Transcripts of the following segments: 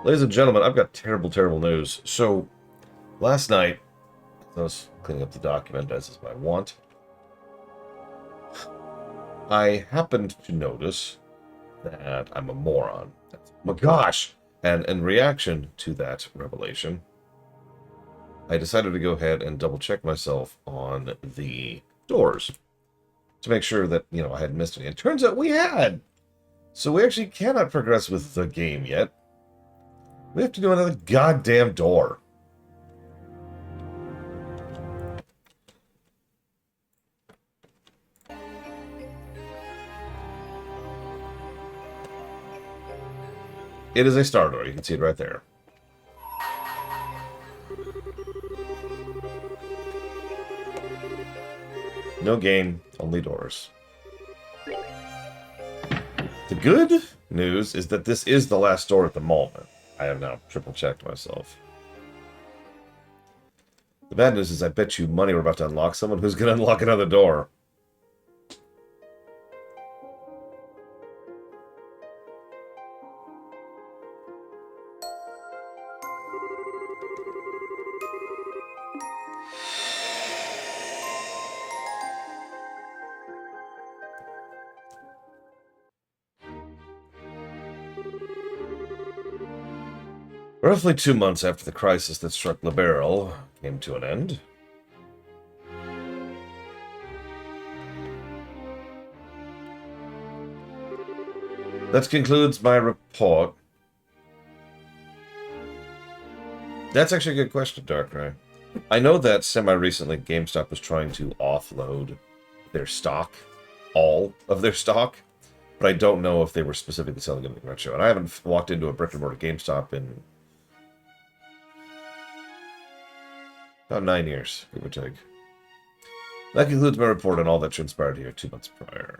Ladies and gentlemen, I've got terrible, terrible news. So, last night, as I was cleaning up the document, as is my wont, I happened to notice that I'm a moron. Oh my gosh! And in reaction to that revelation, I decided to go ahead and double check myself on the doors to make sure that, I hadn't missed any. It turns out we had! So we actually cannot progress with the game yet. We have to do another goddamn door. It is a star door. You can see it right there. No game, only doors. The good news is that this is the last door at the moment. I have now triple-checked myself. The bad news is I bet you money we're about to unlock someone who's going to unlock another door. Roughly 2 months after the crisis that struck Liberl came to an end, that concludes my report. That's actually a good question, Darkrai. I know that semi-recently GameStop was trying to offload their stock, all of their stock, but I don't know if they were specifically selling anything retro. And I haven't walked into a brick-and-mortar GameStop in about 9 years, give or take. That concludes my report on all that transpired here 2 months prior.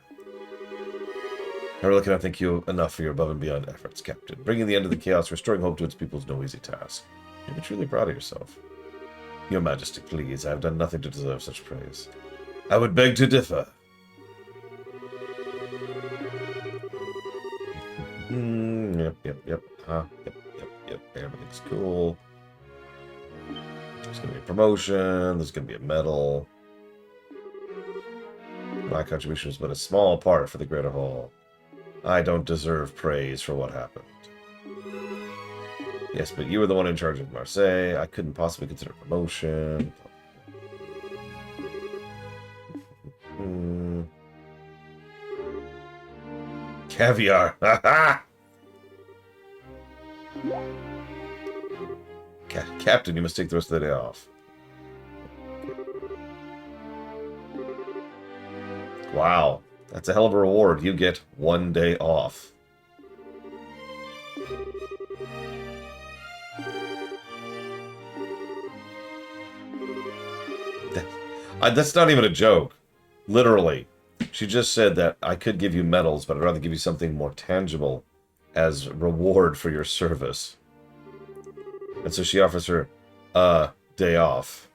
I really cannot thank you enough for your above and beyond efforts, Captain. Bringing the end of the chaos, restoring hope to its people is no easy task. You be truly proud of yourself. Your Majesty, please, I have done nothing to deserve such praise. I would beg to differ. Yep. Yep. Everything's cool. There's going to be a promotion. There's going to be a medal. My contribution is but a small part for the greater whole. I don't deserve praise for what happened. Yes, but you were the one in charge of Marseille. I couldn't possibly consider promotion. Caviar. Captain, you must take the rest of the day off. Wow, that's a hell of a reward. You get 1 day off. That's not even a joke. Literally. She just said that I could give you medals, but I'd rather give you something more tangible as reward for your service. And so she offers her a day off.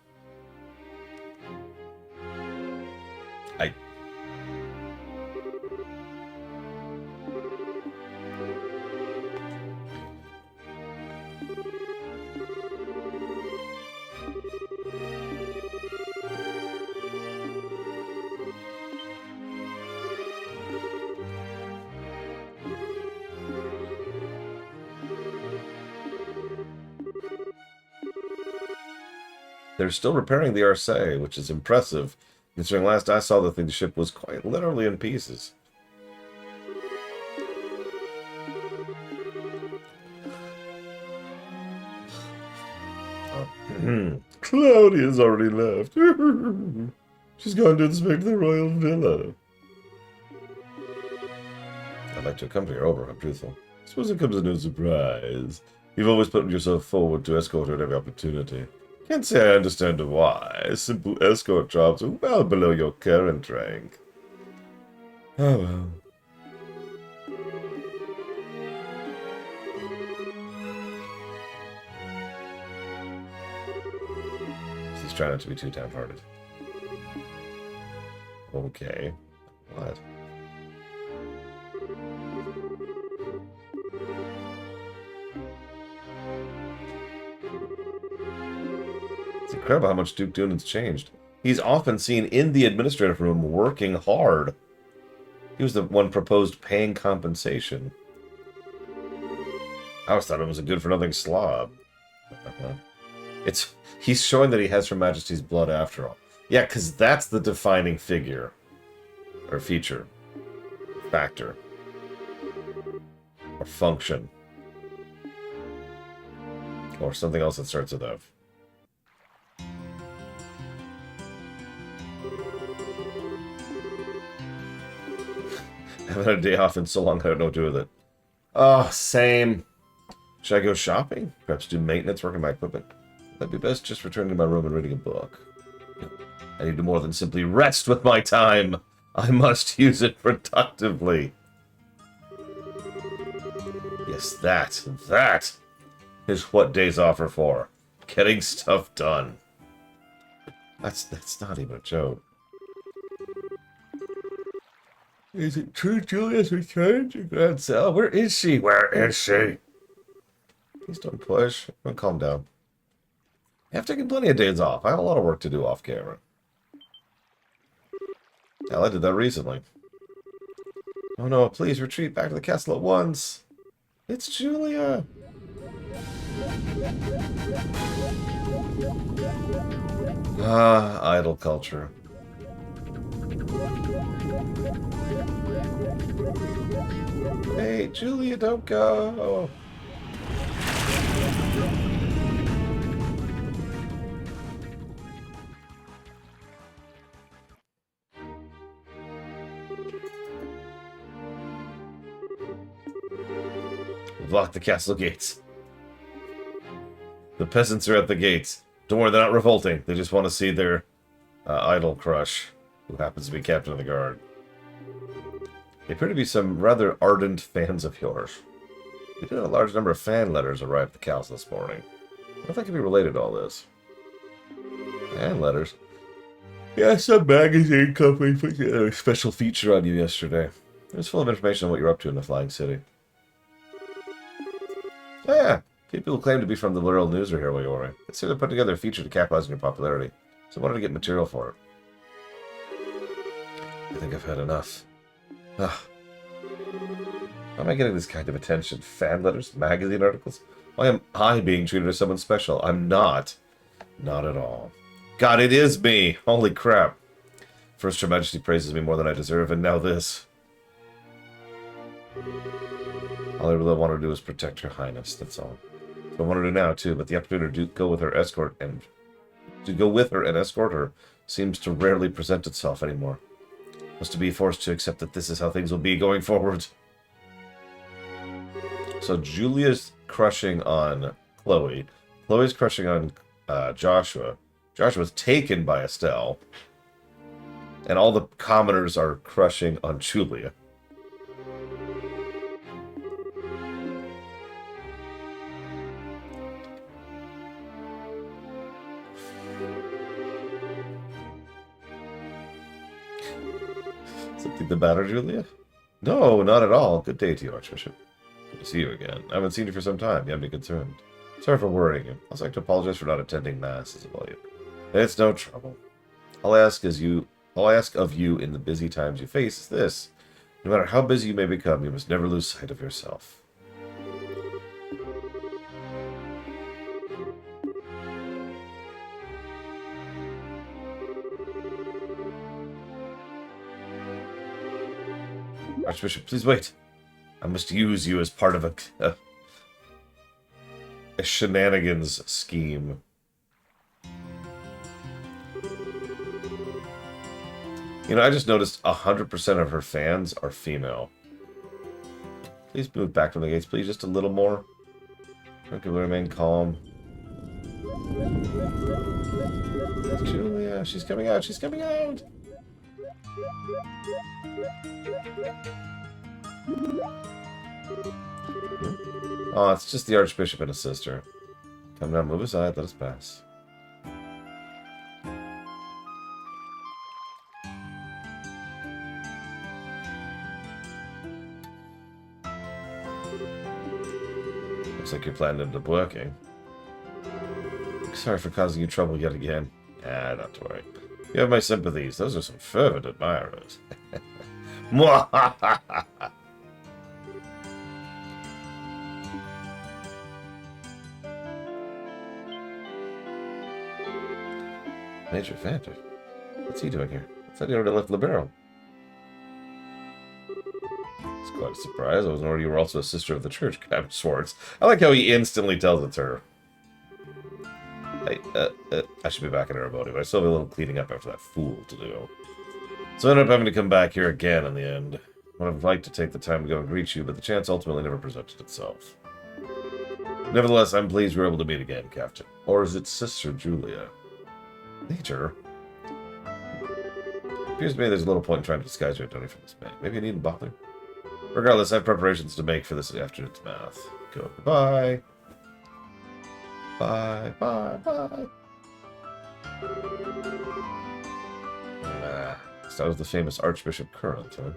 They're still repairing the Arcee, which is impressive, considering last I saw the ship was quite literally in pieces. Claudia's already left. She's gone to inspect the royal villa. I'd like to accompany her over, if I'm truthful. I suppose it comes as no surprise. You've always put yourself forward to escort her at every opportunity. Can't say I understand why. Simple escort jobs are well below your current rank. Oh well. He's trying not to be too downhearted. Okay. What? incredible how much Duke Dune's changed. He's often seen in the administrative room working hard. He was the one proposed paying compensation. I always thought it was a good-for-nothing slob. He's showing that he has Her Majesty's blood after all. Yeah, because that's the defining figure. Or feature. Factor. Or function. Or something else that starts with F. Haven't had a day off in so long I don't know what to do with it. Oh, same. Should I go shopping? Perhaps do maintenance, work on my equipment? That'd be best just returning to my room and reading a book. I need to more than simply rest with my time. I must use it productively. Yes, that is what days off are for. Getting stuff done. That's not even a joke. Is it true Julia's returned to Grand Cell? Where is she? Where is she? Please don't push. Don't calm down. I've taken plenty of days off. I have a lot of work to do off camera. Hell, I did that recently. Oh no, please retreat back to the castle at once. It's Julia. Ah, idle culture. Hey, Julia, don't go. We've locked the castle gates. The peasants are at the gates. Don't worry, they're not revolting. They just want to see their idol crush, who happens to be captain of the guard. They appear to be some rather ardent fans of yours. We did have a large number of fan letters arrive at the castle this morning. I wonder if that could be related to all this. Fan letters? Yeah, some magazine company put together a special feature on you yesterday. It was full of information on what you're up to in the Flying City. Oh yeah, people who claim to be from the Laurel News are here while you're away. They say they put together a feature to capitalize on your popularity, so I wanted to get material for it. I think I've had enough. Ugh. Why am I getting this kind of attention? Fan letters? Magazine articles? Why am I being treated as someone special? I'm not. Not at all. God, it is me! Holy crap. First, Her Majesty praises me more than I deserve, and now this. All I really want to do is protect Her Highness, that's all. So I want to do now, too, but the opportunity to go with her escort and... to go with her and escort her seems to rarely present itself anymore. Was to be forced to accept that this is how things will be going forward. So Julia's crushing on Chloe. Chloe's crushing on Joshua. Joshua's taken by Estelle. And all the commoners are crushing on Julia. Something the matter, Julia? No, not at all. Good day to you, Archbishop. Good to see you again. I haven't seen you for some time. You have me concerned. Sorry for worrying you. I'd also like to apologize for not attending Mass as well. It's no trouble. All I ask of you in the busy times you face is this. No matter how busy you may become, you must never lose sight of yourself. Archbishop, please wait. I must use you as part of a shenanigans scheme. You know, I just noticed 100% of her fans are female. Please move back from the gates, please, just a little more. Can we remain calm? Julia, she's coming out, she's coming out! Oh, it's just the Archbishop and his sister. Come down, move aside, let us pass. Looks like your plan ended up working. Sorry for causing you trouble yet again. Ah, not to worry. You have my sympathies. Those are some fervent admirers. Mwahahaha! Major Vanter? What's he doing here? I thought he already left Libero. It's quite a surprise. I wasn't aware you were also a sister of the church, Captain Schwartz. I like how he instantly tells it to her. I should be back in Erebodi, but I still have a little cleaning up after that fool to do. So I ended up having to come back here again in the end. I would have liked to take the time to go and greet you, but the chance ultimately never presented itself. Nevertheless, I'm pleased we were able to meet again, Captain. Or is it Sister Julia? Major? Appears to me there's a little point in trying to disguise your identity from this man. Maybe you needn't bother? Regardless, I have preparations to make for this afternoon's math. Go. Goodbye. Bye, bye, bye. So that was the famous Archbishop Current, huh?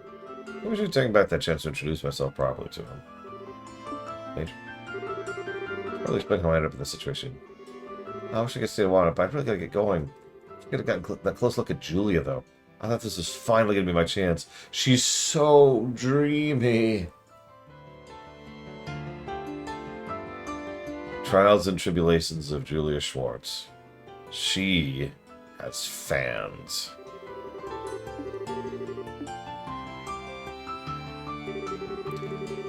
Maybe I should take back that chance to introduce myself properly to him. Major. Probably explain how I ended up in this situation. I wish I could stay a while, but I really gotta get going. I could have gotten that close look at Julia, though. I thought this was finally gonna be my chance. She's so dreamy. Trials and Tribulations of Julia Schwartz. She has fans.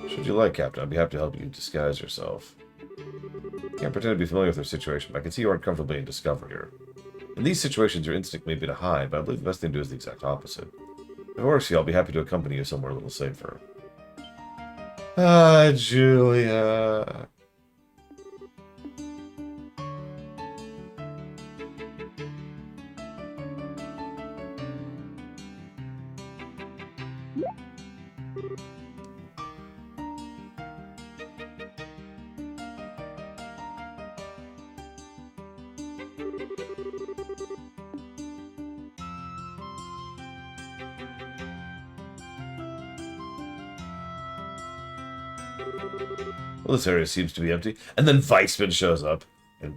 Should you like, Captain, I'd be happy to help you disguise yourself. Can't pretend to be familiar with her situation, but I can see you aren't comfortable being discovered here. In these situations, your instinct may be to hide, but I believe the best thing to do is the exact opposite. If it works for you, I'll be happy to accompany you somewhere a little safer. Ah, Julia. Well, this area seems to be empty. And then Weissman shows up. And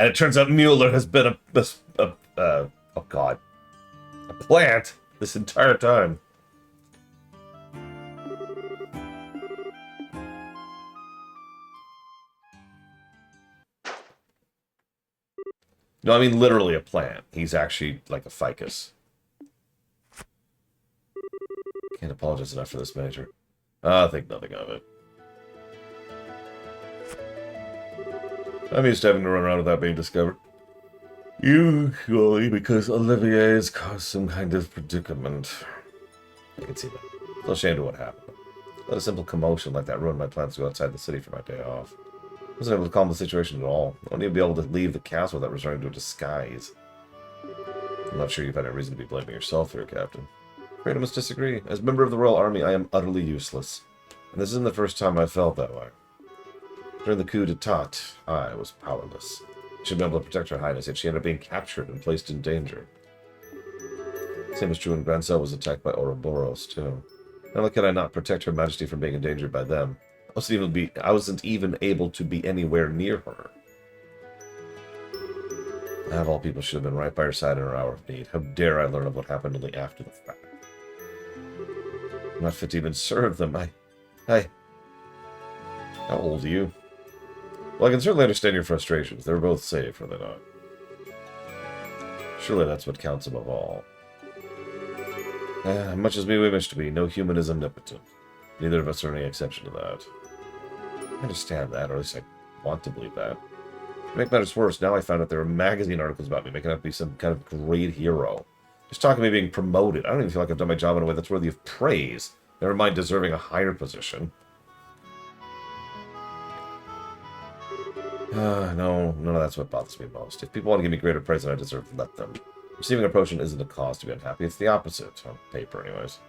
it turns out Mueller has been oh god, a plant this entire time. No, I mean literally a plant. He's actually like a ficus. Can't apologize enough for this, Major. I think nothing of it. I'm used to having to run around without being discovered. Usually because Olivier has caused some kind of predicament. I can see that. Still ashamed of what happened. Let a simple commotion like that ruin my plans to go outside the city for my day off. I wasn't able to calm the situation at all. I won't even be able to leave the castle without resorting to a disguise. I'm not sure you've had any reason to be blaming yourself here, Captain. Afraid I must disagree. As a member of the Royal Army, I am utterly useless. And this isn't the first time I've felt that way. During the coup d'etat, I was powerless. She had been able to protect Her Highness, yet she ended up being captured and placed in danger. Same was true when Grancel was attacked by Ouroboros, too. Not only could I not protect Her Majesty from being endangered by them, I wasn't even able to be anywhere near her. I of all people should have been right by her side in her hour of need. How dare I learn of what happened only after the fact? I'm not fit to even serve them. How old are you? Well, I can certainly understand your frustrations. They were both safe, were they not? Surely that's what counts above all. Much as we wish to be, no human is omnipotent. Neither of us are any exception to that. I understand that, or at least I want to believe that. To make matters worse, now I found out there are magazine articles about me, making out to be some kind of great hero. Just talking about me being promoted. I don't even feel like I've done my job in a way that's worthy of praise. Never mind deserving a higher position. No, none of that's what bothers me most. If people want to give me greater praise than I deserve, let them. Receiving a promotion isn't a cause to be unhappy. It's the opposite. On paper, anyways.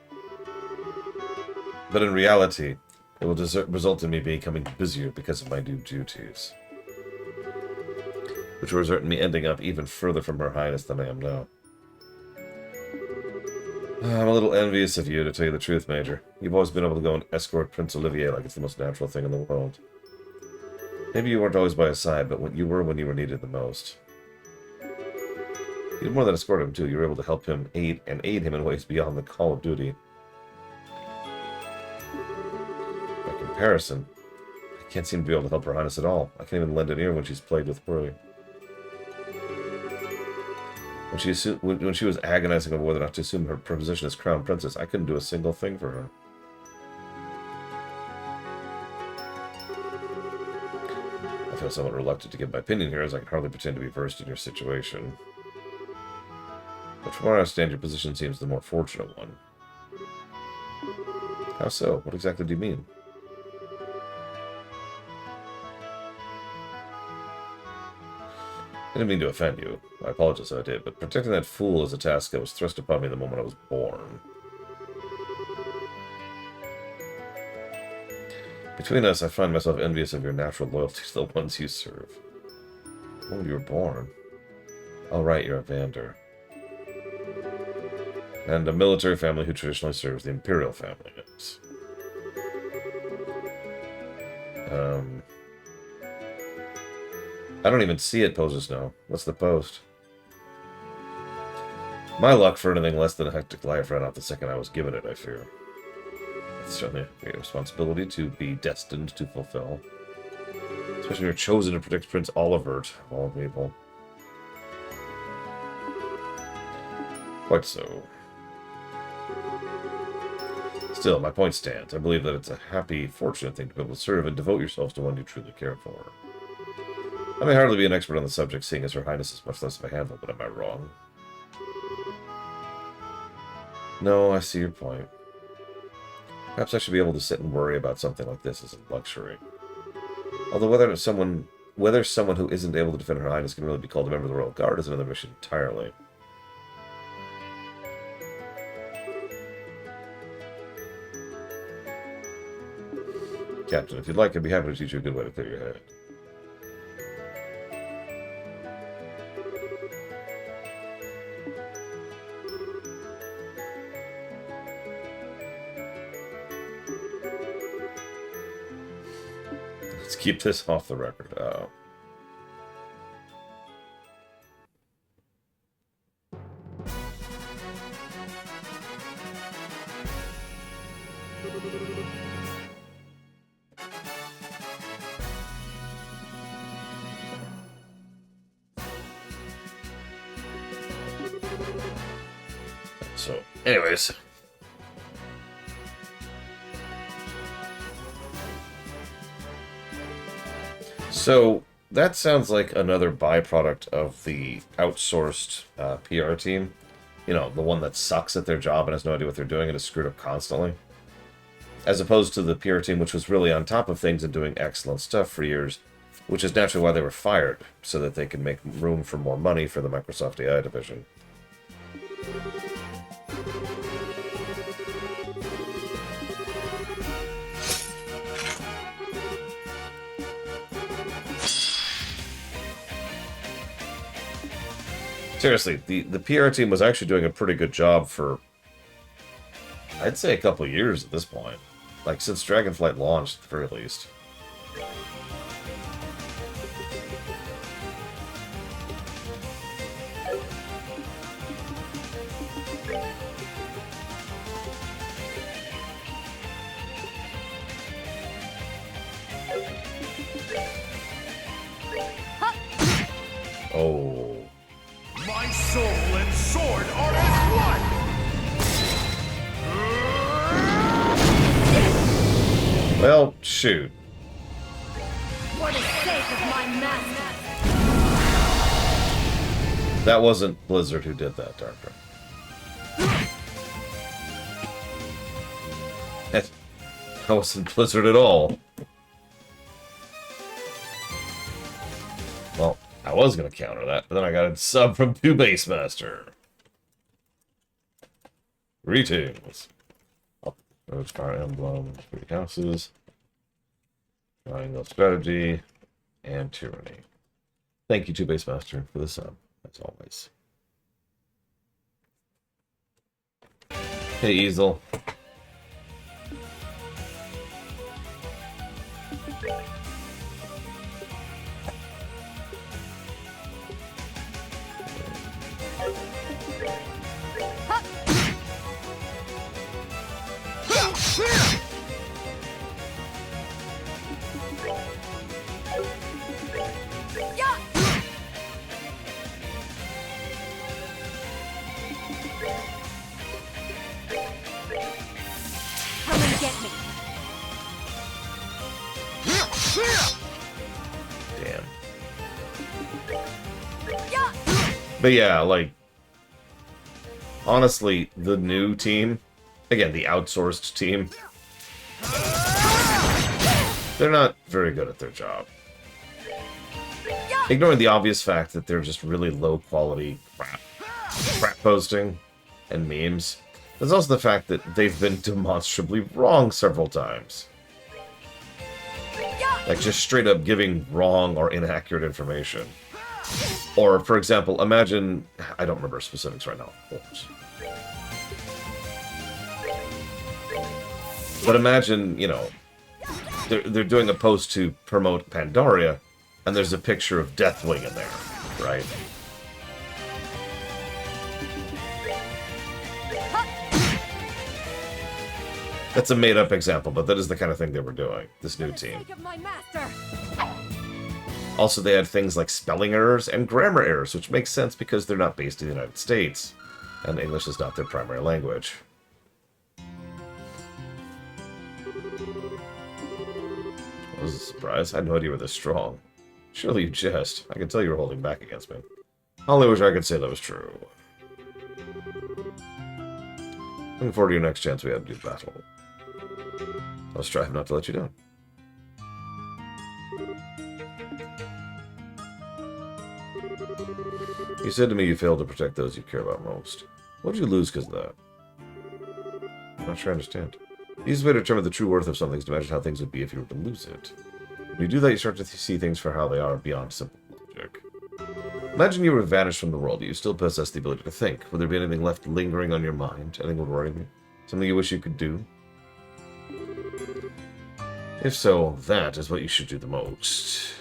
But in reality, it will result in me becoming busier because of my new duties. Which will result in me ending up even further from Her Highness than I am now. I'm a little envious of you, to tell you the truth, Major. You've always been able to go and escort Prince Olivier like it's the most natural thing in the world. Maybe you weren't always by his side, but when you were needed the most. You did more than escort him, too. You were able to help him aid him in ways beyond the call of duty. By comparison, I can't seem to be able to help Her Highness at all. I can't even lend an ear when she's plagued with worry. When she was agonizing over whether or not to assume her position as Crown Princess, I couldn't do a single thing for her. I feel somewhat reluctant to give my opinion here, as I can hardly pretend to be versed in your situation. But from what I understand, your position seems the more fortunate one. How so? What exactly do you mean? I didn't mean to offend you. I apologize if I did, but protecting that fool is a task that was thrust upon me the moment I was born. Between us, I find myself envious of your natural loyalty to the ones you serve. The moment you were born. Oh, right, you're a Vander. And a military family who traditionally serves the Imperial family. Yes. I don't even see it, Poses now. What's the post? My luck for anything less than a hectic life ran out the second I was given it, I fear. It's certainly a great responsibility to be destined to fulfill. Especially when you're chosen to protect Prince Olivert, of all people. Quite so. Still, my point stands. I believe that it's a happy, fortunate thing to be able to serve and devote yourselves to one you truly care for. I may hardly be an expert on the subject, seeing as Her Highness is much less of a handful, but am I wrong? No, I see your point. Perhaps I should be able to sit and worry about something like this as a luxury. Although whether someone who isn't able to defend Her Highness can really be called a member of the Royal Guard is another mission entirely. Captain, if you'd like, I'd be happy to teach you a good way to clear your head. Let's keep this off the record. Oh. So, anyways. So, that sounds like another byproduct of the outsourced PR team. You know, the one that sucks at their job and has no idea what they're doing and is screwed up constantly. As opposed to the PR team, which was really on top of things and doing excellent stuff for years, which is naturally why they were fired, so that they could make room for more money for the Microsoft AI division. Seriously, the PR team was actually doing a pretty good job for, I'd say, a couple of years at this point. Like, since Dragonflight launched, at the very least. Oh. My soul and sword are as one! Well, shoot. For the sake of my master. That wasn't Blizzard who did that, Darker. That wasn't Blizzard at all. Well, I was going to counter that, but then I got a sub from 2 Base Master. Greetings. There's Fire Emblem, 3 houses, Triangle Strategy, and Tyranny. Thank you, 2 Base Master, for the sub, as always. Hey, Easel. But yeah, like, honestly, the new team, again, the outsourced team, they're not very good at their job. Ignoring the obvious fact that they're just really low-quality crap posting and memes, there's also the fact that they've been demonstrably wrong several times. Like, just straight up giving wrong or inaccurate information. Or, for example, imagine... I don't remember specifics right now, of course. But imagine, you know, they're doing a post to promote Pandaria, and there's a picture of Deathwing in there, right? That's a made-up example, but that is the kind of thing they were doing, this new team. Also, they had things like spelling errors and grammar errors, which makes sense because they're not based in the United States, and English is not their primary language. That was a surprise. I had no idea you were this strong. Surely you jest. I can tell you were holding back against me. I only wish I could say that was true. Looking forward to your next chance we have to do battle. I'll strive not to let you down. You said to me you failed to protect those you care about most. What did you lose because of that? I'm not sure I understand. The easiest way to determine the true worth of something is to imagine how things would be if you were to lose it. When you do that, you start to see things for how they are beyond simple logic. Imagine you were vanished from the world, but you still possess the ability to think. Would there be anything left lingering on your mind? Anything would worry me? Something you wish you could do? If so, that is what you should do the most.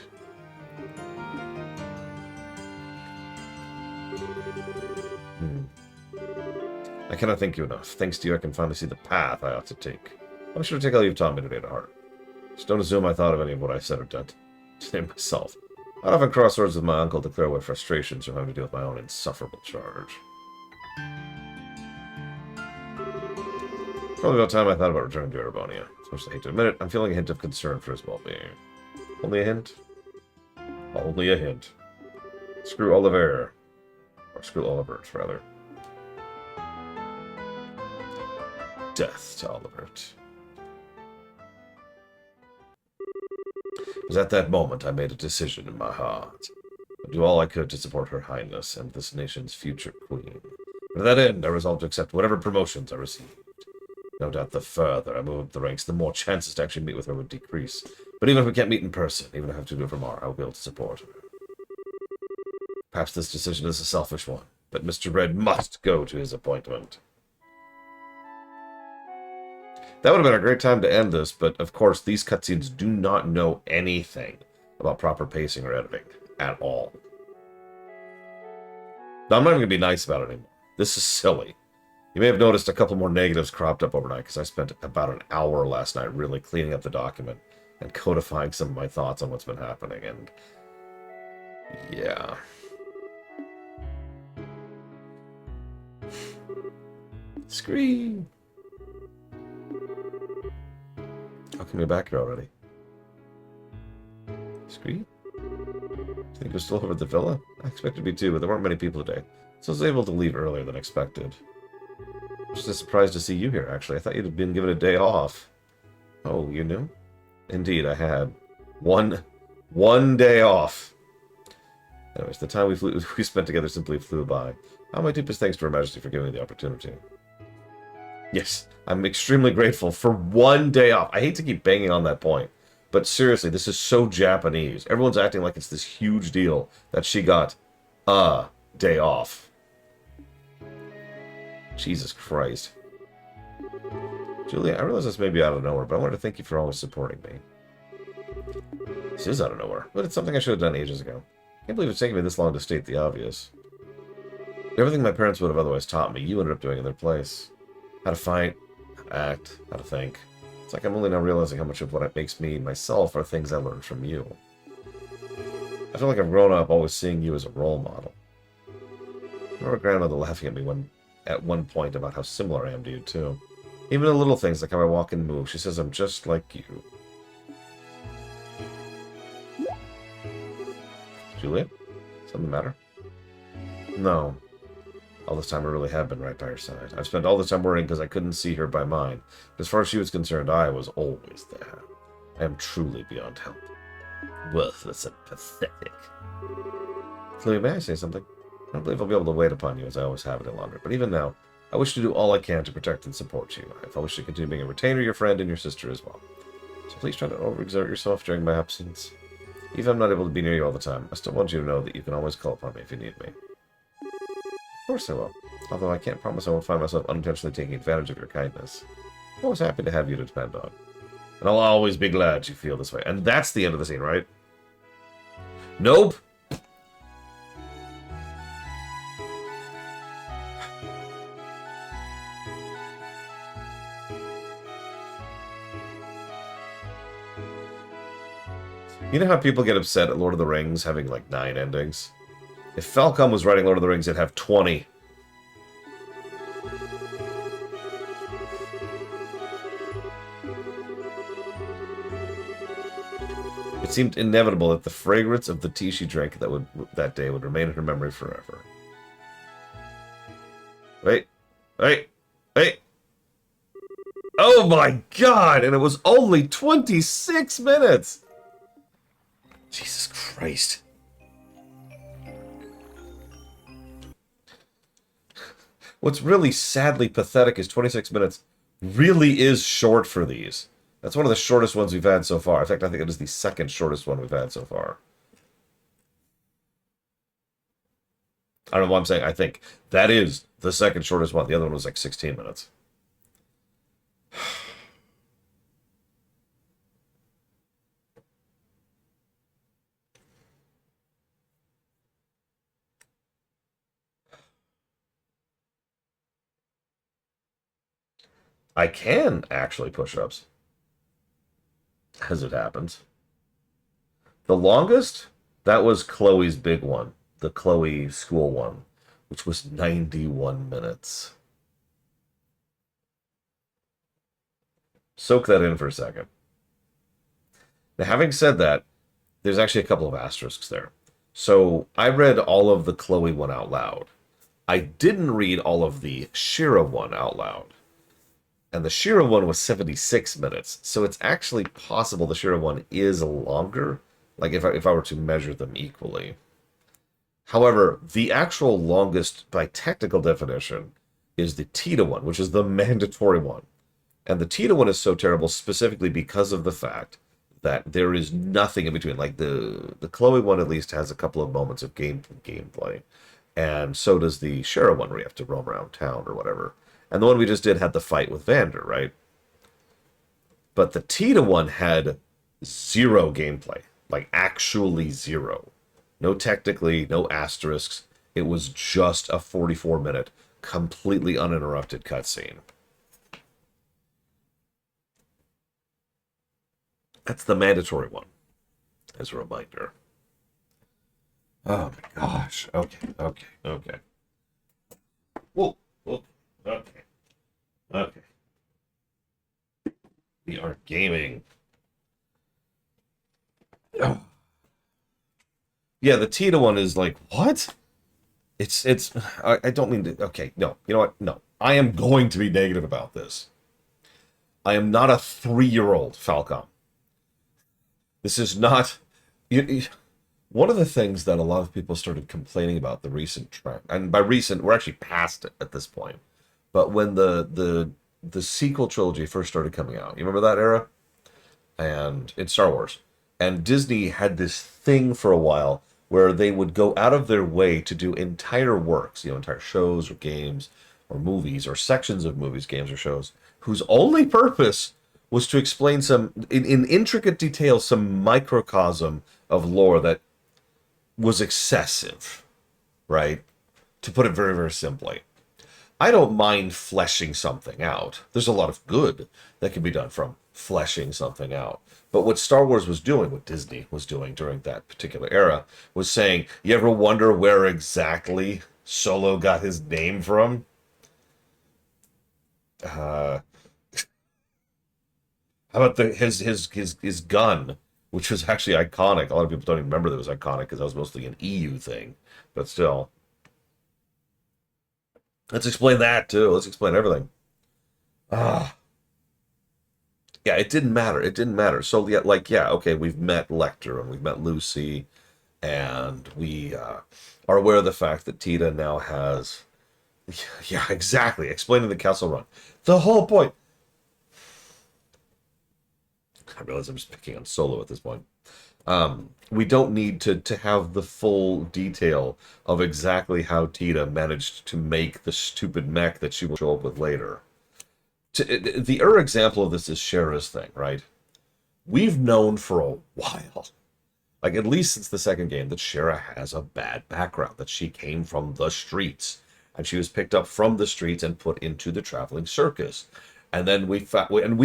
I cannot thank you enough. Thanks to you, I can finally see the path I ought to take. I'm sure to take all you've taught me today to heart. Just don't assume I thought of any of what I said or done today myself. I'd often cross swords with my uncle to clear away frustrations from having to deal with my own insufferable charge. Probably about time I thought about returning to Erebonia. As much as I hate to admit it, I'm feeling a hint of concern for his well-being. Only a hint? Only a hint. Screw Oliver. Or screw Olivert, rather. Death to Olivert. It was at that moment I made a decision in my heart. I'd do all I could to support Her Highness and this nation's future queen. But to that end, I resolved to accept whatever promotions I received. No doubt the further I moved up the ranks, the more chances to actually meet with her would decrease. But even if we can't meet in person, even if I have to do it from R, I'll be able to support her. Perhaps this decision is a selfish one, but Mr. Red must go to his appointment. That would have been a great time to end this, but of course these cutscenes do not know anything about proper pacing or editing at all. Now, I'm not even going to be nice about it anymore. This is silly. You may have noticed a couple more negatives cropped up overnight because I spent about an hour last night really cleaning up the document and codifying some of my thoughts on what's been happening, and yeah. Scream! How come you're back here already? Scream? Do you think you're still over at the villa? I expected to be too, but there weren't many people today, so I was able to leave earlier than expected. Just a surprise to see you here, actually. I thought you'd have been given a day off. Oh, you knew? Indeed, I had. One day off. Anyways, the time we spent together simply flew by. My deepest thanks to Her Majesty for giving me the opportunity. Yes, I'm extremely grateful for one day off. I hate to keep banging on that point, but seriously, this is so Japanese. Everyone's acting like it's this huge deal that she got a day off. Jesus Christ. Julia, I realize this may be out of nowhere, but I wanted to thank you for always supporting me. This is out of nowhere, but it's something I should have done ages ago. I can't believe it's taken me this long to state the obvious. Everything my parents would have otherwise taught me, you ended up doing in their place. How to fight, how to act, how to think. It's like I'm only now realizing how much of what makes me myself are things I learned from you. I feel like I've grown up always seeing you as a role model. I remember grandmother laughing at me at one point about how similar I am to you, too. Even the little things like how I walk and move, she says I'm just like you. Julia? Something the matter? No. All this time I really have been right by her side. I've spent all the time worrying because I couldn't see her by mine. As far as she was concerned, I was always there. I am truly beyond help. Worthless and pathetic. Chloe, may I say something? I don't believe I'll be able to wait upon you as I always have any longer, but even now, I wish to do all I can to protect and support you. I wish to continue being a retainer, your friend, and your sister as well. So please try not to overexert yourself during my absence. Even if I'm not able to be near you all the time, I still want you to know that you can always call upon me if you need me. Of course I will. Although I can't promise I won't find myself unintentionally taking advantage of your kindness. I'm always happy to have you to depend on. And I'll always be glad you feel this way. And that's the end of the scene, right? Nope! You know how people get upset at Lord of the Rings having like 9 endings? If Falcom was writing Lord of the Rings, it'd have 20. It seemed inevitable that the fragrance of the tea she drank that day would remain in her memory forever. Wait. Oh my god! And it was only 26 minutes! Jesus Christ. What's really sadly pathetic is 26 minutes really is short for these. That's one of the shortest ones we've had so far. In fact, I think it is the second shortest one we've had so far. I don't know why I'm saying I think. That is the second shortest one. The other one was like 16 minutes. I can actually push-ups. As it happens. The longest, that was Chloe's big one. The Chloe school one. Which was 91 minutes. Soak that in for a second. Now, having said that, there's actually a couple of asterisks there. So, I read all of the Chloe one out loud. I didn't read all of the Shira one out loud. And the Shira one was 76 minutes. So it's actually possible the Shira one is longer. Like if I were to measure them equally. However, the actual longest by technical definition is the Tita one, which is the mandatory one. And the Tita one is so terrible specifically because of the fact that there is nothing in between. Like the Chloe one at least has a couple of moments of gameplay. And so does the Shira one where you have to roam around town or whatever. And the one we just did had the fight with Vander, right? But the Tita one had 0 gameplay. Like, actually 0. No technically, no asterisks. It was just a 44-minute, completely uninterrupted cutscene. That's the mandatory one, as a reminder. Oh my gosh. Okay. Whoa. Okay. We are gaming. Oh. Yeah, the Tita one is like, what? I don't mean to, okay, no. You know what? No. I am going to be negative about this. I am not a 3-year-old Falcom. This is not... one of the things that a lot of people started complaining about the recent trend, and by recent, we're actually past it at this point. But when the sequel trilogy first started coming out, you remember that era? And in Star Wars. And Disney had this thing for a while where they would go out of their way to do entire works, entire shows or games or movies or sections of movies, games or shows, whose only purpose was to explain in intricate detail, some microcosm of lore that was excessive, right? To put it very, very simply. I don't mind fleshing something out. There's a lot of good that can be done from fleshing something out. But what Star Wars was doing, what Disney was doing during that particular era, was saying, you ever wonder where exactly Solo got his name from? How about his gun, which was actually iconic. A lot of people don't even remember that it was iconic because that was mostly an EU thing. But still... Let's explain that too. Let's explain everything. Ah, yeah, it didn't matter. It didn't matter. So yeah, like yeah, okay, we've met Lecter and we've met Lucy, and we are aware of the fact that Tita now has. Yeah, exactly. Explaining the Castle Run. The whole point. I realize I'm just picking on Solo at this point. We don't need to have the full detail of exactly how Tita managed to make the stupid mech that she will show up with later. The example of this is Shera's thing, right? We've known for a while, like at least since the second game, that Shera has a bad background, that she came from the streets, and she was picked up from the streets and put into the traveling circus. And then we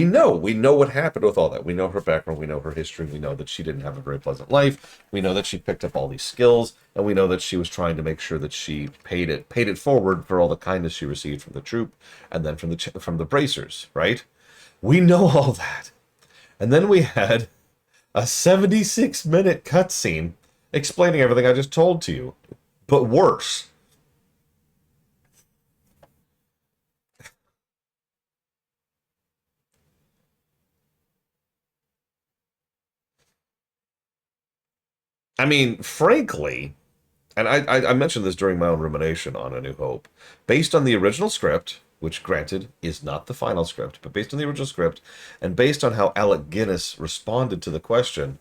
know what happened with all that. We know her background, we know her history, we know that she didn't have a very pleasant life. We know that she picked up all these skills, and we know that she was trying to make sure that she paid it forward for all the kindness she received from the troop, and then from the bracers, right? We know all that, and then we had a 76-minute cutscene explaining everything I just told to you, but worse. I mean, frankly, and I mentioned this during my own rumination on A New Hope, based on the original script, which granted is not the final script, but based on the original script, and based on how Alec Guinness responded to the question,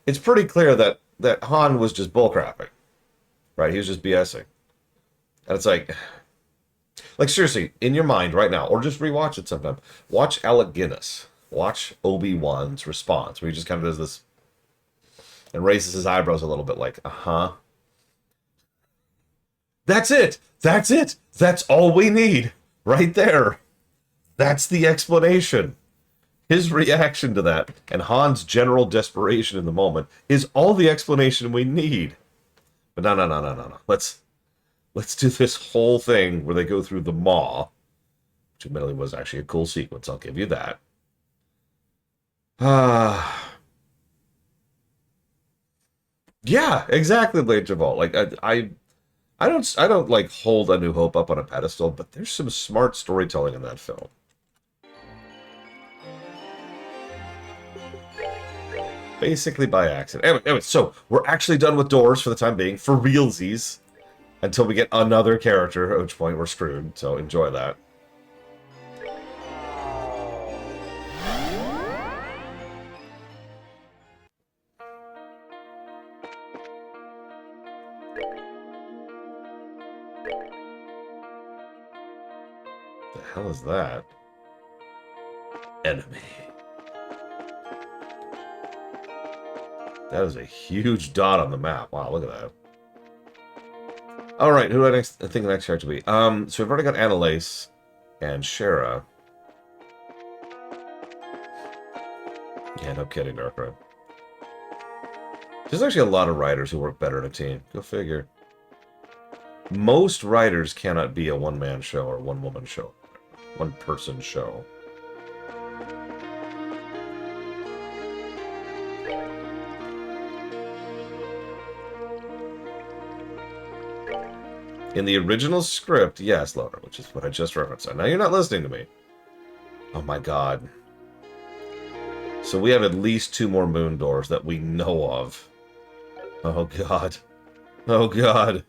it's pretty clear that Han was just bullcrapping, right? He was just BSing, and it's like seriously, in your mind right now, or just rewatch it sometime. Watch Alec Guinness, watch Obi-Wan's response, where he just kind of does this and raises his eyebrows a little bit, like, uh-huh. That's it. That's it. That's all we need. Right there. That's the explanation. His reaction to that, and Han's general desperation in the moment, is all the explanation we need. But no. Let's do this whole thing where they go through the Maw, which admittedly was actually a cool sequence, I'll give you that. Yeah, exactly, Blade Javal. Like I don't like hold A New Hope up on a pedestal, but there's some smart storytelling in that film. Basically by accident. Anyway, so we're actually done with doors for the time being, for realsies, until we get another character, at which point we're screwed. So enjoy that. The hell is that? Enemy. That is a huge dot on the map. Wow, look at that. Alright, who do I think the next character to be? So we've already got Annalise and Shera. Yeah, no kidding, Darkrai. There's actually a lot of writers who work better in a team. Go figure. Most writers cannot be a one-man show or one-woman show. One-person show. In the original script, yes, Loner, which is what I just referenced. Now you're not listening to me. Oh my god. So we have at least 2 more moon doors that we know of. Oh god. Oh god.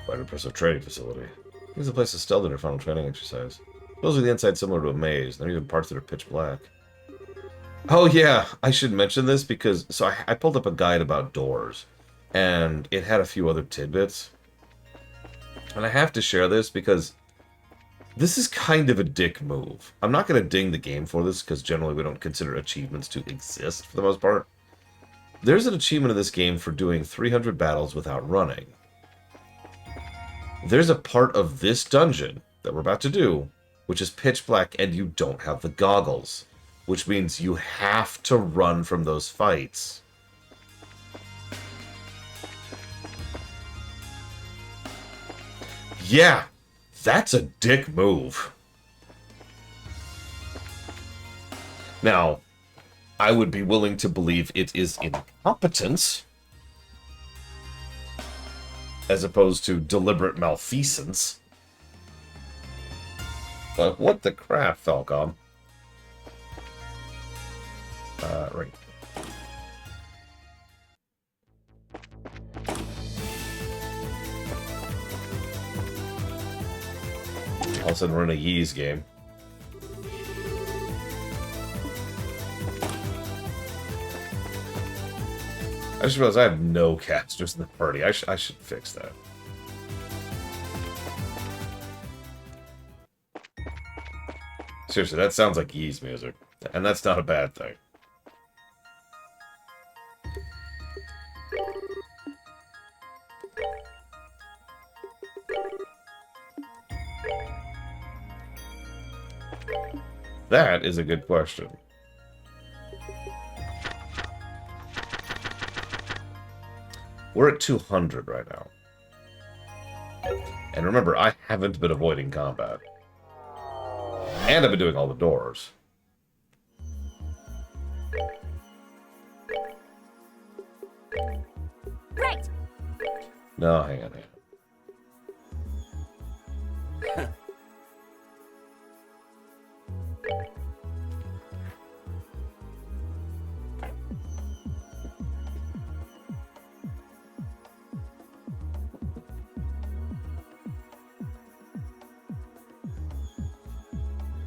Quite impressive training facility. Here's a place to stealth in your final training exercise. Those are the inside similar to a maze. There are even parts that are pitch black. Oh yeah, I should mention this because I pulled up a guide about doors, and it had a few other tidbits. And I have to share this because This is kind of a dick move. I'm not going to ding the game for this, because generally we don't consider achievements to exist for the most part. There's an achievement in this game for doing 300 battles without running. There's a part of this dungeon that we're about to do, which is pitch black, and you don't have the goggles, which means you have to run from those fights. Yeah, that's a dick move. Now, I would be willing to believe it is incompetence, as opposed to deliberate malfeasance. But what the crap, Falcom? Right. All of a sudden we're in a Yeez game. I just realized I have no casters in the party. I should fix that. Seriously, that sounds like Yeez music. And that's not a bad thing. That is a good question. We're at 200 right now. And remember, I haven't been avoiding combat. And I've been doing all the doors. Right. No, hang on.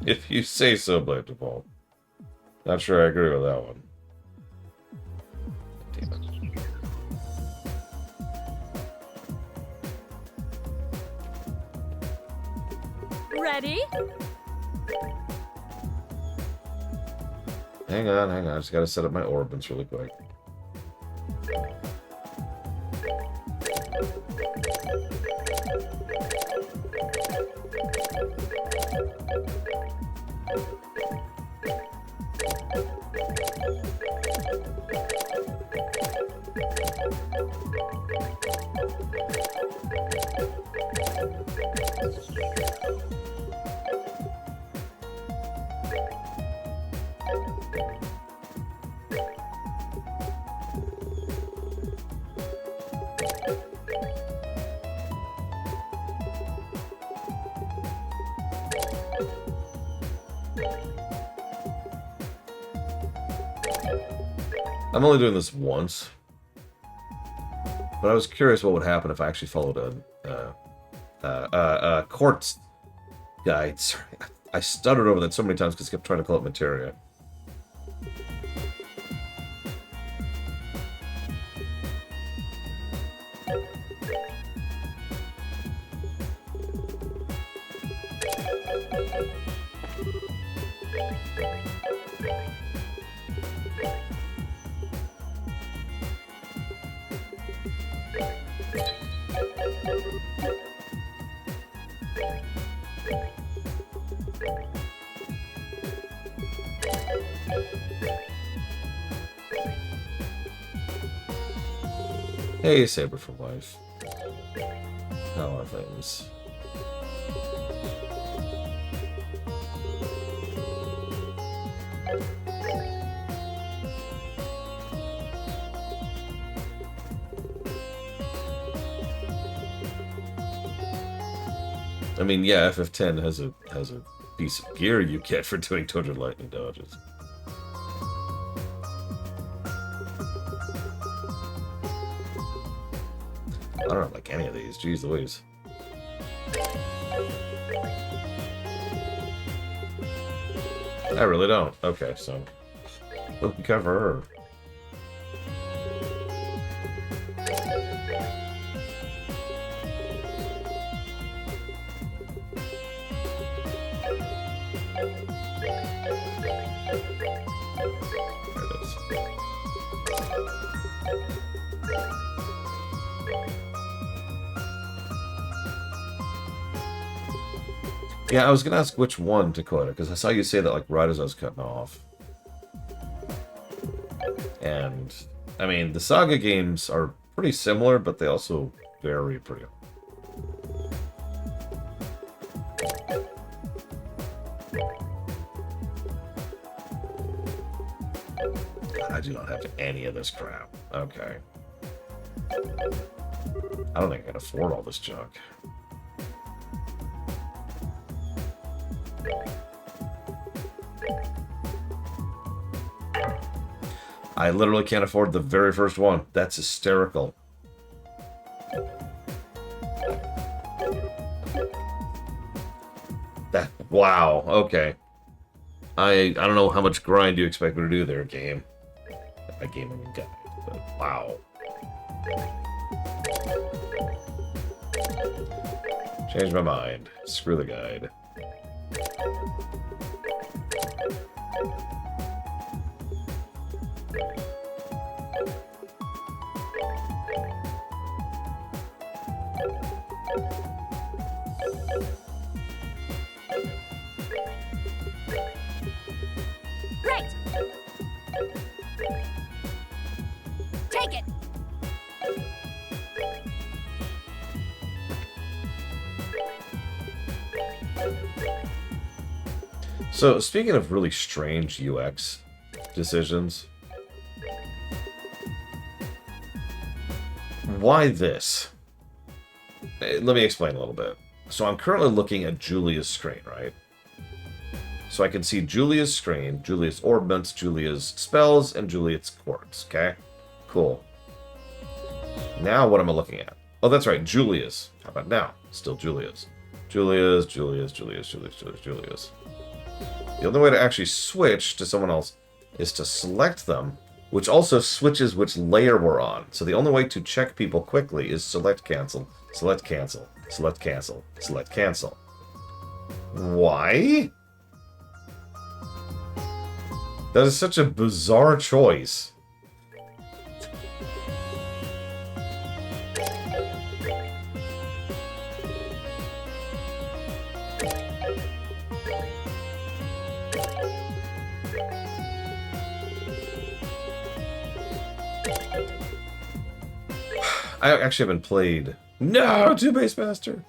If you say so, Blade Default. Not sure I agree with that one. Damn it. Ready? Hang on. I just gotta set up my orbits really quick. I'm only doing this once, but I was curious what would happen if I actually followed a quartz guide. Sorry, I stuttered over that so many times because I kept trying to call it materia. Hey, Saber for life. How are things? I mean, yeah, FF10 has a piece of gear you get for doing 200 lightning dodges. I don't like any of these. Jeez Louise. I really don't. Okay, so we'll cover her. Yeah, I was gonna ask which one, Dakota, because I saw you say that like right as I was cutting off. And I mean, the Saga games are pretty similar, but they also vary pretty. God, I do not have any of this crap. Okay. I don't think I can afford all this junk. I literally can't afford the very first one. That's hysterical. Wow, okay. I don't know how much grind you expect me to do there, game. By game, I mean guide, but wow. Change my mind. Screw the guide. Great! Take it! So, speaking of really strange UX decisions, why this? Let me explain a little bit. So I'm currently looking at Julia's screen, right? So I can see Julia's screen, Julia's orbments, Julia's spells, and Julia's quartz, okay? Cool. Now what am I looking at? Oh, that's right, Julia's. How about now? Still Julia's. Julia's. The only way to actually switch to someone else is to select them, which also switches which layer we're on. So the only way to check people quickly is select cancel, select cancel, select cancel, select cancel. Why? That is such a bizarre choice. I actually haven't played... No! Two-Base Master!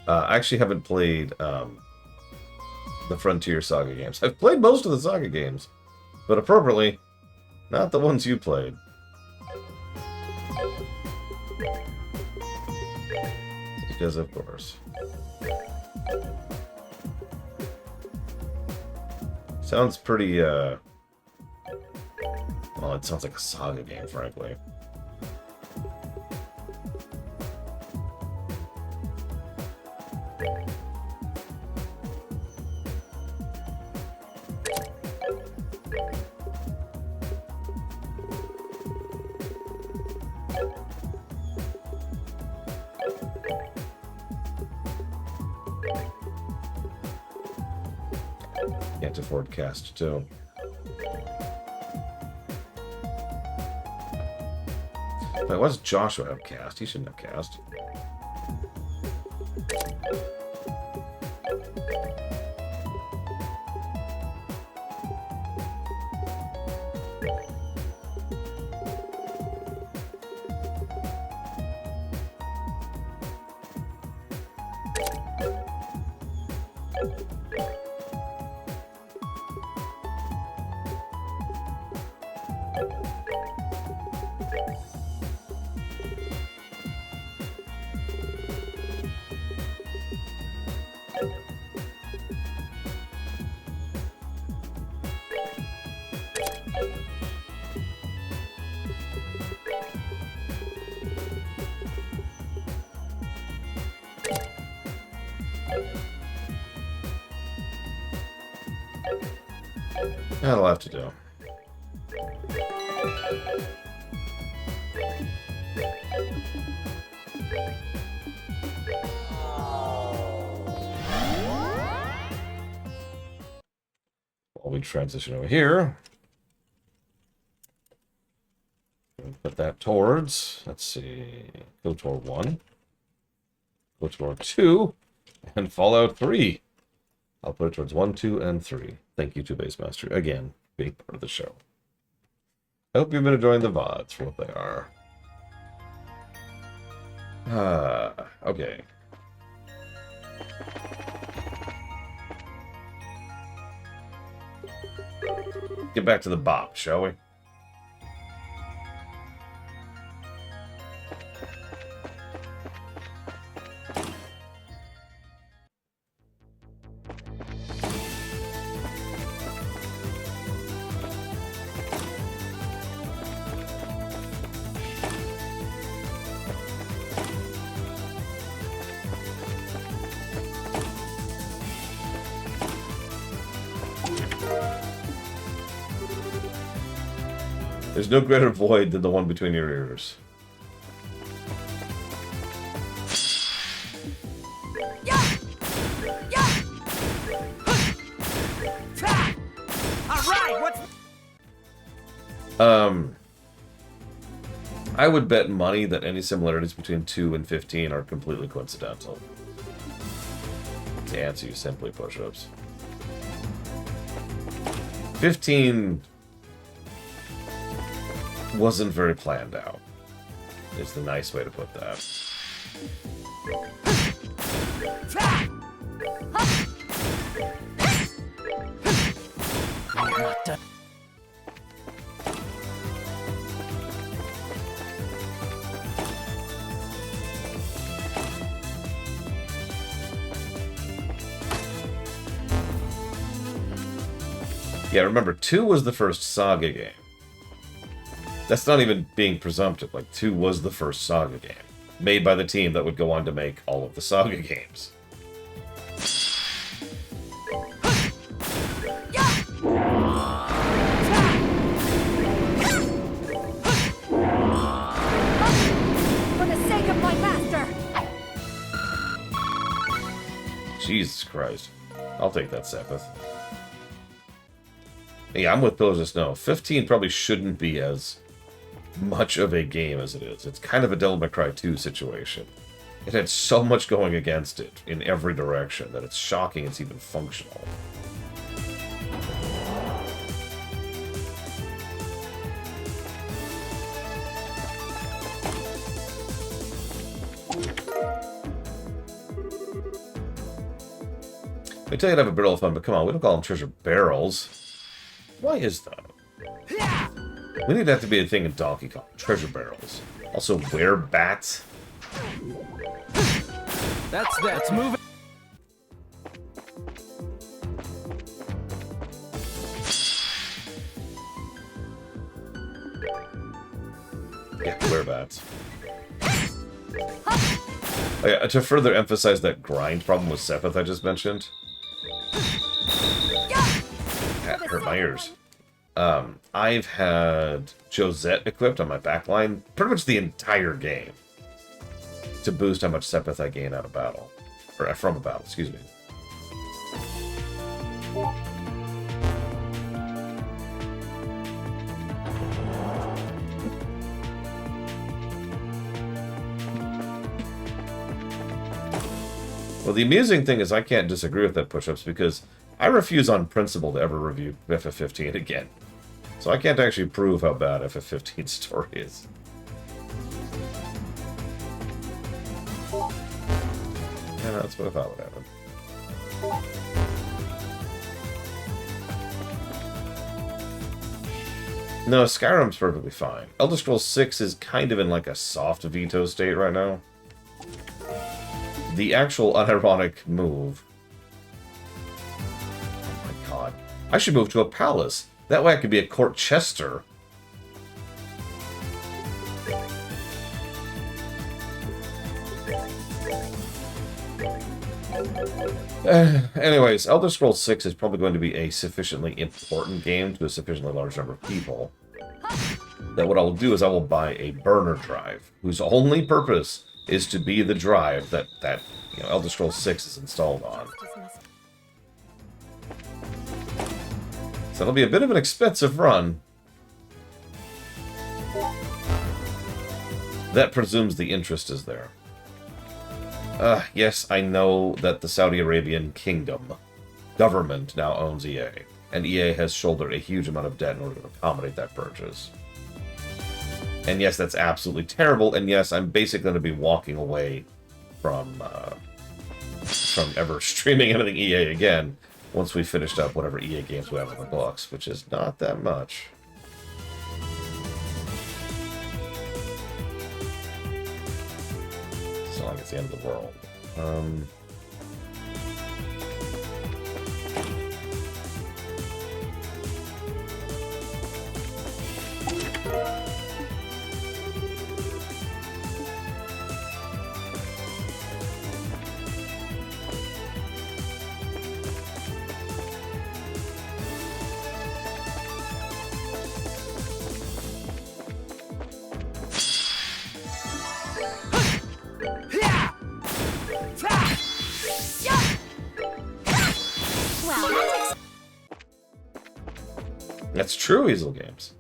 I actually haven't played the Frontier Saga games. I've played most of the Saga games, but appropriately, not the ones you played. Because, of course. Sounds pretty, well, it sounds like a Saga game, frankly. Can't afford cast too. Wait, why does Joshua have cast? He shouldn't have cast. That'll have to do. While we transition over here, put that towards, let's see, KOTOR 1, KOTOR 2, and Fallout 3. I'll put it towards 1, 2, and 3. Thank you to Base Master again, being part of the show. I hope you've been enjoying the VODs for what they are. Okay. Get back to the bop, shall we? There's no greater void than the one between your ears. I would bet money that any similarities between 2 and 15 are completely coincidental. To answer you simply, push-ups. 15 wasn't very planned out, is the nice way to put that. We're not done. Yeah, remember, 2 was the first Saga game. That's not even being presumptive. Like, 2 was the first Saga game, made by the team that would go on to make all of the Saga games. For the sake of my master! Jesus Christ. I'll take that, Sepith. Yeah, I'm with Pillars of Snow. 15 probably shouldn't be as much of a game as it is. It's kind of a Devil May Cry 2 situation. It had so much going against it in every direction that it's shocking it's even functional. They tell you to have a barrel of fun, but come on, we don't call them treasure barrels. Why is that? We need that to be a thing in Donkey Kong. Treasure barrels. Also, werebats. That's moving. Yeah, werebats. Oh, yeah, to further emphasize that grind problem with Sepith I just mentioned. That hurt my ears. I've had Josette equipped on my backline pretty much the entire game to boost how much Sepith I gain out of battle. Or from a battle, excuse me. Well, the amusing thing is I can't disagree with that push-ups because I refuse on principle to ever review FF15 again. So I can't actually prove how bad FF15's story is. Yeah, that's what I thought would happen. No, Skyrim's perfectly fine. Elder Scrolls 6 is kind of in like a soft veto state right now. The actual unironic move... Oh my god. I should move to a palace. That way I could be a court chester. Anyways, Elder Scrolls 6 is probably going to be a sufficiently important game to a sufficiently large number of people that what I'll do is I will buy a burner drive whose only purpose is to be the drive that you know, Elder Scrolls 6 is installed on. So it'll be a bit of an expensive run. That presumes the interest is there. Yes, I know that the Saudi Arabian kingdom government now owns EA, and EA has shouldered a huge amount of debt in order to accommodate that purchase. And yes, that's absolutely terrible, and yes, I'm basically going to be walking away from ever streaming anything EA again once we finished up whatever EA games we have on the books, which is not that much. It's not like it's the end of the world. That's true, Easel Games.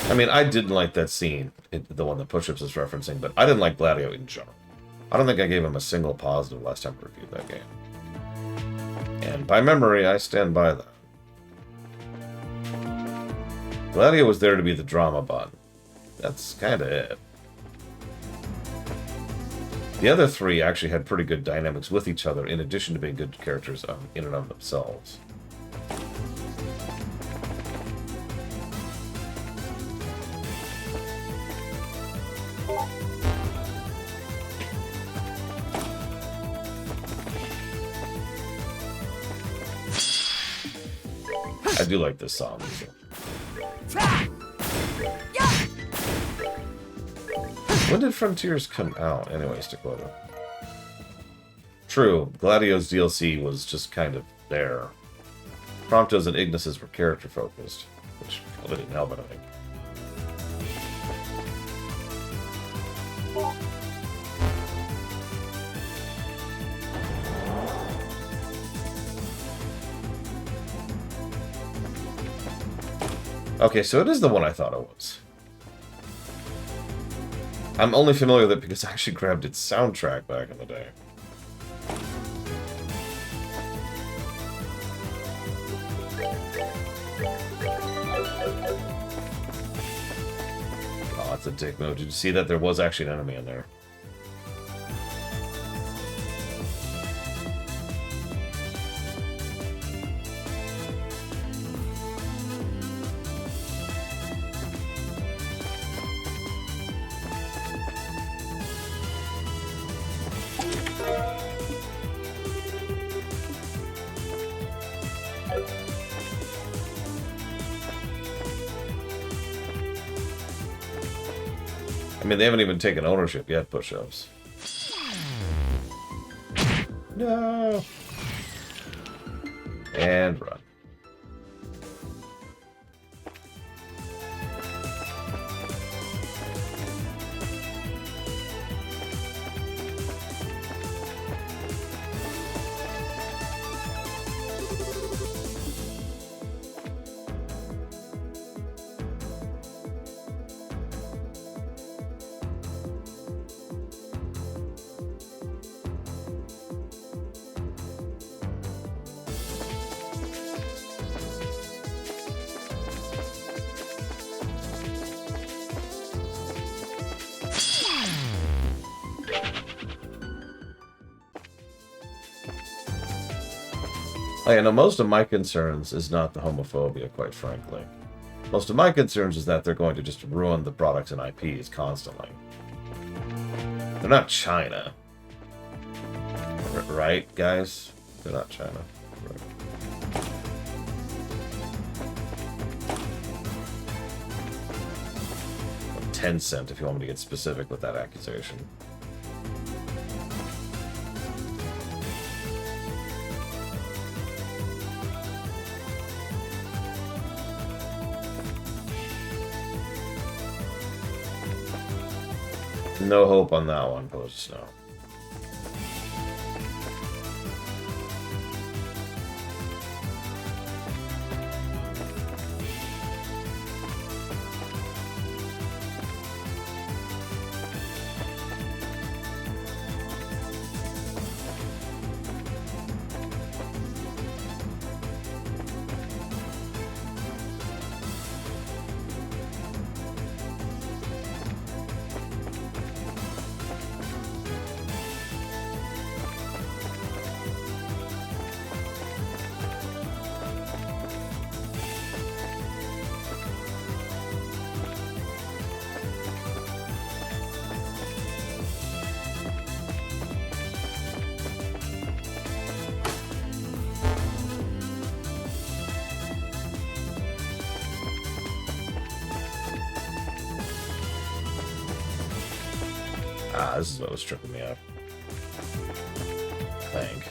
I mean, I didn't like that scene, the one that Pushups is referencing, but I didn't like Gladio in general. I don't think I gave him a single positive last time I reviewed that game. And by memory, I stand by that. Gladio was there to be the drama button. That's kind of it. The other three actually had pretty good dynamics with each other, in addition to being good characters in and of themselves. I do like this song. When did Frontiers come out, anyways, Dakota? True, Gladio's DLC was just kind of there. Promptos and Ignis's were character-focused, which probably didn't help anything. Okay, so it is the one I thought it was. I'm only familiar with it because I actually grabbed its soundtrack back in the day. Oh, that's a dick move. Did you see that? There was actually an enemy in there. I mean, they haven't even taken ownership yet, Push-Ups. No! And run. I know most of my concerns is not the homophobia, quite frankly. Most of my concerns is that they're going to just ruin the products and IPs constantly. They're not China. Right, guys? They're not China. Right. Tencent, if you want me to get specific with that accusation. No hope on that one, Pillars of Snow. Ah, this is what was tripping me up. I think.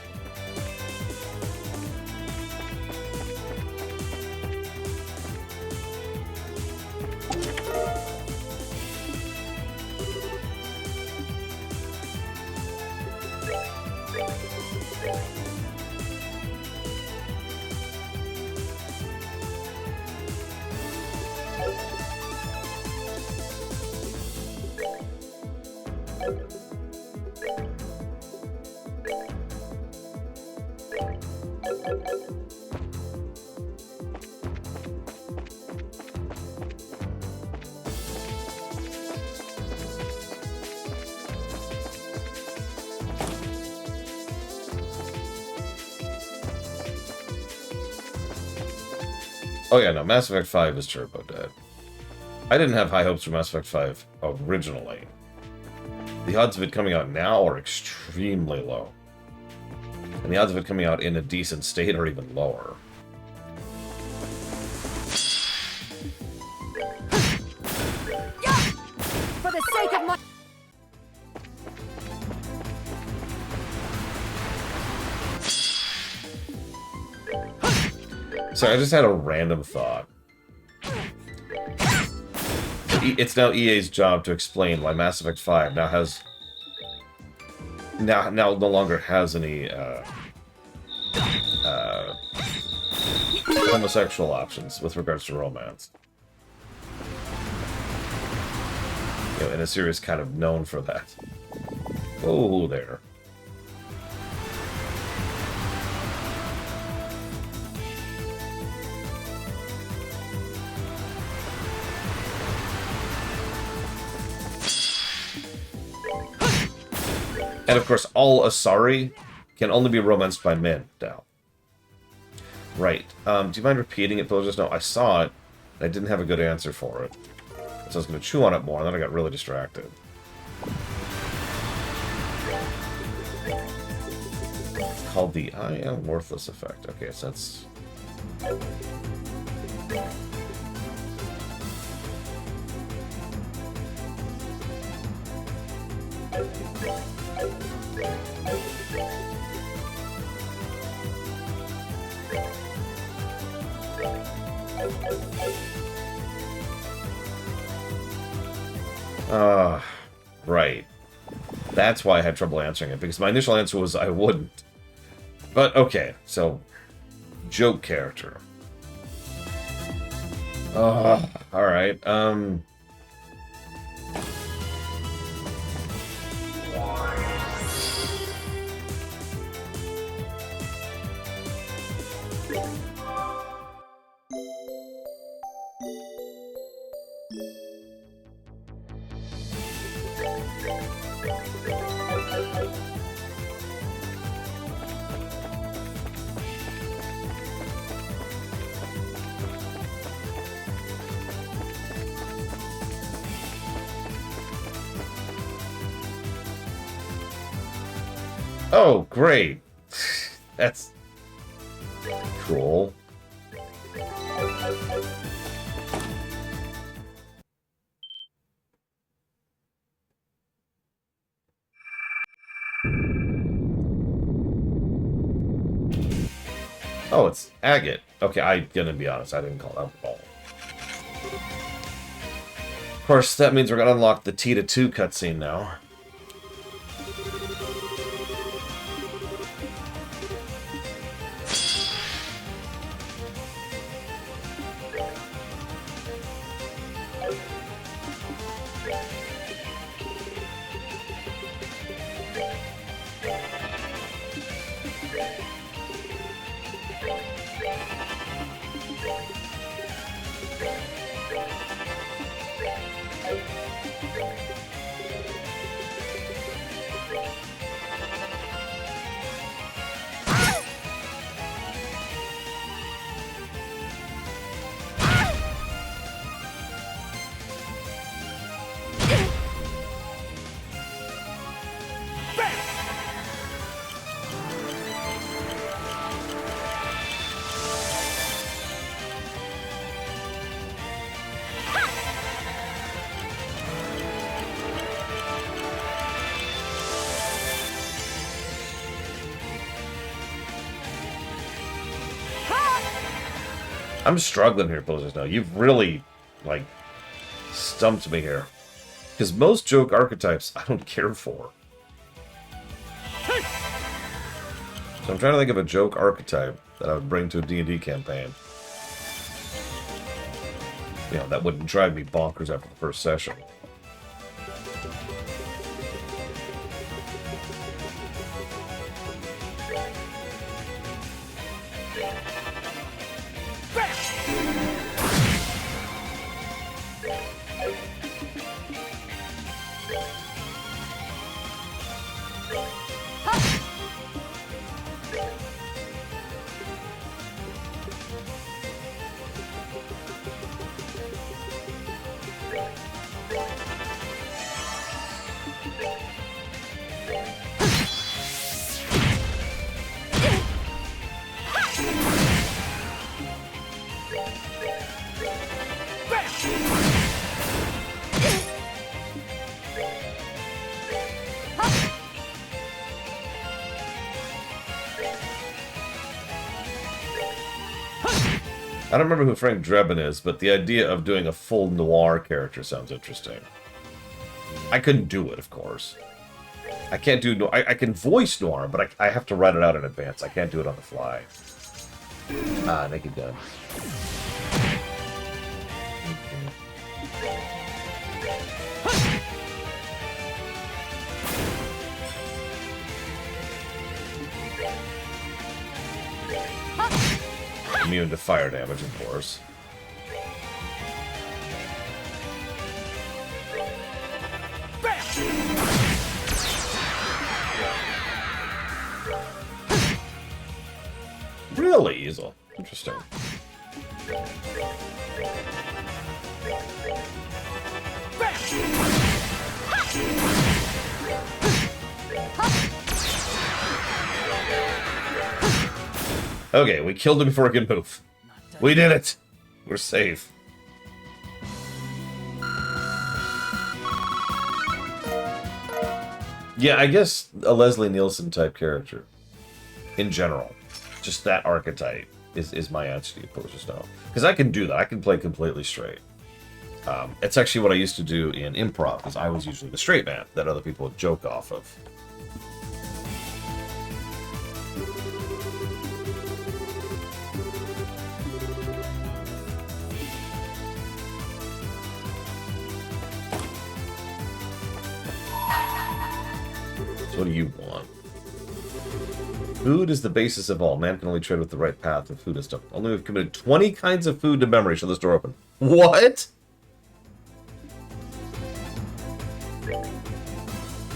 Oh yeah, no, Mass Effect 5 is turbo dead. I didn't have high hopes for Mass Effect 5 originally. The odds of it coming out now are extremely low. And the odds of it coming out in a decent state are even lower. For the sake of my... So I just had a random thought. It's now EA's job to explain why Mass Effect 5 now has... Now no longer has any homosexual options with regards to romance. You know, and a series kind of known for that. Oh, there. And of course, all Asari can only be romanced by men now. Right. Do you mind repeating it, Pillars? No, I saw it, and I didn't have a good answer for it. So I was going to chew on it more, and then I got really distracted. It's called the I Am Worthless effect. Okay, so that's... Right. That's why I had trouble answering it, because my initial answer was I wouldn't. But, okay, so... Joke character. Alright, Oh, great. That's cool. Oh, it's agate. Okay, I'm gonna be honest, I didn't call that at all. Of course, that means we're gonna unlock the Tita 2 cutscene now. I'm struggling here, Blizzard. Now you've really, like, stumped me here. Because most joke archetypes I don't care for. So I'm trying to think of a joke archetype that I would bring to a D&D campaign. You know, that wouldn't drive me bonkers after the first session. I don't remember who Frank Drebin is, but the idea of doing a full noir character sounds interesting. I couldn't do it, of course. I can't do no. I can voice noir, but I have to write it out in advance. I can't do it on the fly. Ah, Naked Gun. Immune to fire damage, of course. Really easy. Interesting. Okay, we killed him before he could move. We did it! We're safe. Yeah, I guess a Leslie Nielsen type character. In general. Just that archetype is my answer to you, Pillagers now. Because I can do that. I can play completely straight. It's actually what I used to do in improv, because I was usually the straight man that other people would joke off of. So what do you want? Food is the basis of all. Man can only tread with the right path of food and stuff. Only we've committed 20 kinds of food to memory. Show this door open. What?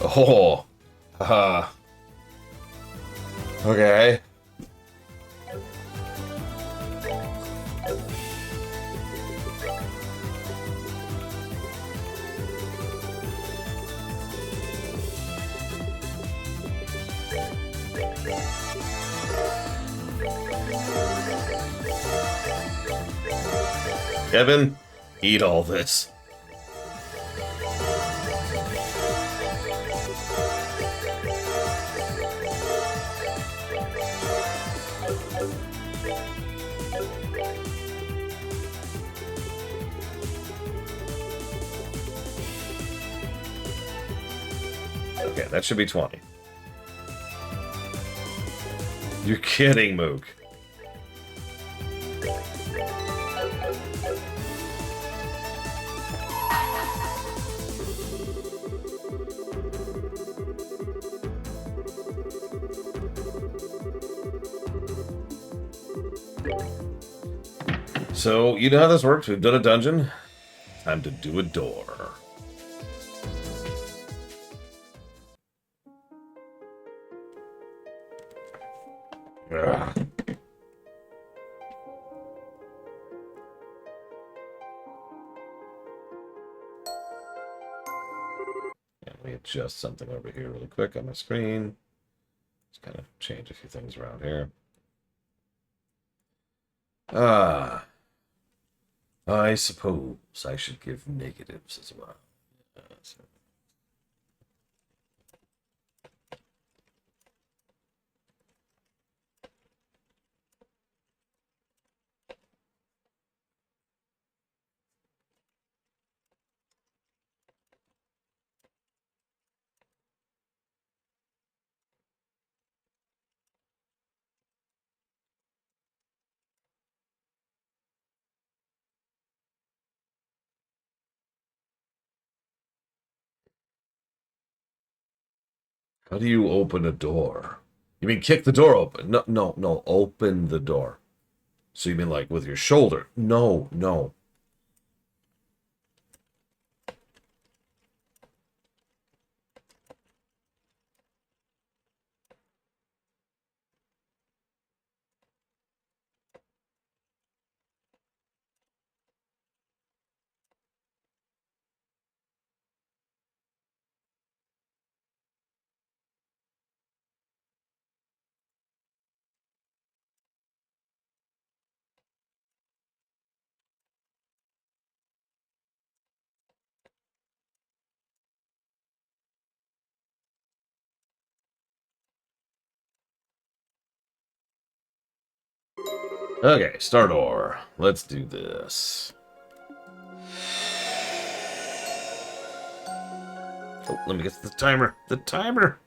Oh. Okay. Kevin, eat all this. Okay, that should be 20. You're kidding, Mook. So, you know how this works. We've done a dungeon. Time to do a door. Ugh. And let me adjust something over here really quick on my screen. Just kind of change a few things around here. I suppose I should give negatives as well. So. How do you open a door? You mean kick the door open? No, no, no. Open the door. So you mean like with your shoulder? No, no. Okay, start door. Let's do this. Oh, let me get the timer. The timer!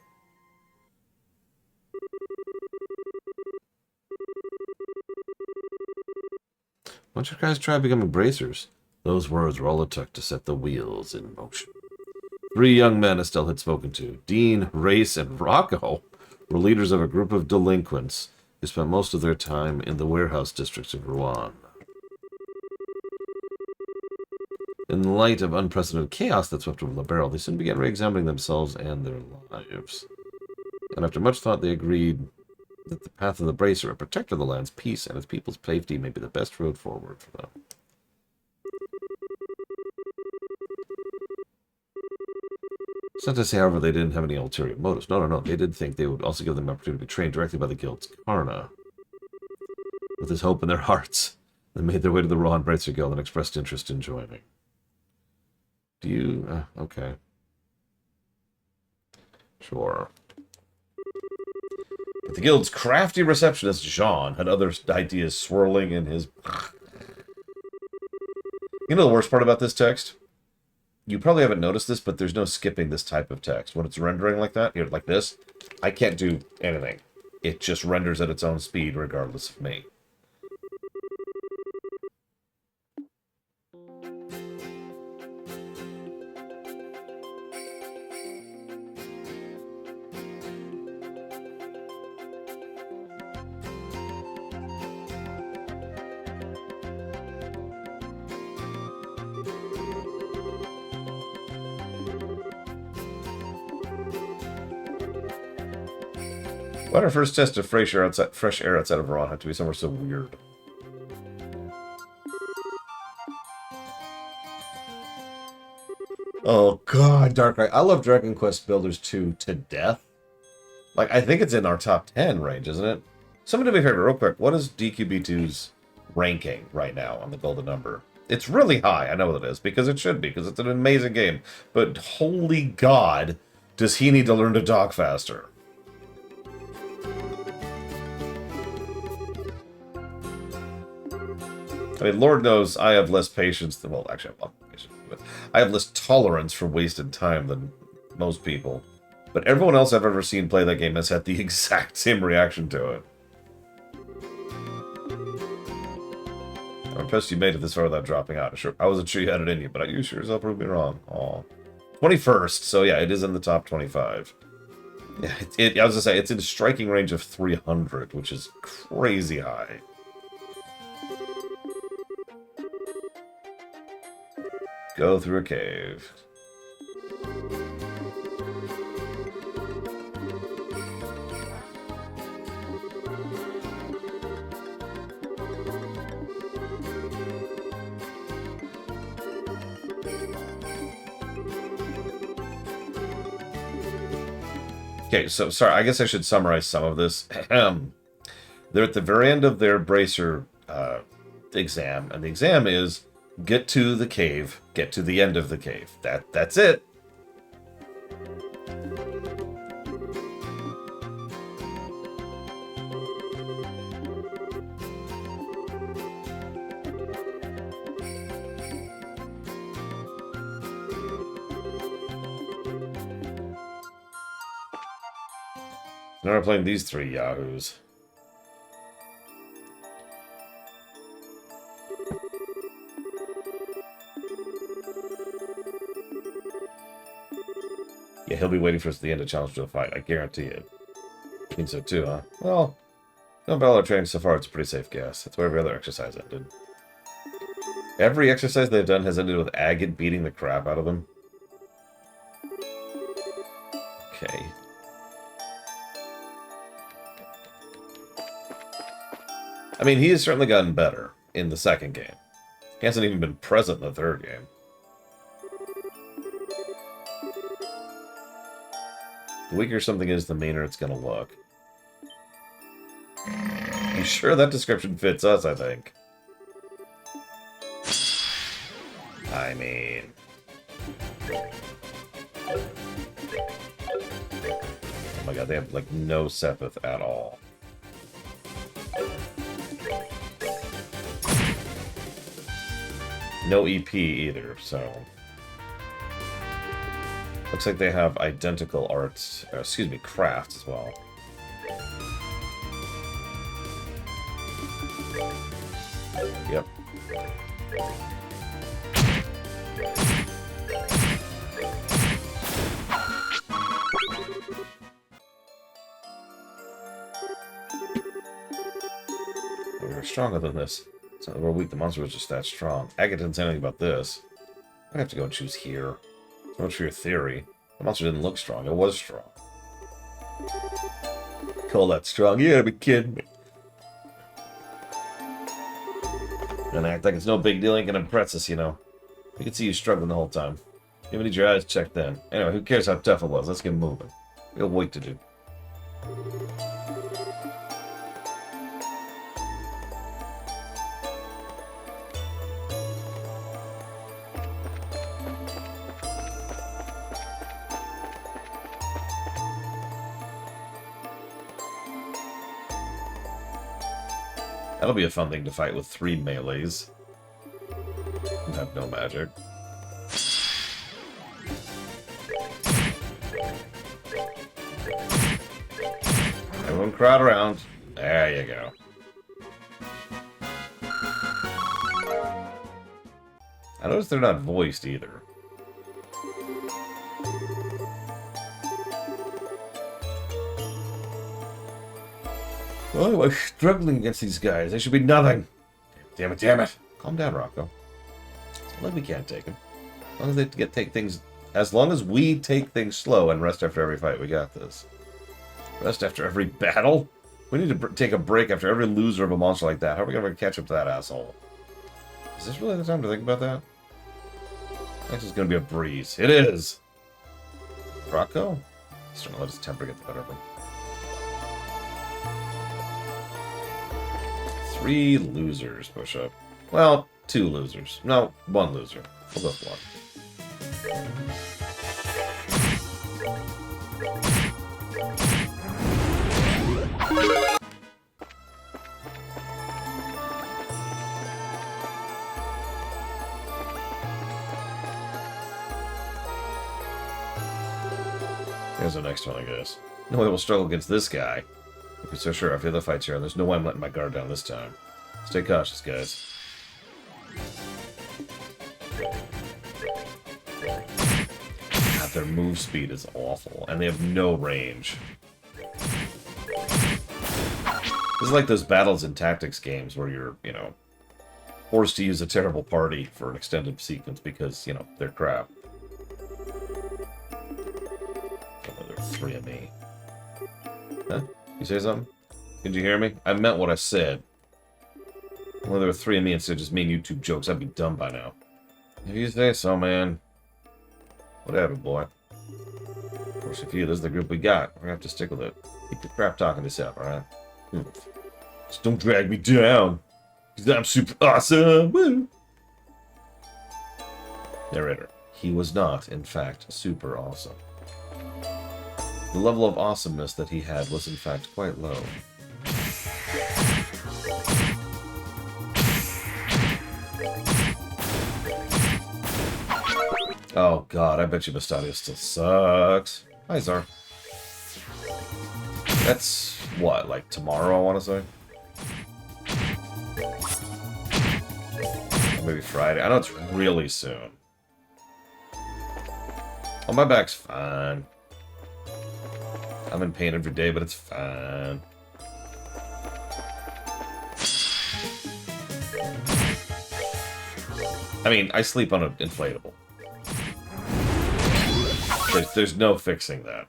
Why don't you guys try becoming bracers? Those words were all it took to set the wheels in motion. 3 young men Estelle had spoken to, Dean, Race, and Rocco, were leaders of a group of delinquents who spent most of their time in the warehouse districts of Rouen. In the light of unprecedented chaos that swept over the barrel, they soon began re-examining themselves and their lives. And after much thought, they agreed that the path of the Bracer, a protector of the land's peace and its people's safety, may be the best road forward for them. It's not to say, however, they didn't have any ulterior motives. No, no, no. They did think they would also give them an opportunity to be trained directly by the guild's Karna. With this hope in their hearts, they made their way to the Rouen Bracer Guild and expressed interest in joining. Do you... okay. Sure. But the guild's crafty receptionist, Jean, had other ideas swirling in his... You know the worst part about this text? You probably haven't noticed this, but there's no skipping this type of text. When it's rendering like that, here, like this, I can't do anything. It just renders at its own speed, regardless of me. Why did our first test of fresh air outside of Rouen have to be somewhere so weird? Oh god, Darkrai. I love Dragon Quest Builders 2 to death. Like, I think it's in our top 10 range, isn't it? Someone do me a favor, real quick. What is DQB2's ranking right now on the golden number? It's really high, I know it is, because it should be, because it's an amazing game. But holy god, does he need to learn to talk faster? I mean, Lord knows I have less patience than... Well, actually, I have a lot of patience, but I have less tolerance for wasted time than most people. But everyone else I've ever seen play that game has had the exact same reaction to it. I'm impressed you made it this far without dropping out. I wasn't sure you had it in you, but you sure as hell proved me wrong. Aw. 21st, so yeah, it is in the top 25. Yeah, I was gonna say, it's in a striking range of 300, which is crazy high. Go through a cave. Okay, so, sorry, I guess I should summarize some of this. They're at the very end of their bracer exam, and the exam is get to the cave, get to the end of the cave. That's it. Now we're playing these three yahoos. Yeah, he'll be waiting for us at the end to challenge to a fight. I guarantee it. I think so too, huh? Well, no battle or training so far, it's a pretty safe guess. That's where every other exercise ended. Every exercise they've done has ended with Agate beating the crap out of them. Okay. I mean, he has certainly gotten better in the second game. He hasn't even been present in the third game. The weaker something is, the meaner it's gonna look. You sure that description fits us, I think? I mean... Oh my god, they have, like, no Sepith at all. No EP either, so... Looks like they have identical arts, excuse me, crafts as well. Yep. We were stronger than this. It's not that we're weak, the monster was just that strong. Agate didn't say anything about this. I have to go and choose here. So much for your theory. The monster didn't look strong, it was strong. Call that strong? You gotta be kidding me. Gonna act like it's no big deal, ain't gonna impress us, you know. We can see you struggling the whole time. You even need your eyes checked in. Anyway, who cares how tough it was? Let's get moving. We got work to do. That'll be a fun thing to fight with 3 melees. And have no magic. Everyone crowd around. There you go. I noticed they're not voiced either. Oh, we're struggling against these guys. They should be nothing. Damn it, damn it. Calm down, Rocco. It's not like we can't take them. As long as they take things... As long as we take things slow and rest after every fight, we got this. Rest after every battle? We need to take a break after every loser of a monster like that. How are we going to catch up to that asshole? Is this really the time to think about that? Next is going to be a breeze. It is! Rocco? He's trying to let his temper get the better of him. 3 losers push up. Well, 2 losers. No, 1 loser. We'll go with 1. Here's the next one, I guess. No way we'll struggle against this guy. If you're so sure after the other fights here, there's no way I'm letting my guard down this time. Stay cautious, guys. God, their move speed is awful, and they have no range. This is like those battles and tactics games where you're, you know, forced to use a terrible party for an extended sequence because, you know, they're crap. Oh, there are 3 of me. Huh? You say something? Did you hear me? I meant what I said. Well, there were 3 of me instead of just making YouTube jokes. I'd be dumb by now. If you say so, man. Whatever, boy. Of course, if you, this is the group we got. We're gonna have to stick with it. Keep the crap talking this up, alright? Just don't drag me down. Because I'm super awesome. Woo! Narrator. He was not, in fact, super awesome. The level of awesomeness that he had was, in fact, quite low. Oh god, I bet you Bastadio still sucks. Hi, Zar. That's, what, like tomorrow, I want to say? Or maybe Friday. I know it's really soon. Oh, my back's fine. I'm in pain every day, but it's fine. I mean, I sleep on an inflatable. There's no fixing that.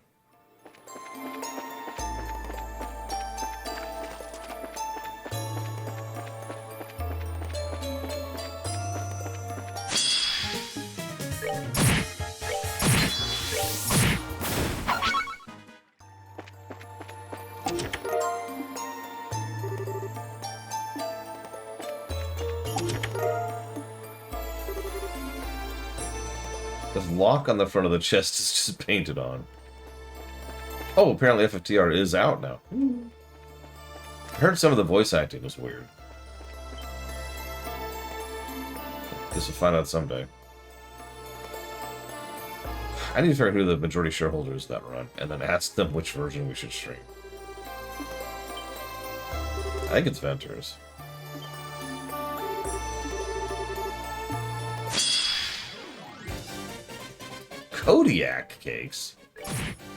The lock on the front of the chest is just painted on. Oh, apparently FFTR is out now. I heard some of the voice acting was weird. Guess we'll find out someday. I need to figure out who the majority shareholders that run, and then ask them which version we should stream. I think it's Ventures. Kodiak cakes?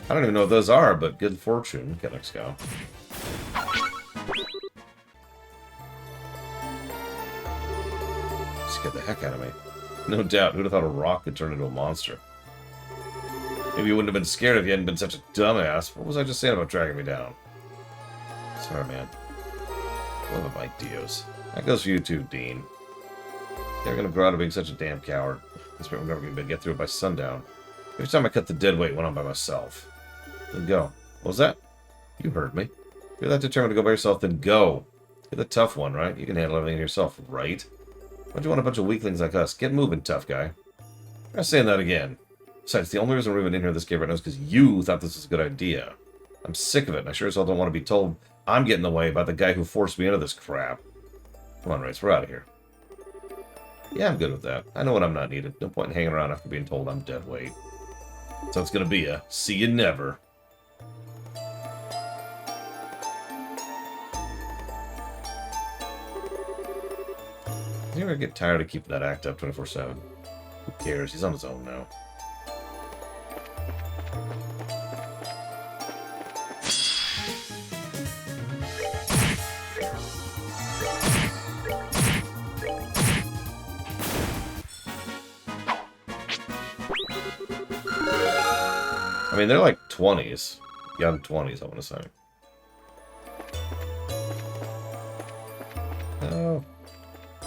I don't even know what those are, but good fortune. Okay, let's go. Scared the heck out of me. No doubt, who'd have thought a rock could turn into a monster? Maybe you wouldn't have been scared if you hadn't been such a dumbass. What was I just saying about dragging me down? Sorry, man. What about my Dios? That goes for you too, Dean. They're gonna grow out of being such a damn coward. I expect we're never gonna get through it by sundown. Every time I cut the dead weight, went on by myself. Then go. What was that? You heard me. If you're that determined to go by yourself, then go. You're the tough one, right? You can handle everything yourself, right? Why'd you want a bunch of weaklings like us? Get moving, tough guy. I'm not saying that again. Besides, the only reason we're even in here this game right now is because you thought this was a good idea. I'm sick of it, and I sure as hell don't want to be told I'm getting in the way by the guy who forced me into this crap. Come on, Race, we're out of here. Yeah, I'm good with that. I know when I'm not needed. No point in hanging around after being told I'm dead weight. So it's gonna be a see you never. You ever get tired of keeping that act up 24/7? Who cares? He's on his own now. I mean, they're like 20s. Young 20s, I want to say. Oh. I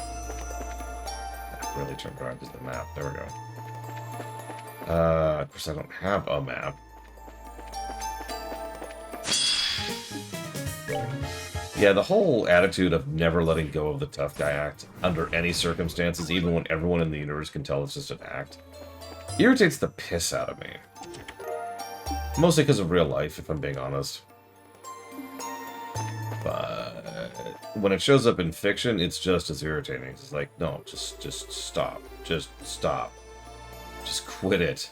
really turned around to the map. There we go. Of course, I don't have a map. Yeah, the whole attitude of never letting go of the tough guy act under any circumstances, even when everyone in the universe can tell it's just an act, irritates the piss out of me. Mostly because of real life, if I'm being honest. But when it shows up in fiction, it's just as irritating. It's like, no, just stop. Just stop. Just quit it.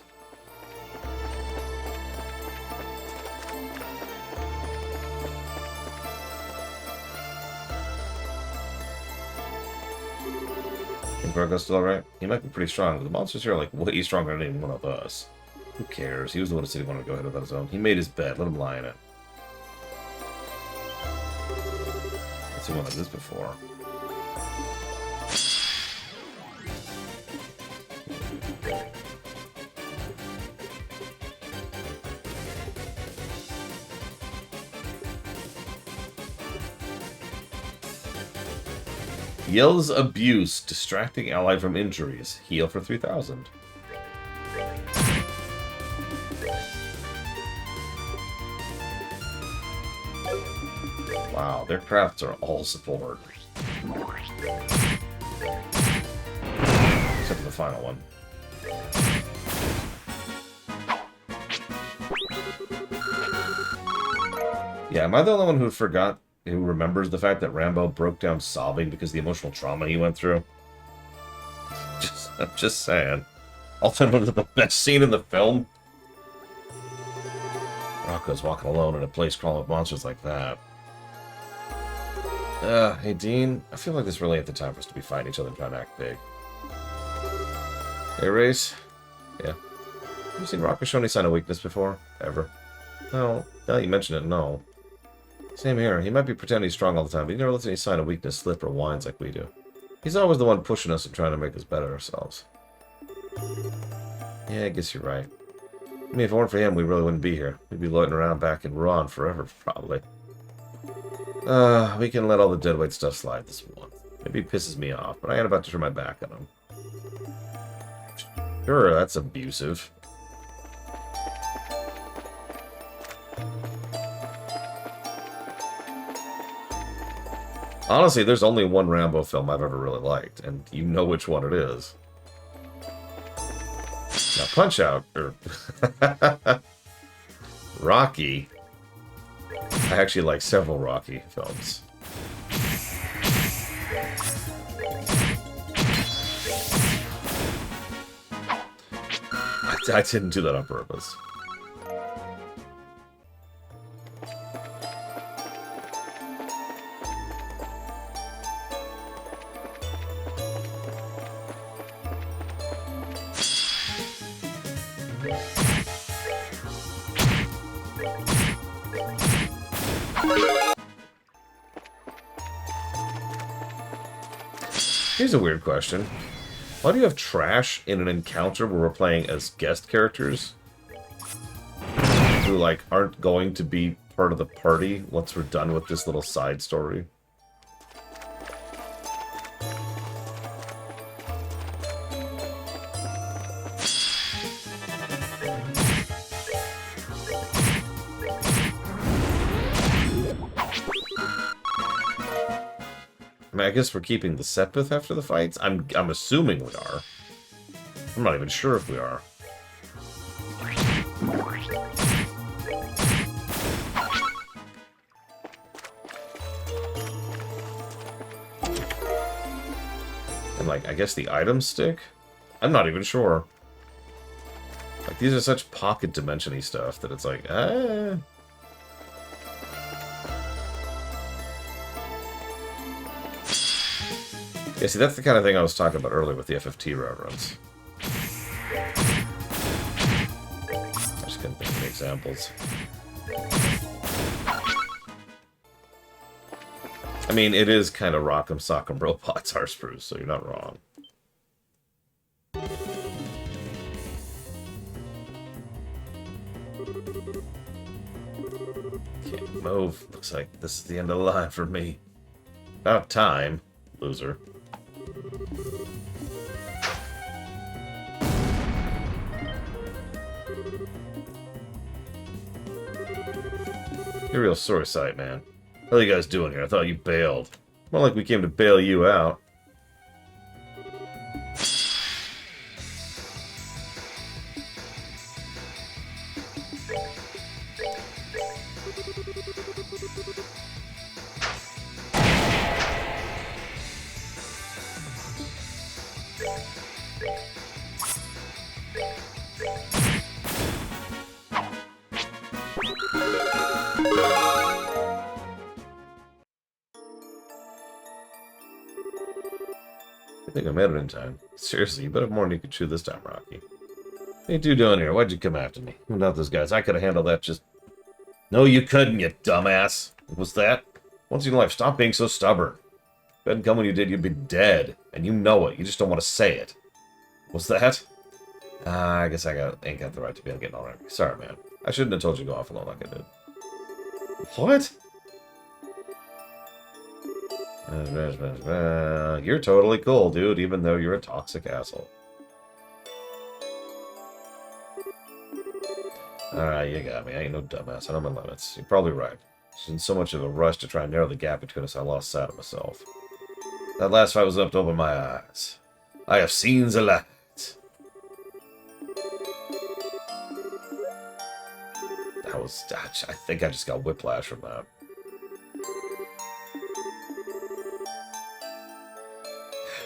Think Virgo's still alright? He might be pretty strong, but the monsters here are like way stronger than any one of us. Who cares? He was the one who said he wanted to go ahead without his own. He made his bed. Let him lie in it. Let's see one like this before. Yells abuse, distracting ally from injuries. Heal for 3,000. Wow, their crafts are all support. Except for the final one. Yeah, am I the only one who remembers the fact that Rambo broke down sobbing because of the emotional trauma he went through? I'm just saying. Ultimately, the best scene in the film. Rocco's walking alone in a place crawling with monsters like that. Hey Dean, I feel like this really ain't the time for us to be fighting each other and trying to act big. Hey Race? Yeah. Have you seen Rocco show any sign of weakness before? Ever? No. Now you mention it, no. Same here. He might be pretending he's strong all the time, but he never lets any sign of weakness slip or whines like we do. He's always the one pushing us and trying to make us better ourselves. Yeah, I guess you're right. I mean, if it weren't for him, we really wouldn't be here. We'd be loitering around back in Ron forever, probably. We can let all the deadweight stuff slide this once. Maybe it pisses me off, but I ain't about to turn my back on him. Sure, that's abusive. Honestly, there's only one Rambo film I've ever really liked, and you know which one it is. Now, Punch-Out! Or Rocky. I actually like several Rocky films. I didn't do that on purpose. Here's a weird question. Why do you have trash in an encounter where we're playing as guest characters? Who, like, aren't going to be part of the party once we're done with this little side story? I mean, I guess we're keeping the Sepith after the fights? I'm assuming we are. I'm not even sure if we are. And, like, I guess the items stick? I'm not even sure. Like, these are such pocket dimension-y stuff that it's like, Yeah, see, that's the kind of thing I was talking about earlier with the FFT reference. I just couldn't think of any examples. I mean, it is kind of Rock'em Sock'em Robots Arspruce, so you're not wrong. Can't move. Looks like this is the end of the line for me. About time, loser. You're a real sore sight, man. What are you guys doing here? I thought you bailed. More like we came to bail you out. think I made it in time. Seriously, you better have more than you could chew this time, Rocky. What are you two doing here? Why'd you come after me? Not those guys. I could have handled that just... No, you couldn't, you dumbass. What's that? Once in your life, stop being so stubborn. If you hadn't come when you did, you'd be dead. And you know it. You just don't want to say it. What's that? I guess I ain't got the right to be getting all right. Sorry, man. I shouldn't have told you to go off alone like I did. What? You're totally cool, dude, even though you're a toxic asshole. Alright, you got me. I ain't no dumbass. I know my limits. You're probably right. Just in so much of a rush to try and narrow the gap between us, I lost sight of myself. That last fight was enough to open my eyes. I have seen the light. That was... I think I just got whiplash from that.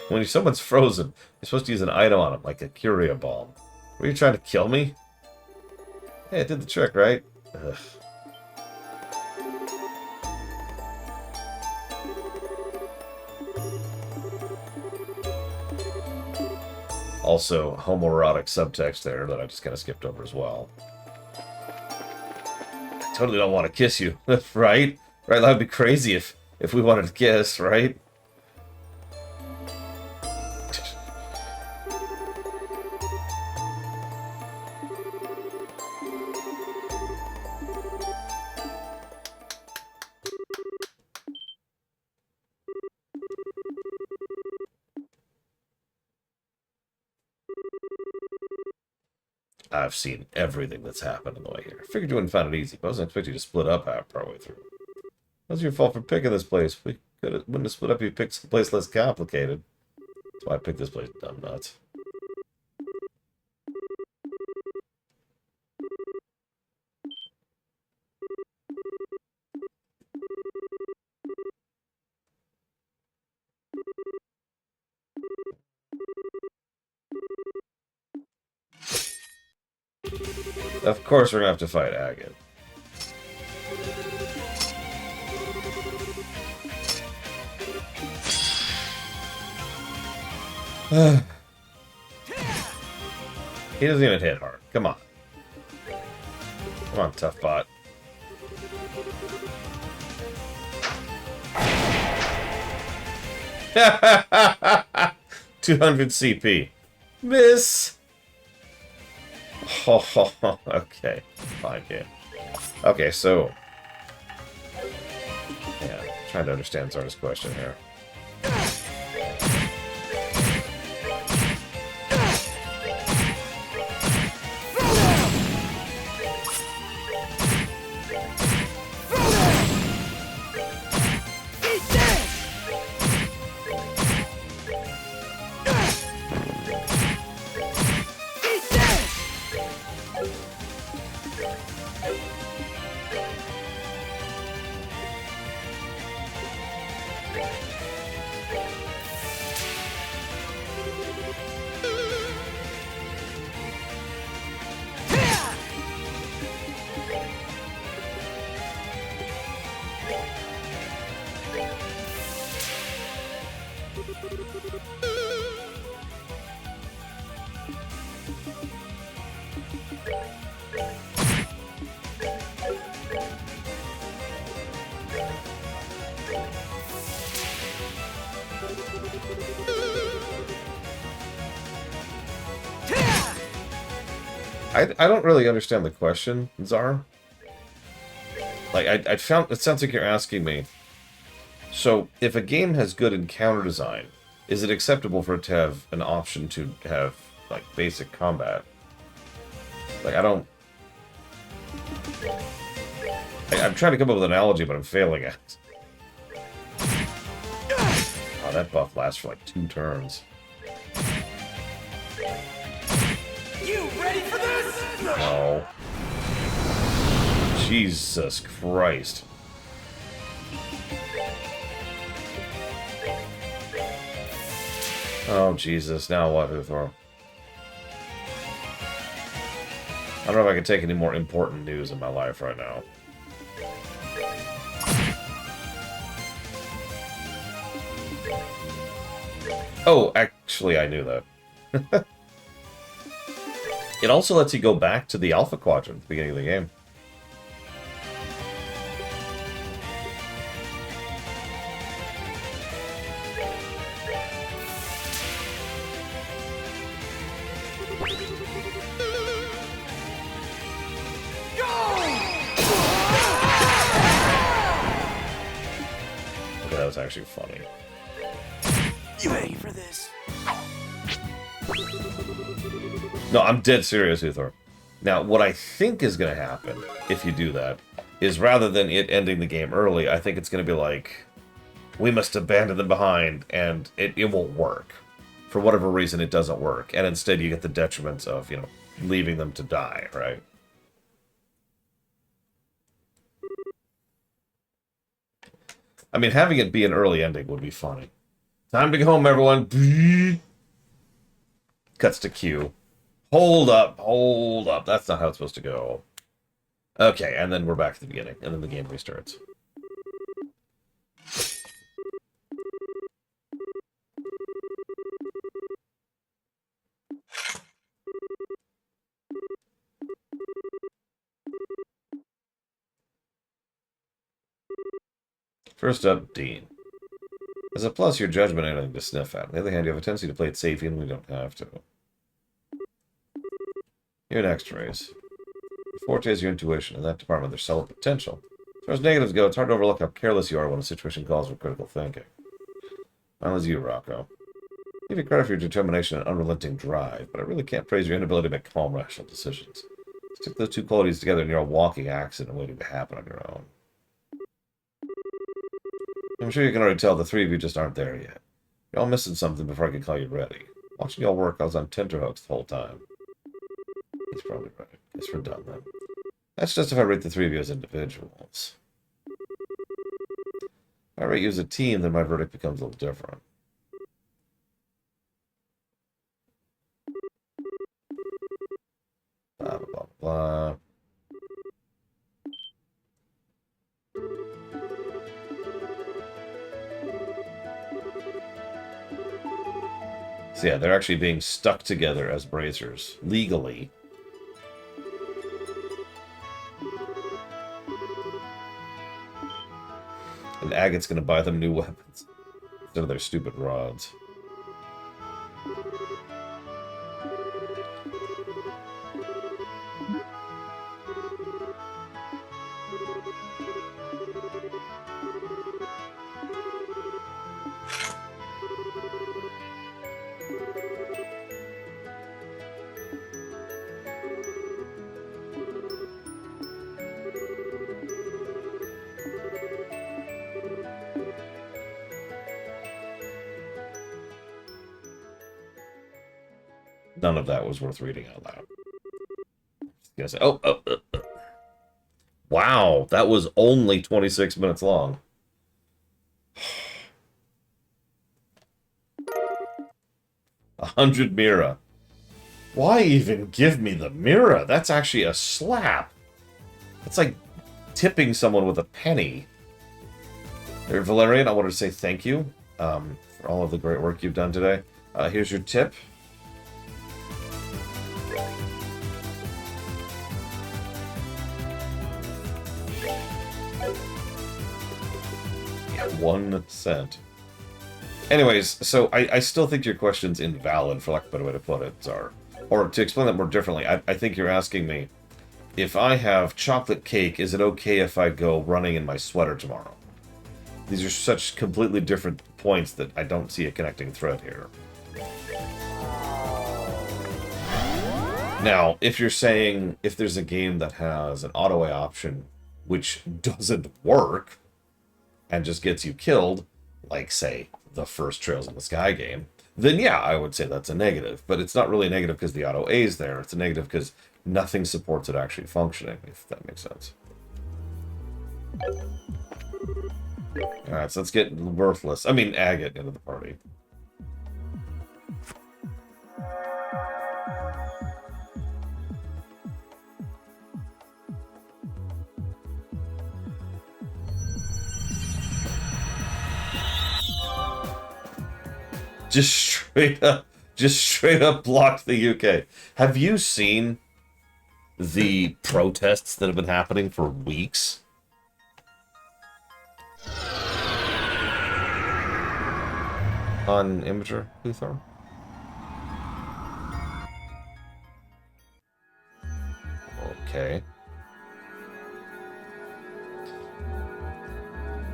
When someone's frozen, you're supposed to use an item on them, like a Curia Balm. Were you trying to kill me? Hey, it did the trick, right? Ugh. Also, homoerotic subtext there that I just kind of skipped over as well. I totally don't want to kiss you, right? Right, that would be crazy if we wanted to kiss, right? I've seen everything that's happened on the way here. I figured you wouldn't find it easy, but I wasn't expecting you to split up partway through. It wasn't your fault for picking this place. We wouldn't have split up if you picked some place less complicated. That's why I picked this place, dumb nuts. Of course we're gonna have to fight Agate. He doesn't even hit hard. Come on. Come on, tough bot. $200 CP. Miss! Oh, okay. Fine, yeah. Okay, so... Yeah, trying to understand Zarda's question here. I don't really understand the question, Zara. Like, I found... It sounds like you're asking me. So, if a game has good encounter design, is it acceptable for it to have an option to have, like, basic combat? Like, I don't... I'm trying to come up with an analogy, but I'm failing at it. Oh, that buff lasts for, like, 2 turns. You ready for this? Oh. Jesus Christ. Oh, Jesus. Now what, Uthor? I don't know if I can take any more important news in my life right now. Oh, actually, I knew that. It also lets you go back to the Alpha Quadrant at the beginning of the game. Okay, that was actually funny. You ready for this? No, I'm dead serious, Uthor. Now, what I think is going to happen, if you do that, is rather than it ending the game early, I think it's going to be like, we must abandon them behind, and it won't work. For whatever reason, it doesn't work. And instead, you get the detriments of, you know, leaving them to die, right? I mean, having it be an early ending would be funny. Time to go home, everyone. Cuts to Q. Hold up, hold up. That's not how it's supposed to go. Okay, and then we're back at the beginning, and then the game restarts. First up, Dean. As a plus, your judgment ain't anything to sniff at. On the other hand, you have a tendency to play it safe even when you don't have to. You're next, Race. Your forte is your intuition. In that department, there's solid potential. As far as negatives go, it's hard to overlook how careless you are when a situation calls for critical thinking. Final is you, Rocco. I give you credit for your determination and unrelenting drive, but I really can't praise your inability to make calm, rational decisions. Stick those two qualities together and you're a walking accident waiting to happen on your own. I'm sure you can already tell the three of you just aren't there yet. You're all missing something before I can call you ready. Watching y'all work, I was on tenterhooks the whole time. He's probably right. Guess we're done then. That's just if I rate the three of you as individuals. If I rate you as a team, then my verdict becomes a little different. Blah, blah, blah, blah. So yeah, they're actually being stuck together as bracers, legally. And Agate's gonna buy them new weapons instead of their stupid rods. None of that was worth reading out loud. Yes. Wow, that was only 26 minutes long. 100 Mira. Why even give me the Mira? That's actually a slap. It's like tipping someone with a penny. There, Valerian, I wanted to say thank you for all of the great work you've done today. Here's your tip. Yeah, 1 cent. Anyways, so I still think your question's invalid, for lack of a better way to put it, Czar. Or to explain that more differently, I think you're asking me, if I have chocolate cake, is it okay if I go running in my sweater tomorrow? These are such completely different points that I don't see a connecting thread here. Now, if you're saying, if there's a game that has an auto-A option which doesn't work, and just gets you killed, like, say, the first Trails in the Sky game, then yeah, I would say that's a negative. But it's not really a negative because the auto A is there. It's a negative because nothing supports it actually functioning, if that makes sense. Alright, so let's get Worthless. I mean, Agate into the party. just straight up blocked the UK. Have you seen the protests that have been happening for weeks? On Imgur, Luthor? Okay.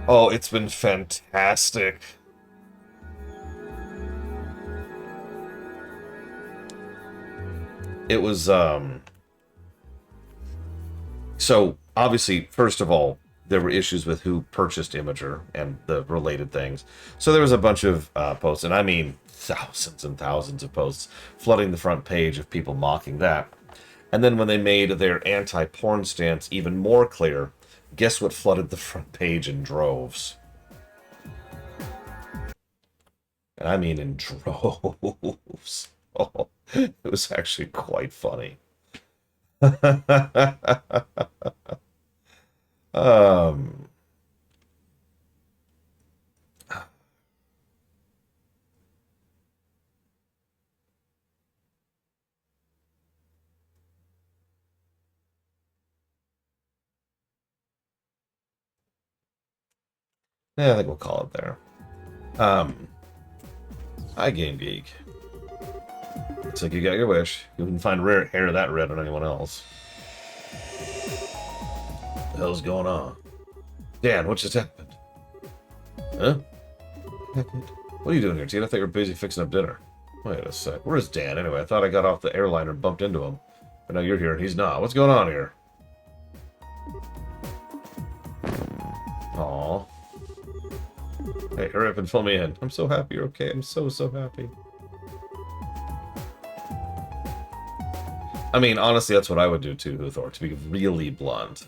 Oh, it's been fantastic. It was, so, obviously, first of all, there were issues with who purchased Imgur and the related things. So there was a bunch of posts, and I mean thousands and thousands of posts, flooding the front page of people mocking that. And then when they made their anti-porn stance even more clear, guess what flooded the front page in droves? And I mean in droves. Oh, it was actually quite funny. Yeah, I think we'll call it there. Hi, Game Geek. Looks like you got your wish. You wouldn't find rare hair that red on anyone else. What the hell's going on? Dan, what just happened? Huh? What are you doing here, Tina? I thought you were busy fixing up dinner. Wait a sec. Where's Dan, anyway? I thought I got off the airliner and bumped into him. But now you're here and he's not. What's going on here? Aww. Hey, hurry up and fill me in. I'm so happy you're okay. I'm so happy. I mean, honestly, that's what I would do too, Huthor, to be really blunt.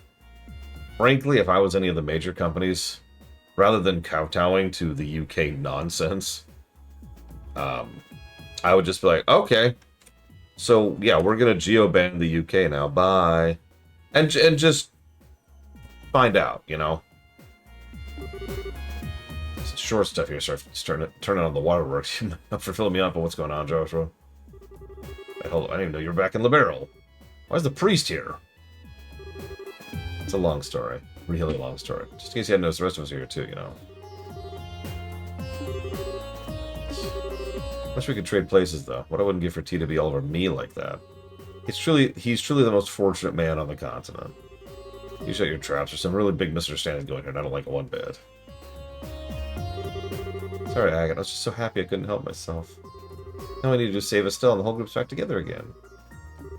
Frankly, if I was any of the major companies, rather than kowtowing to the UK nonsense, I would just be like, okay, so yeah, we're gonna geo-ban the UK now, bye. And just find out, you know? Some short stuff here starts turning on the waterworks. For filling me up on what's going on, Joshua. Hey, hold on, I didn't even know you were back in Liberal. Why's the priest here? It's a long story. Really long story. Just in case you hadn't noticed, the rest of us are here too, you know. Wish we could trade places, though. What I wouldn't give for T to be all over me like that. He's truly the most fortunate man on the continent. You shut your traps. There's some really big misunderstandings going here, and I don't like it one bit. Sorry, Agatha. I was just so happy I couldn't help myself. Now I need to just save Estelle, and the whole group's back together again.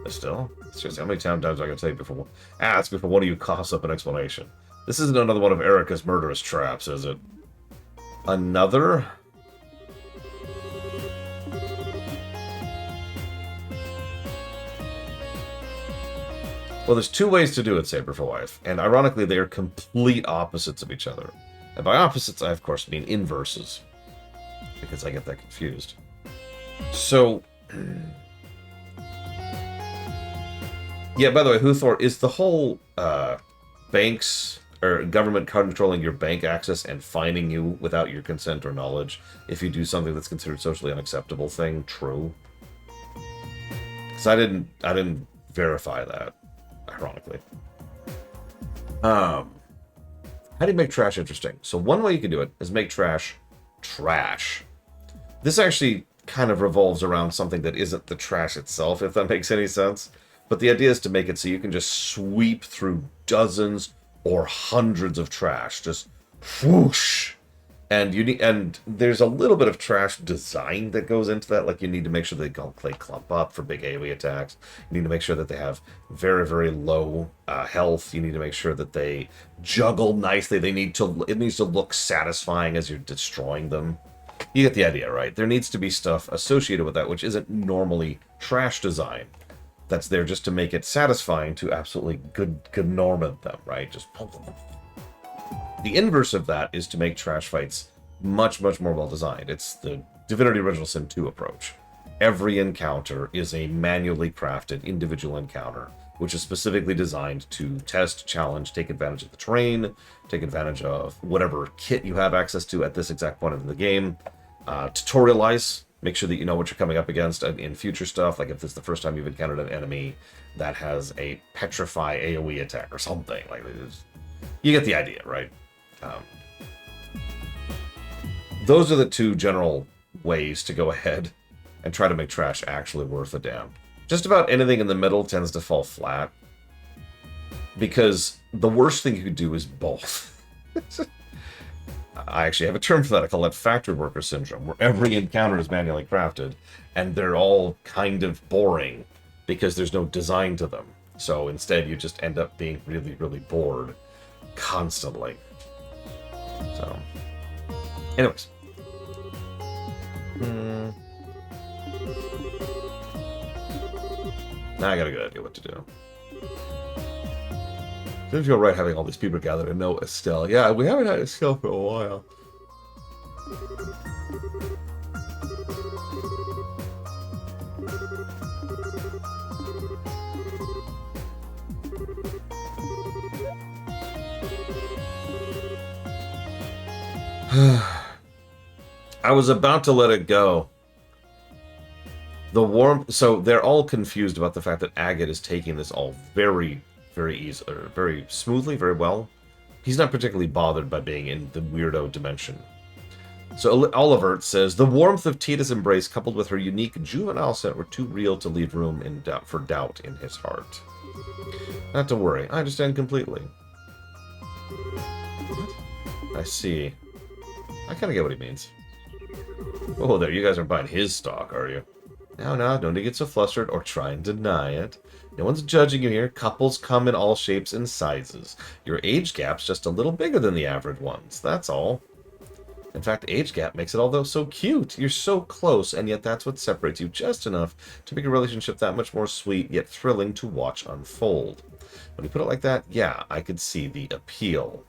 Estelle? Seriously, how many times do I gotta tell you before one of you coughs up an explanation? This isn't another one of Erica's murderous traps, is it? Another? Well, there's two ways to do it, Saber for Wife, and ironically, they are complete opposites of each other. And by opposites, I of course mean inverses, because I get that confused. So, yeah, by the way, Huthor, is the whole banks or government controlling your bank access and fining you without your consent or knowledge if you do something that's considered socially unacceptable thing true? Because I didn't verify that, ironically. How do you make trash interesting? So one way you can do it is make trash trash. This actually kind of revolves around something that isn't the trash itself, if that makes any sense. But the idea is to make it so you can just sweep through dozens or hundreds of trash, just whoosh. And there's a little bit of trash design that goes into that. Like, you need to make sure they clump up for big AoE attacks. You need to make sure that they have very, very low health. You need to make sure that they juggle nicely. It needs to look satisfying as you're destroying them. You get the idea, right? There needs to be stuff associated with that, which isn't normally trash design. That's there just to make it satisfying to absolutely good norm them, right? Just the inverse of that is to make trash fights much, much more well designed. It's the Divinity Original Sin 2 approach. Every encounter is a manually crafted individual encounter, which is specifically designed to test, challenge, take advantage of the terrain, take advantage of whatever kit you have access to at this exact point in the game, tutorialize. Make sure that you know what you're coming up against in future stuff. Like if this is the first time you've encountered an enemy that has a petrify AoE attack or something. Like you get the idea, right? Those are the two general ways to go ahead and try to make trash actually worth a damn. Just about anything in the middle tends to fall flat. Because the worst thing you could do is both. I actually have a term for that. I call it factory worker syndrome, where every encounter is manually crafted, and they're all kind of boring because there's no design to them. So instead, you just end up being really, really bored constantly. So, anyways. Now I got a good idea what to do. Doesn't feel right having all these people gathered to know Estelle. Yeah, we haven't had Estelle for a while. I was about to let it go. The warmth... So they're all confused about the fact that Agate is taking this all very easy, or very smoothly, very well. He's not particularly bothered by being in the weirdo dimension. So Olivert says, the warmth of Tita's embrace coupled with her unique juvenile scent were too real to leave room for doubt in his heart. Not to worry, I understand completely. What? I see. I kind of get what he means. Oh, there, you guys are buying his stock, are you? Now, don't get so flustered or try and deny it. No one's judging you here. Couples come in all shapes and sizes. Your age gap's just a little bigger than the average ones, that's all. In fact, age gap makes it all so cute. You're so close, and yet that's what separates you just enough to make a relationship that much more sweet, yet thrilling to watch unfold. When you put it like that, yeah, I could see the appeal.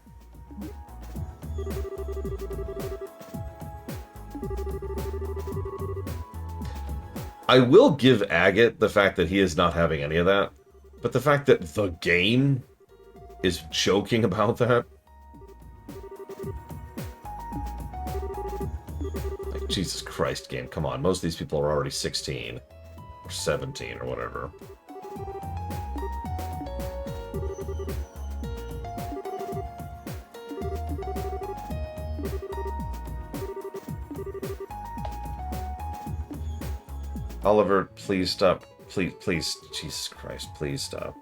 I will give Agate the fact that he is not having any of that, but the fact that the game is joking about that. Like, Jesus Christ, game, come on. Most of these people are already 16 or 17 or whatever. Oliver, please stop. Please, Jesus Christ, please stop.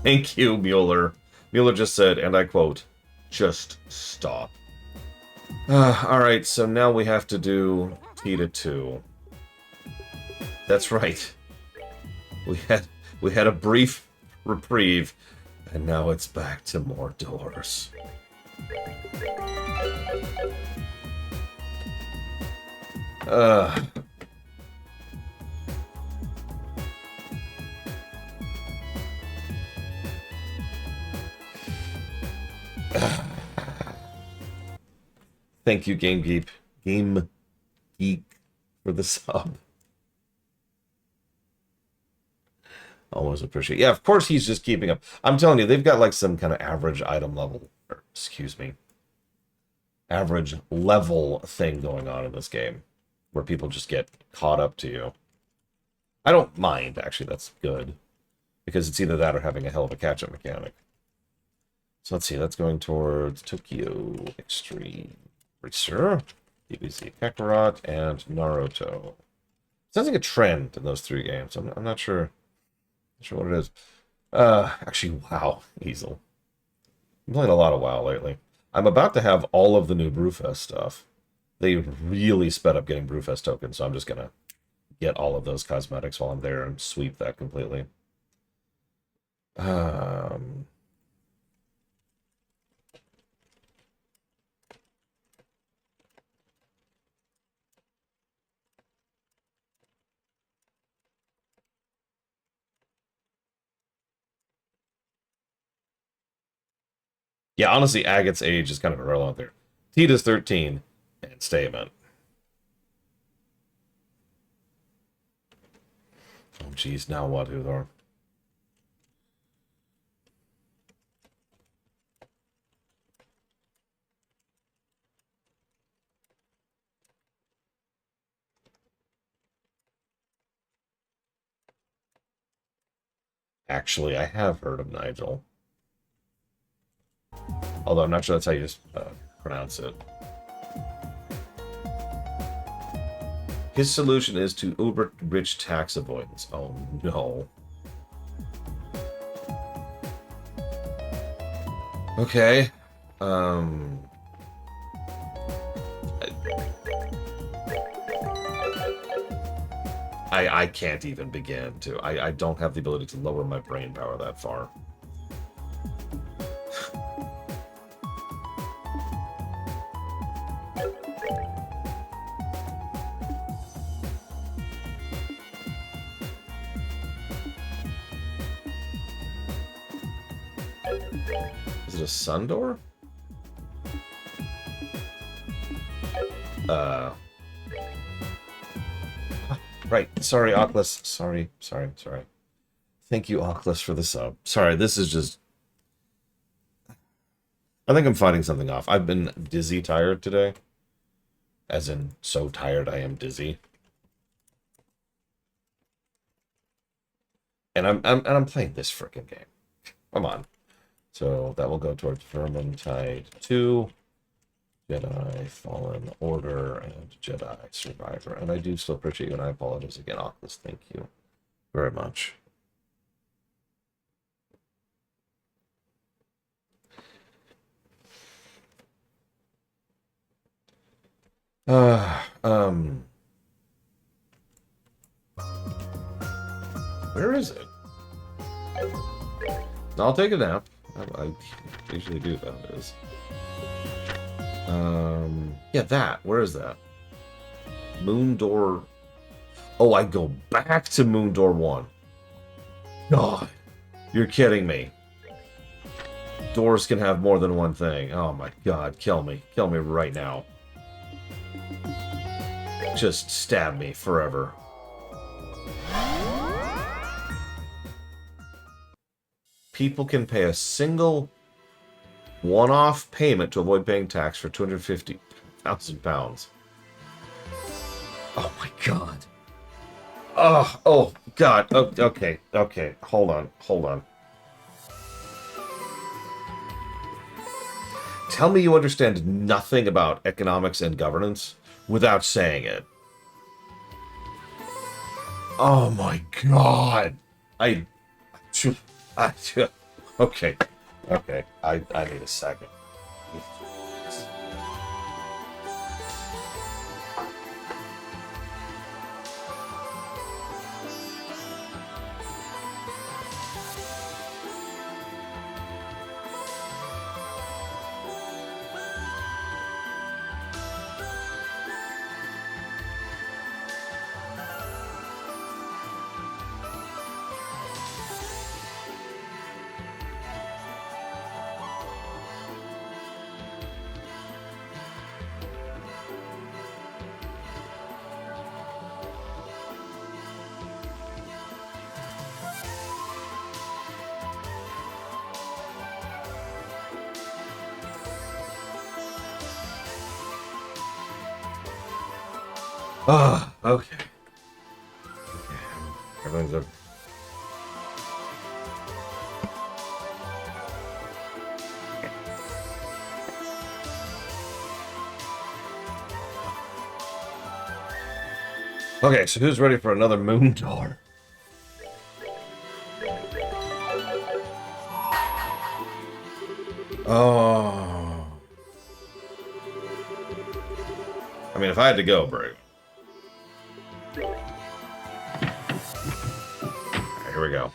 Thank you, Mueller. Mueller just said, and I quote, just stop. Alright, so now we have to do Tita 2. That's right. We had a brief reprieve, and now it's back to more doors. Thank you, Game Geek, for the sub. Always appreciate. Yeah, of course he's just keeping up. I'm telling you, they've got like some kind of average item level, or, excuse me, average level thing going on in this game, where people just get caught up to you. I don't mind, actually, that's good. Because it's either that or having a hell of a catch-up mechanic. So let's see, that's going towards Tokyo Extreme Racer, DBZ Kakarot, and Naruto. Sounds like a trend in those three games. I'm not sure. Not sure what it is. Actually, WoW, Easel. I'm playing a lot of WoW lately. I'm about to have all of the new Brewfest stuff. They really sped up getting Brewfest tokens, so I'm just gonna get all of those cosmetics while I'm there and sweep that completely. Yeah, honestly, Agate's age is kind of irrelevant there. Tita's 13, and Statement. Oh, jeez, now what, Uthor? Actually, I have heard of Nigel. Although I'm not sure that's how you just pronounce it. His solution is to uber-rich tax avoidance. Oh, no. Okay. I can't even begin to. I don't have the ability to lower my brain power that far. Is it a sun door? Right. Sorry, Oculus. Sorry. Thank you, Oculus, for the sub. Sorry, this is just... I think I'm fighting something off. I've been dizzy tired today. As in, so tired I am dizzy. And I'm playing this frickin' game. Come on. So that will go towards Vermintide 2, Jedi Fallen Order, and Jedi Survivor. And I do still appreciate you, and I apologize again, Oculus. Thank you very much. Where is it? I'll take a nap. I usually do that. It is. Yeah, that. Where is that? Moon Door. Oh, I go back to Moon Door 1. God, you're kidding me. Doors can have more than one thing. Oh my God, kill me. Kill me right now. Just stab me forever. People can pay a single one-off payment to avoid paying tax for £250,000. Oh my God. Oh God. Oh, okay. Hold on. Tell me you understand nothing about economics and governance without saying it. Oh my God. Okay. I need a second. Okay. Everyone's up. Okay, so who's ready for another Moon Door? Oh. I mean, if I had to go, Brave. Here we go.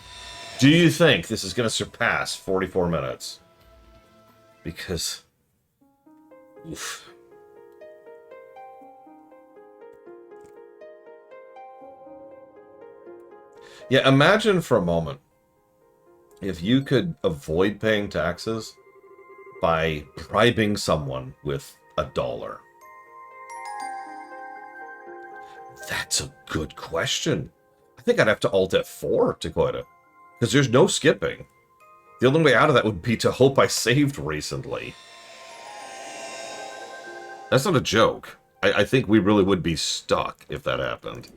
Do you think this is going to surpass 44 minutes? Because... Oof. Yeah, imagine for a moment if you could avoid paying taxes by bribing someone with $1. That's a good question. I think I'd have to Alt F4 to quit it. Because there's no skipping. The only way out of that would be to hope I saved recently. That's not a joke. I think we really would be stuck if that happened.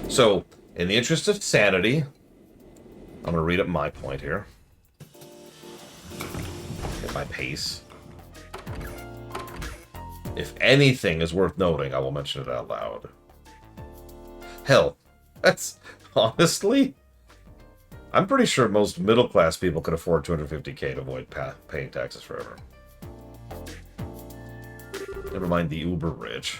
So, In the interest of sanity, I'm going to read up my point here. At my pace. If anything is worth noting, I will mention it out loud. Hell, that's honestly... I'm pretty sure most middle-class people could afford $250K to avoid paying taxes forever. Never mind the uber-rich.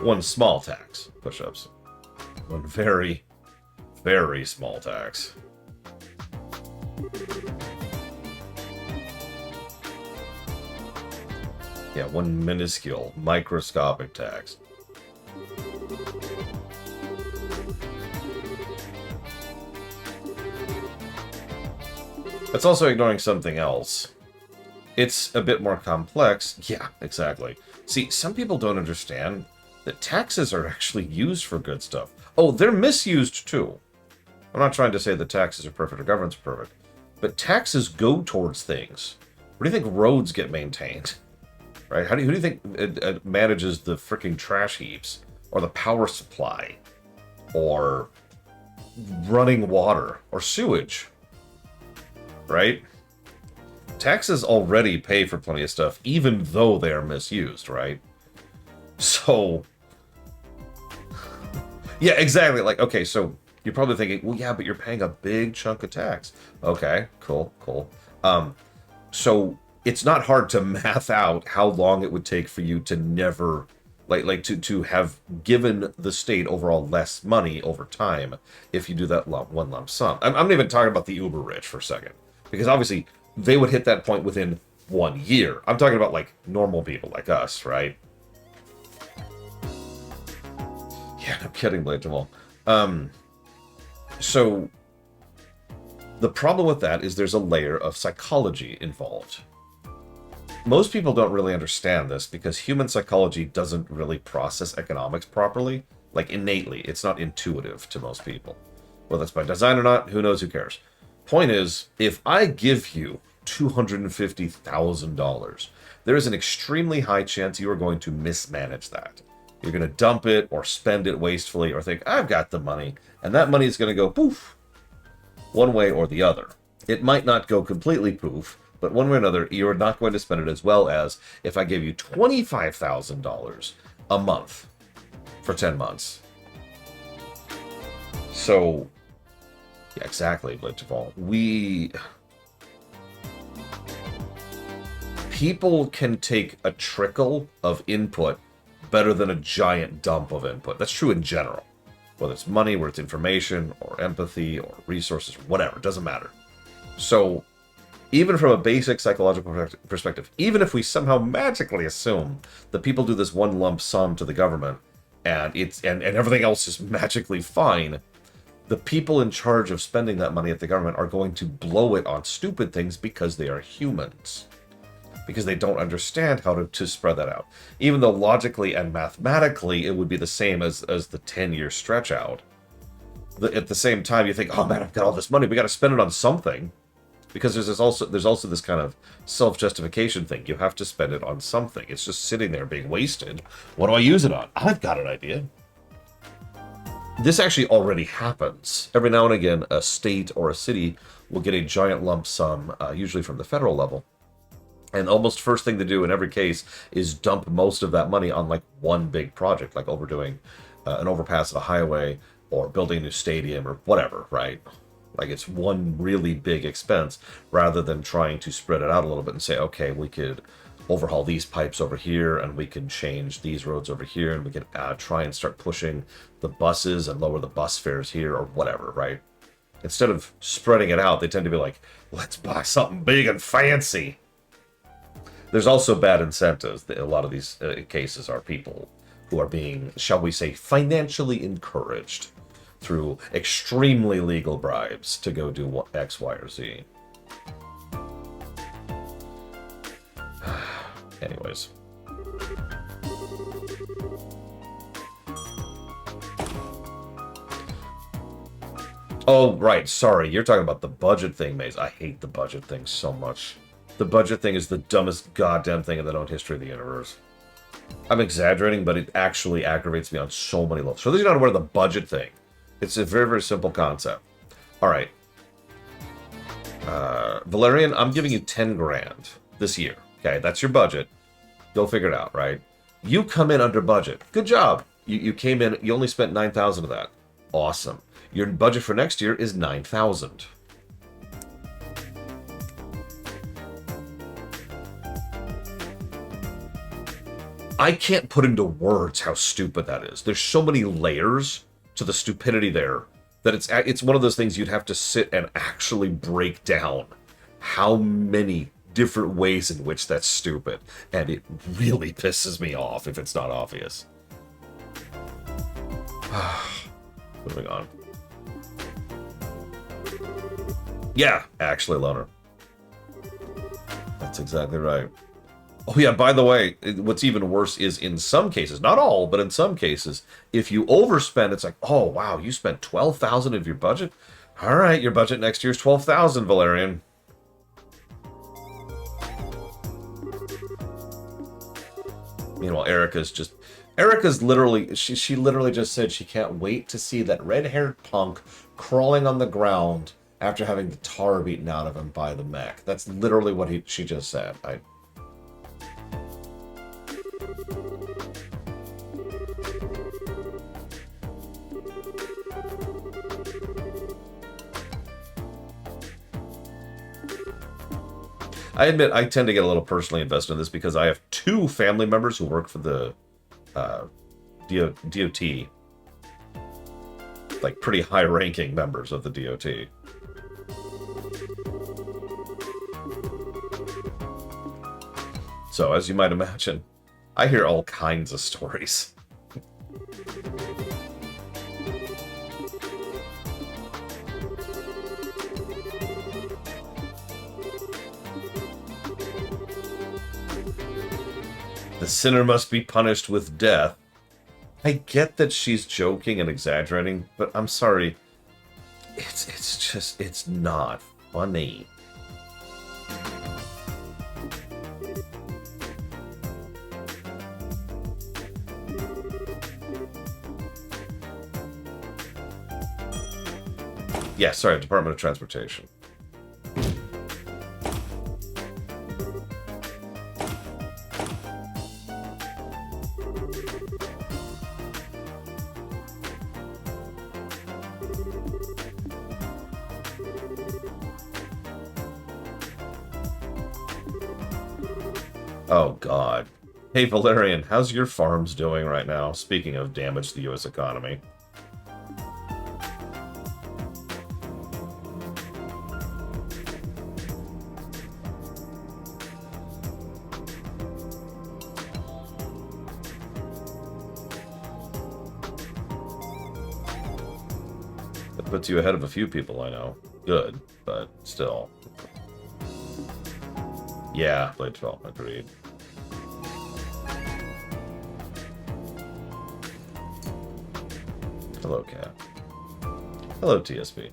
One small tax. Push-ups. One very, very small tax. Yeah, one minuscule, microscopic tax. That's also ignoring something else. It's a bit more complex. Yeah, exactly. See, some people don't understand that taxes are actually used for good stuff. Oh, they're misused too. I'm not trying to say that taxes are perfect or government's perfect, but taxes go towards things. Where do you think roads get maintained? Right? Who do you think it manages the freaking trash heaps? Or the power supply? Or running water? Or sewage? Right? Taxes already pay for plenty of stuff, even though they are misused, right? So... yeah, exactly. Like, okay, so you're probably thinking, well, yeah, but you're paying a big chunk of tax. Okay, cool. So it's not hard to math out how long it would take for you to never, to have given the state overall less money over time if you do that one lump sum. I'm not even talking about the uber rich for a second, because obviously they would hit that point within 1 year. I'm talking about like normal people like us, right? Yeah, no kidding, Blade Jamal. So the problem with that is there's a layer of psychology involved. Most people don't really understand this because human psychology doesn't really process economics properly. Like, innately. It's not intuitive to most people. Whether it's by design or not, who knows, who cares. Point is, if I give you $250,000, there is an extremely high chance you are going to mismanage that. You're going to dump it or spend it wastefully or think, I've got the money, and that money is going to go poof, one way or the other. It might not go completely poof, but one way or another, you're not going to spend it as well as if I gave you $25,000 a month for 10 months. So, yeah, exactly, Blade Javal. People can take a trickle of input better than a giant dump of input. That's true in general. Whether it's money, whether it's information, or empathy, or resources, whatever, it doesn't matter. So, even from a basic psychological perspective, even if we somehow magically assume that people do this one lump sum to the government, and everything else is magically fine, the people in charge of spending that money at the government are going to blow it on stupid things because they are humans. Because they don't understand how to spread that out. Even though logically and mathematically it would be the same as the 10-year stretch out. At the same time, you think, oh man, I've got all this money, we got to spend it on something. Because there's also this kind of self-justification thing. You have to spend it on something. It's just sitting there being wasted. What do I use it on? I've got an idea. This actually already happens. Every now and again, a state or a city will get a giant lump sum, usually from the federal level. And almost first thing to do in every case is dump most of that money on like one big project, like overdoing an overpass at a highway or building a new stadium or whatever, right? Like it's one really big expense rather than trying to spread it out a little bit and say, okay, we could overhaul these pipes over here and we can change these roads over here and we can try and start pushing the buses and lower the bus fares here or whatever, right? Instead of spreading it out, they tend to be like, let's buy something big and fancy. There's also bad incentives. A lot of these cases are people who are being, shall we say, financially encouraged through extremely legal bribes to go do X, Y, or Z. Anyways. Oh, right. Sorry. You're talking about the budget thing, Maze. I hate the budget thing so much. The budget thing is the dumbest goddamn thing in the known history of the universe. I'm exaggerating, but it actually aggravates me on so many levels. For those of you not aware of the budget thing, it's a very, very simple concept. All right. Valerian, I'm giving you 10 grand this year. Okay, that's your budget. Go figure it out, right? You come in under budget. Good job. You came in, you only spent 9,000 of that. Awesome. Your budget for next year is 9,000. I can't put into words how stupid that is. There's so many layers to the stupidity there that it's one of those things you'd have to sit and actually break down how many different ways in which that's stupid. And it really pisses me off if it's not obvious. Moving on. Yeah, actually, Loner. That's exactly right. Oh yeah, by the way, what's even worse is in some cases, not all, but in some cases, if you overspend, it's like, oh wow, you spent 12,000 of your budget? All right, your budget next year is 12,000, Valerian. Meanwhile, Erica's literally, she literally just said she can't wait to see that red-haired punk crawling on the ground after having the tar beaten out of him by the mech. That's literally what she just said. I admit I tend to get a little personally invested in this because I have 2 family members who work for the DOT. Like pretty high-ranking members of the DOT. So, as you might imagine, I hear all kinds of stories. The sinner must be punished with death. I get that she's joking and exaggerating, but I'm sorry. It's not funny. Yeah, sorry, Department of Transportation. Oh, God. Hey, Valerian, how's your farms doing right now? Speaking of damage to the U.S. economy. That puts you ahead of a few people I know. Good, but still. Yeah, Blade 12, agreed. Hello, cat. Hello, TSP.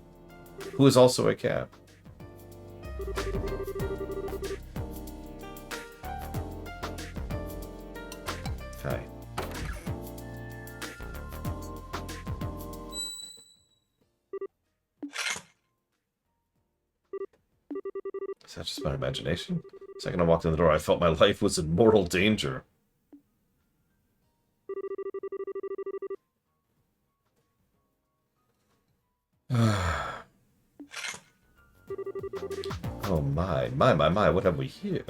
Who is also a cat. Hi. Is that just my imagination? The second I walked in the door, I felt my life was in mortal danger. Oh my, what have we here?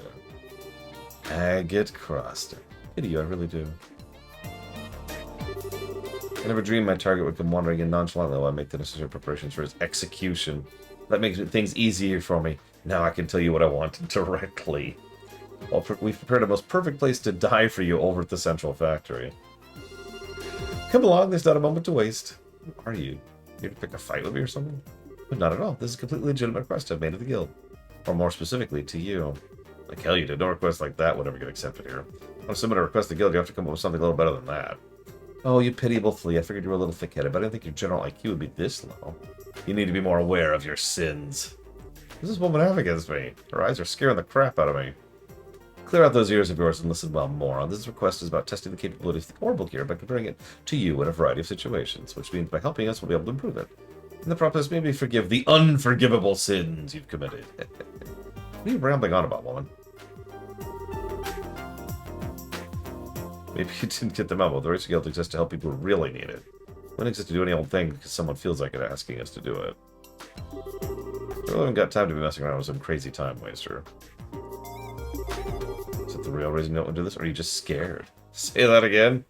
Agate Croster. Pity you, I really do. I never dreamed my target would come wandering in nonchalantly while I make the necessary preparations for his execution. That makes things easier for me. Now I can tell you what I want directly. Well, we've prepared a most perfect place to die for you over at the Central Factory. Come along, there's not a moment to waste. Who are you? Here to pick a fight with me or something? But not at all. This is a completely legitimate request I've made to the guild. Or more specifically, to you. Like hell you did. No request like that would ever get accepted here. If someone to request the guild, you have to come up with something a little better than that. Oh, you pitiable flea. I figured you were a little thick-headed, but I didn't think your general IQ would be this low. You need to be more aware of your sins. What does this woman have against me? Her eyes are scaring the crap out of me. Clear out those ears of yours and listen well, moron. This request is about testing the capabilities of the Orbital Gear by comparing it to you in a variety of situations, which means by helping us, we'll be able to improve it. In the process, maybe forgive the unforgivable sins you've committed. What are you rambling on about, woman? Maybe you didn't get the memo. The Racer Guild exists to help people who really need it. We don't exist to do any old thing because someone feels like it asking us to do it. I really haven't got time to be messing around with some crazy time waster. Is that the real reason you don't want to do this, or are you just scared? Say that again?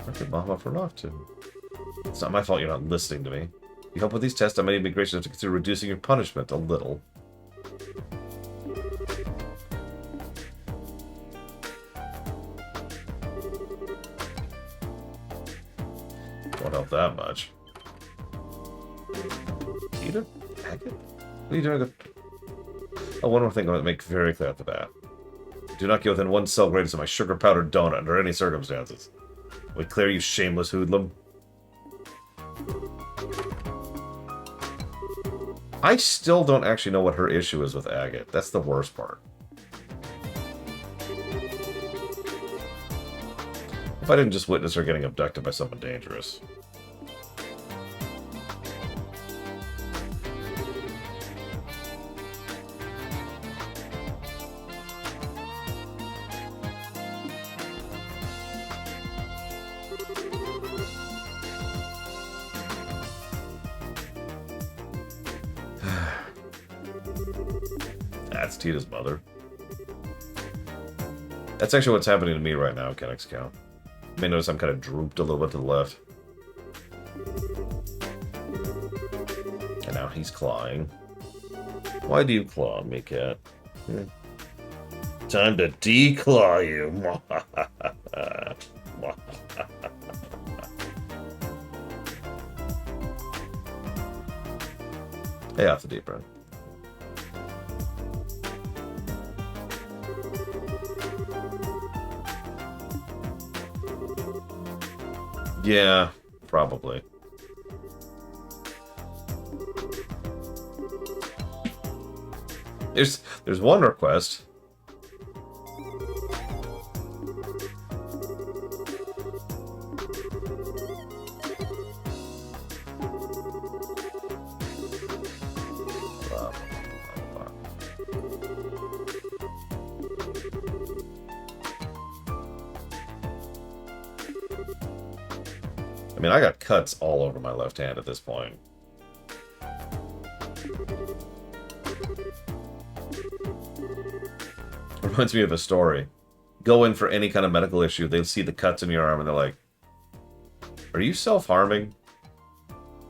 I could mom up for off too. It's not my fault you're not listening to me. If you help with these tests, I might even be gracious enough to consider reducing your punishment a little. Won't help that much. Peter? Packet? What are you doing? Oh, one more thing I want to make very clear at the bat. Do not get within 1 cell radius of my sugar-powdered donut under any circumstances. We clear, you shameless hoodlum. I still don't actually know what her issue is with Agate. That's the worst part. If I didn't just witness her getting abducted by someone dangerous. That's Tita's mother. That's actually what's happening to me right now, Kennex Count. You may notice I'm kind of drooped a little bit to the left. And now he's clawing. Why do you claw me, cat? Time to declaw you. Hey, off the deep run. Yeah, probably. There's one request. I mean, I got cuts all over my left hand at this point. Reminds me of a story. Go in for any kind of medical issue, they see the cuts in your arm and they're like, "Are you self-harming?"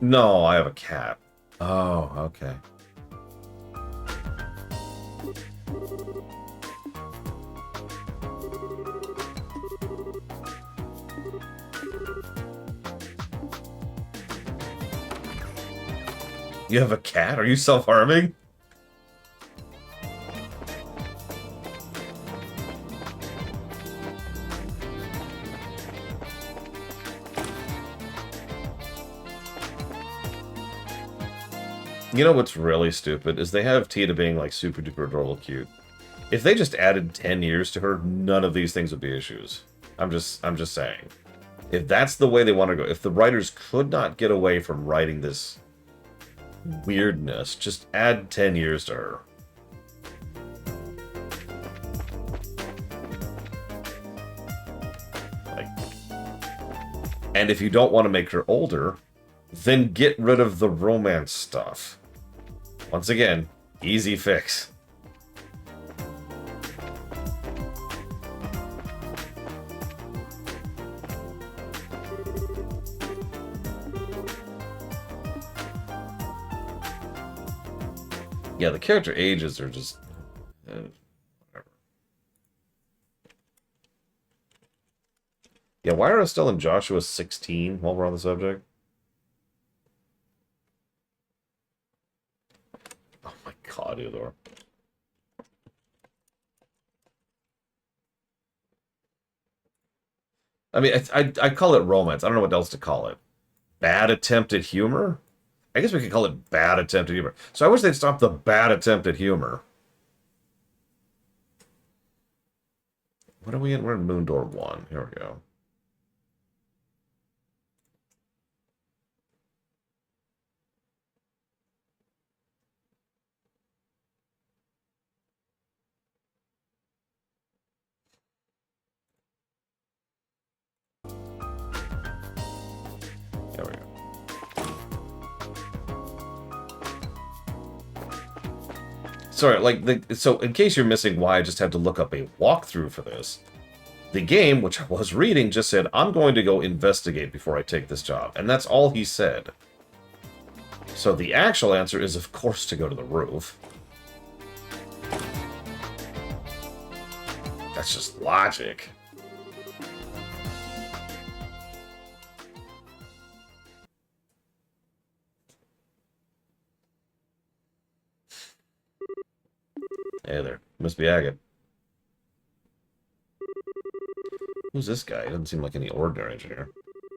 "No, I have a cat." "Oh, okay." "You have a cat? Are you self-harming?" You know what's really stupid is they have Tita being like super duper adorable cute. If they just added 10 years to her, none of these things would be issues. I'm just saying. If that's the way they want to go, if the writers could not get away from writing this weirdness, just add 10 years to her. Like, and if you don't want to make her older, then get rid of the romance stuff. Once again, easy fix. Yeah, the character ages are just... whatever. Yeah, why are Estelle and Joshua 16 while we're on the subject? Oh my god, Eudor. I mean, I call it romance. I don't know what else to call it. Bad attempt at humor? I guess we could call it bad attempt at humor. So I wish they'd stop the bad attempt at humor. What are we in? We're in Moondor 1. Here we go. There we go. Sorry, like, so in case you're missing why I just had to look up a walkthrough for this, the game, which I was reading, just said, I'm going to go investigate before I take this job. And that's all he said. So the actual answer is, of course, to go to the roof. That's just logic. Hey there. Must be Agate. Who's this guy? He doesn't seem like any ordinary engineer.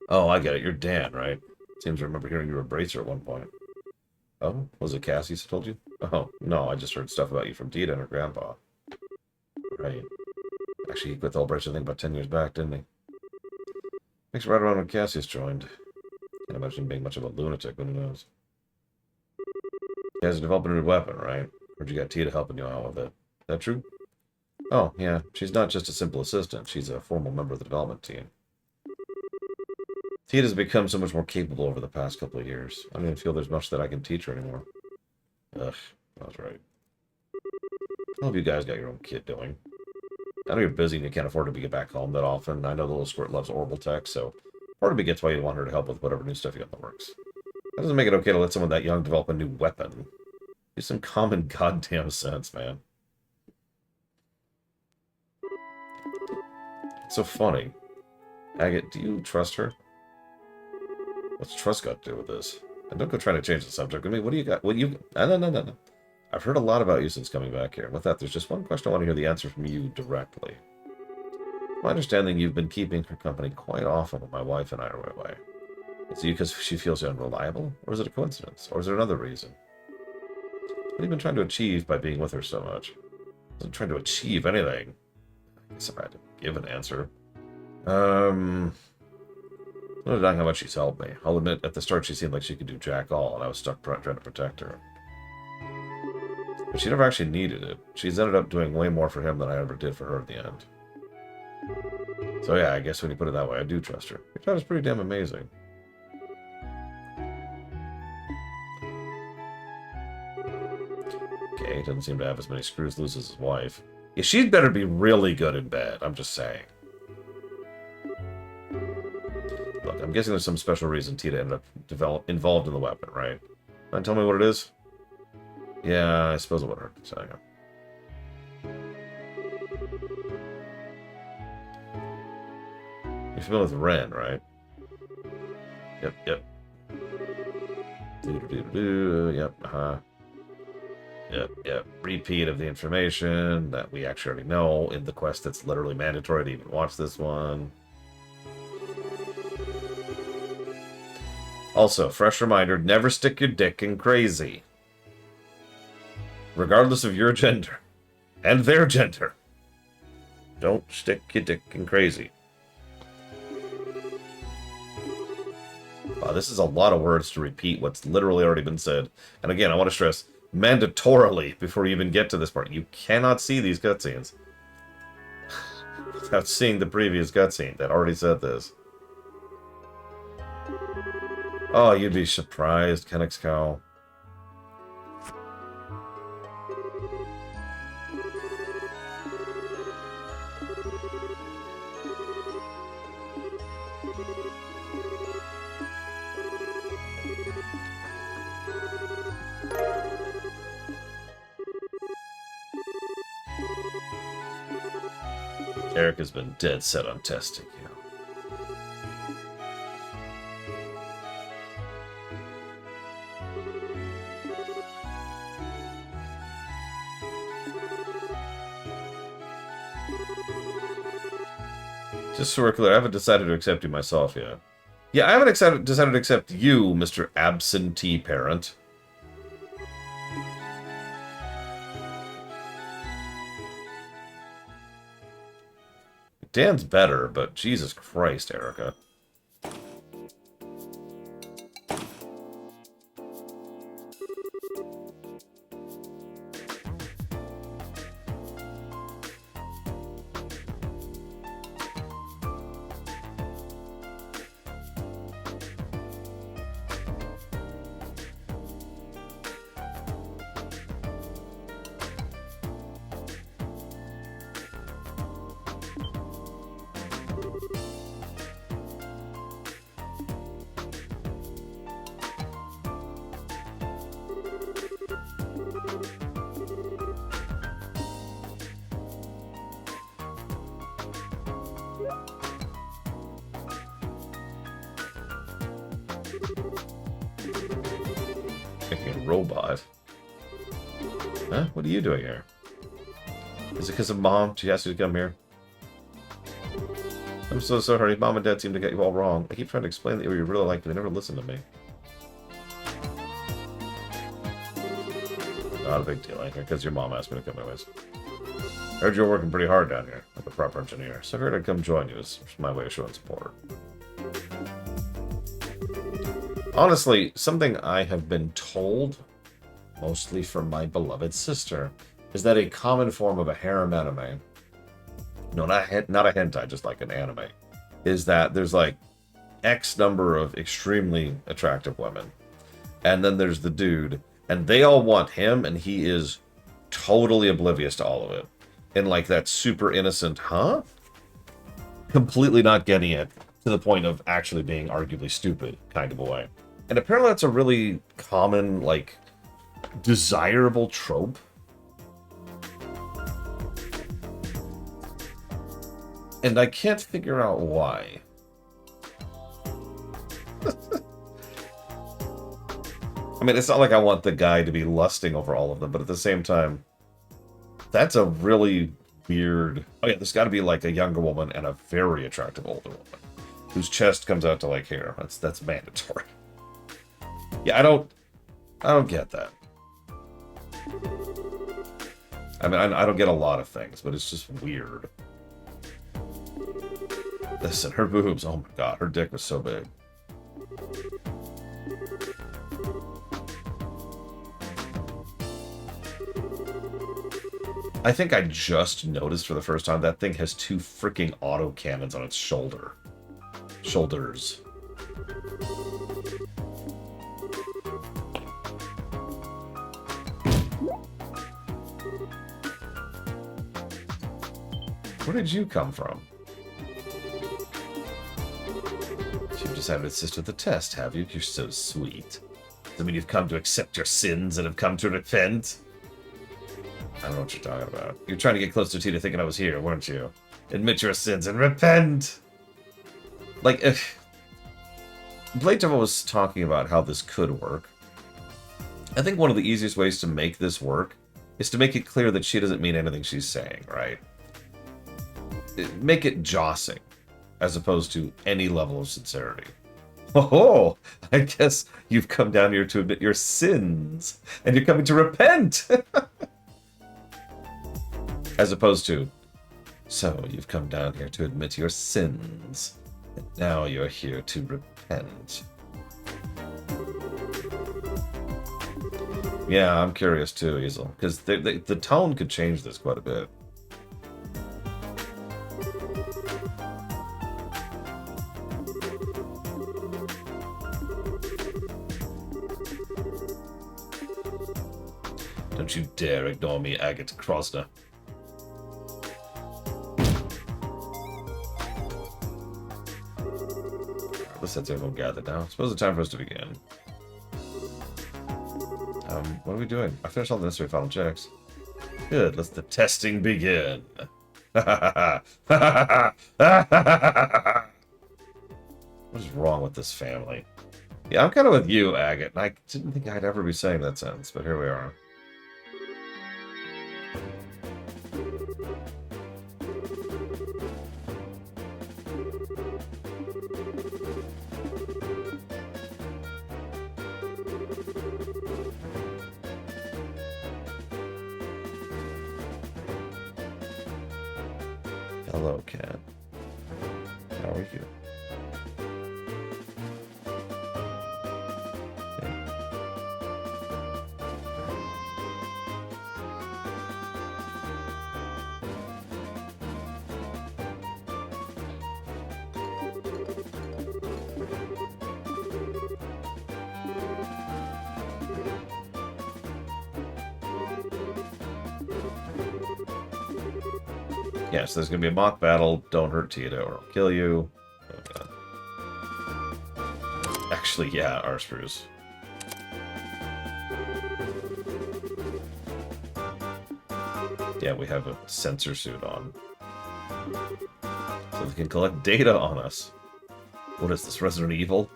Oh, I get it. You're Dan, right? Seems to remember hearing you were a bracer at one point. Oh, was it Cassie who told you? Oh, no, I just heard stuff about you from Dita and her grandpa. Right. Actually, he quit the whole bracer thing about 10 years back, didn't he? Makes right around when Cassius joined. Can't imagine him being much of a lunatic, but who knows? You guys are developing a new weapon, right? Heard you got Tita helping you out with it. That true? Oh, yeah. She's not just a simple assistant. She's a formal member of the development team. Tita's become so much more capable over the past couple of years. I don't even feel there's much that I can teach her anymore. Ugh, I was right. I hope you guys got your own kid doing. I know you're busy and you can't afford to get back home that often. I know the little squirt loves orbital tech, so part of me gets why you want her to help with whatever new stuff you got in the works. That doesn't make it okay to let someone that young develop a new weapon. Use some common goddamn sense, man. It's so funny. Agate, do you trust her? What's trust got to do with this? And don't go trying to change the subject. I mean, what do you got? What you... No. I've heard a lot about you since coming back here. With that, there's just one question I want to hear the answer from you directly. My understanding, you've been keeping her company quite often when my wife and I are away. Is it because she feels you unreliable? Or is it a coincidence? Or is there another reason? What have you been trying to achieve by being with her so much? I wasn't trying to achieve anything. I guess if I had to give an answer. No denying how much she's helped me. I'll admit, at the start she seemed like she could do jack all, and I was stuck trying to protect her. But she never actually needed it. She's ended up doing way more for him than I ever did for her at the end. So yeah, I guess when you put it that way, I do trust her. Your job is pretty damn amazing. Okay, doesn't seem to have as many screws loose as his wife. Yeah, she'd better be really good in bed, I'm just saying. Look, I'm guessing there's some special reason Tita ended up involved in the weapon, right? Mind tell me what it is? Yeah, I suppose it would hurt. So, yeah. You're familiar with Ren, right? Yep. Yep, Yep. Repeat of the information that we actually already know in the quest that's literally mandatory to even watch this one. Also, fresh reminder, never stick your dick in crazy. Regardless of your gender. And their gender. Don't stick your dick in crazy. Wow, this is a lot of words to repeat what's literally already been said. And again, I want to stress, mandatorily, before you even get to this part. You cannot see these cutscenes without seeing the previous cutscene that already said this. Oh, you'd be surprised, Kennex Cow. Eric has been dead set on testing you. Just so we're clear, I haven't decided to accept you myself yet. Yeah, I haven't decided to accept you, Mr. Absentee Parent. Dan's better, but Jesus Christ, Erica. Robot. Huh? What are you doing here? Is it because of Mom? She asked you to come here? I'm so sorry. Mom and Dad seem to get you all wrong. I keep trying to explain that you really like, but they never listen to me. Not a big deal, I think, because your mom asked me to come anyways. I heard you're working pretty hard down here, like a proper engineer, so I figured I'd come join you as my way of showing support. Honestly, something I have been told, mostly from my beloved sister, is that a common form of a harem anime, no, not a hentai, just like an anime, is that there's like X number of extremely attractive women, and then there's the dude, and they all want him, and he is totally oblivious to all of it. In like that super innocent, huh? Completely not getting it, to the point of actually being arguably stupid kind of a way. And apparently that's a really common, like, desirable trope. And I can't figure out why. I mean, it's not like I want the guy to be lusting over all of them, but at the same time, that's a really weird... Oh yeah, there's got to be like a younger woman and a very attractive older woman whose chest comes out to like here. That's mandatory. Yeah, I don't get that. I mean, I don't get a lot of things, but it's just weird. Listen, her boobs, oh my god, her dick was so big. I think I just noticed for the first time that thing has 2 freaking auto cannons on its shoulders. Where did you come from? You've decided to assist with the test, have you? You're so sweet. Does that mean you've come to accept your sins and have come to repent? I don't know what you're talking about. You're trying to get close to Tita thinking I was here, weren't you? Admit your sins and repent! Like, if... Blade Devil was talking about how this could work. I think one of the easiest ways to make this work is to make it clear that she doesn't mean anything she's saying, right? Make it jossing, as opposed to any level of sincerity. Oh, I guess you've come down here to admit your sins, and you're coming to repent! As opposed to, so you've come down here to admit your sins, and now you're here to repent. Yeah, I'm curious too, Easel, because the tone could change this quite a bit. Don't you dare ignore me, Agate Krosner. The sets everyone gathered now. Suppose it's time for us to begin. What are we doing? I finished all the necessary final checks. Good, let the testing begin. What is wrong with this family? Yeah, I'm kind of with you, Agate, and I didn't think I'd ever be saying that sentence, but here we are. Hello, cat. How are you? Yes, there's gonna be a mock battle. Don't hurt Tita or I'll kill you. Oh, God. Actually, yeah, Arspruce. Yeah, we have a sensor suit on. So they can collect data on us. What is this, Resident Evil?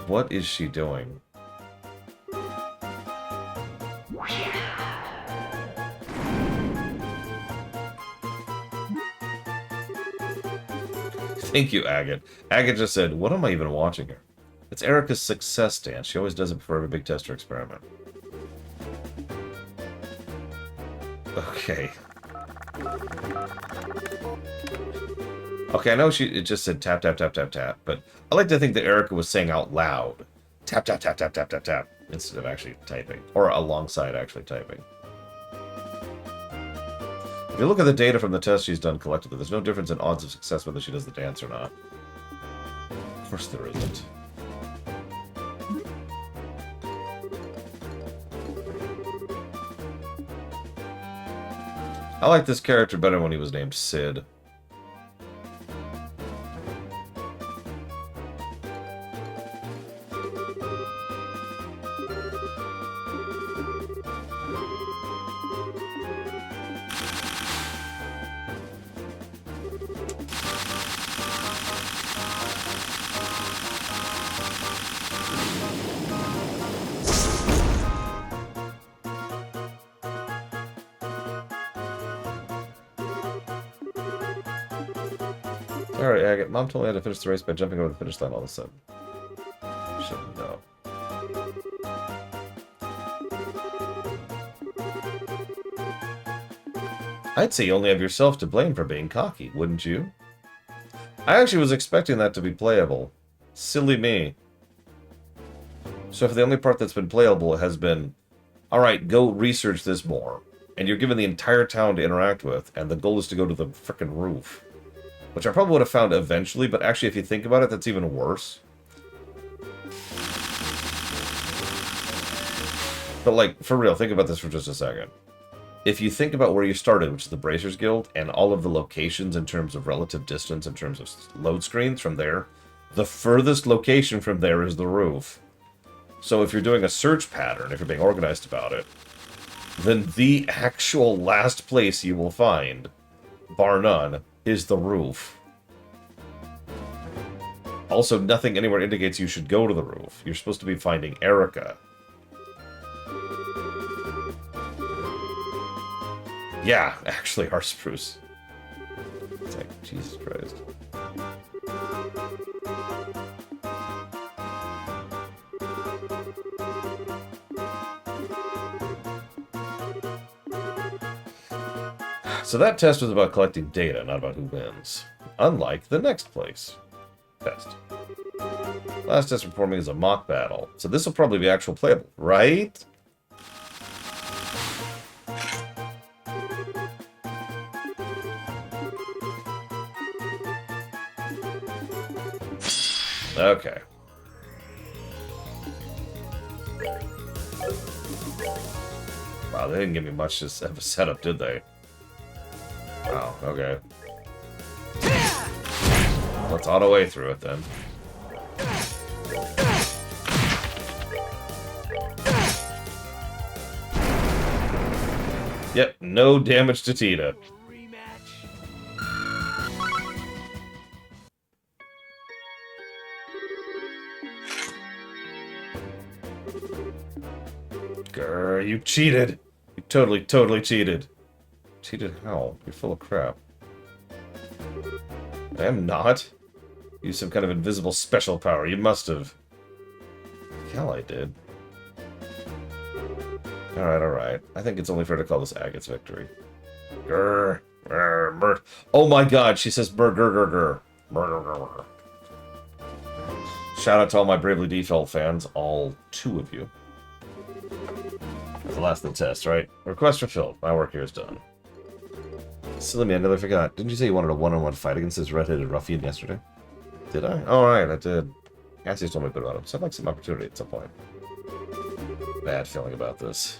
What is she doing? Thank you, Agate. Agate just said, what am I even watching here? It's Erica's success dance. She always does it before every big tester experiment. Okay. Okay, I know it just said tap, tap, tap, tap, tap, but I like to think that Erica was saying out loud, tap, tap, tap, tap, tap, tap, tap, instead of actually typing, or alongside actually typing. If you look at the data from the test she's done collectively, there's no difference in odds of success whether she does the dance or not. Of course there isn't. I like this character better when he was named Sid. Alright, Agate. Mom told me I had to finish the race by jumping over the finish line all of a sudden. Shouldn't know. I'd say you only have yourself to blame for being cocky, wouldn't you? I actually was expecting that to be playable. Silly me. So if the only part that's been playable has been, alright, go research this more, and you're given the entire town to interact with, and the goal is to go to the frickin' roof. Which I probably would have found eventually, but actually if you think about it, that's even worse. But like, for real, think about this for just a second. If you think about where you started, which is the Bracers Guild, and all of the locations in terms of relative distance, in terms of load screens from there, the furthest location from there is the roof. So if you're doing a search pattern, if you're being organized about it, then the actual last place you will find, bar none, is the roof. Also, nothing anywhere indicates you should go to the roof. You're supposed to be finding Erica. Yeah, actually, Arspruce. It's like, Jesus Christ. So that test was about collecting data, not about who wins. Unlike the next place test. Last test performing is a mock battle. So this will probably be actual playable, right? Okay. Wow, they didn't give me much of a setup, did they? Wow, okay. Let's auto way through it then. Yep, no damage to Tita. Grr, you cheated. You totally cheated. Cheated how? You're full of crap. I am not. Use some kind of invisible special power. You must have. Hell, I did. Alright. I think it's only fair to call this Agate's victory. Grr. Grr. Brr. Oh my god, she says brr grr grr grr. Brr, grr, grr, grr. Shout out to all my Bravely Default fans, all 2 of you. That's the last of the test, right? Request fulfilled. My work here is done. Silly me, I nearly forgot. Didn't you say you wanted a one-on-one fight against this red-headed ruffian yesterday? Did I? Alright, I did. Cassius told me a bit about him, so I'd like some opportunity at some point. Bad feeling about this.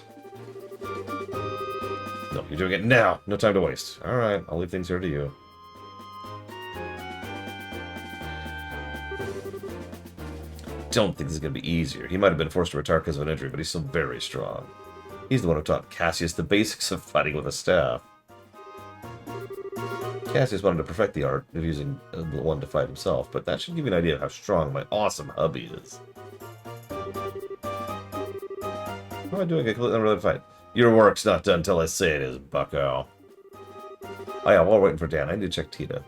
No, you're doing it now! No time to waste. Alright, I'll leave things here to you. Don't think this is going to be easier. He might have been forced to retire because of an injury, but he's still very strong. He's the one who taught Cassius the basics of fighting with a staff. Cassius wanted to perfect the art of using the one to fight himself, but that should give you an idea of how strong my awesome hubby is. How am I doing a completely unrelated fight? Your work's not done till I say it is, bucko. Oh yeah, while we're waiting for Dan, I need to check Tita.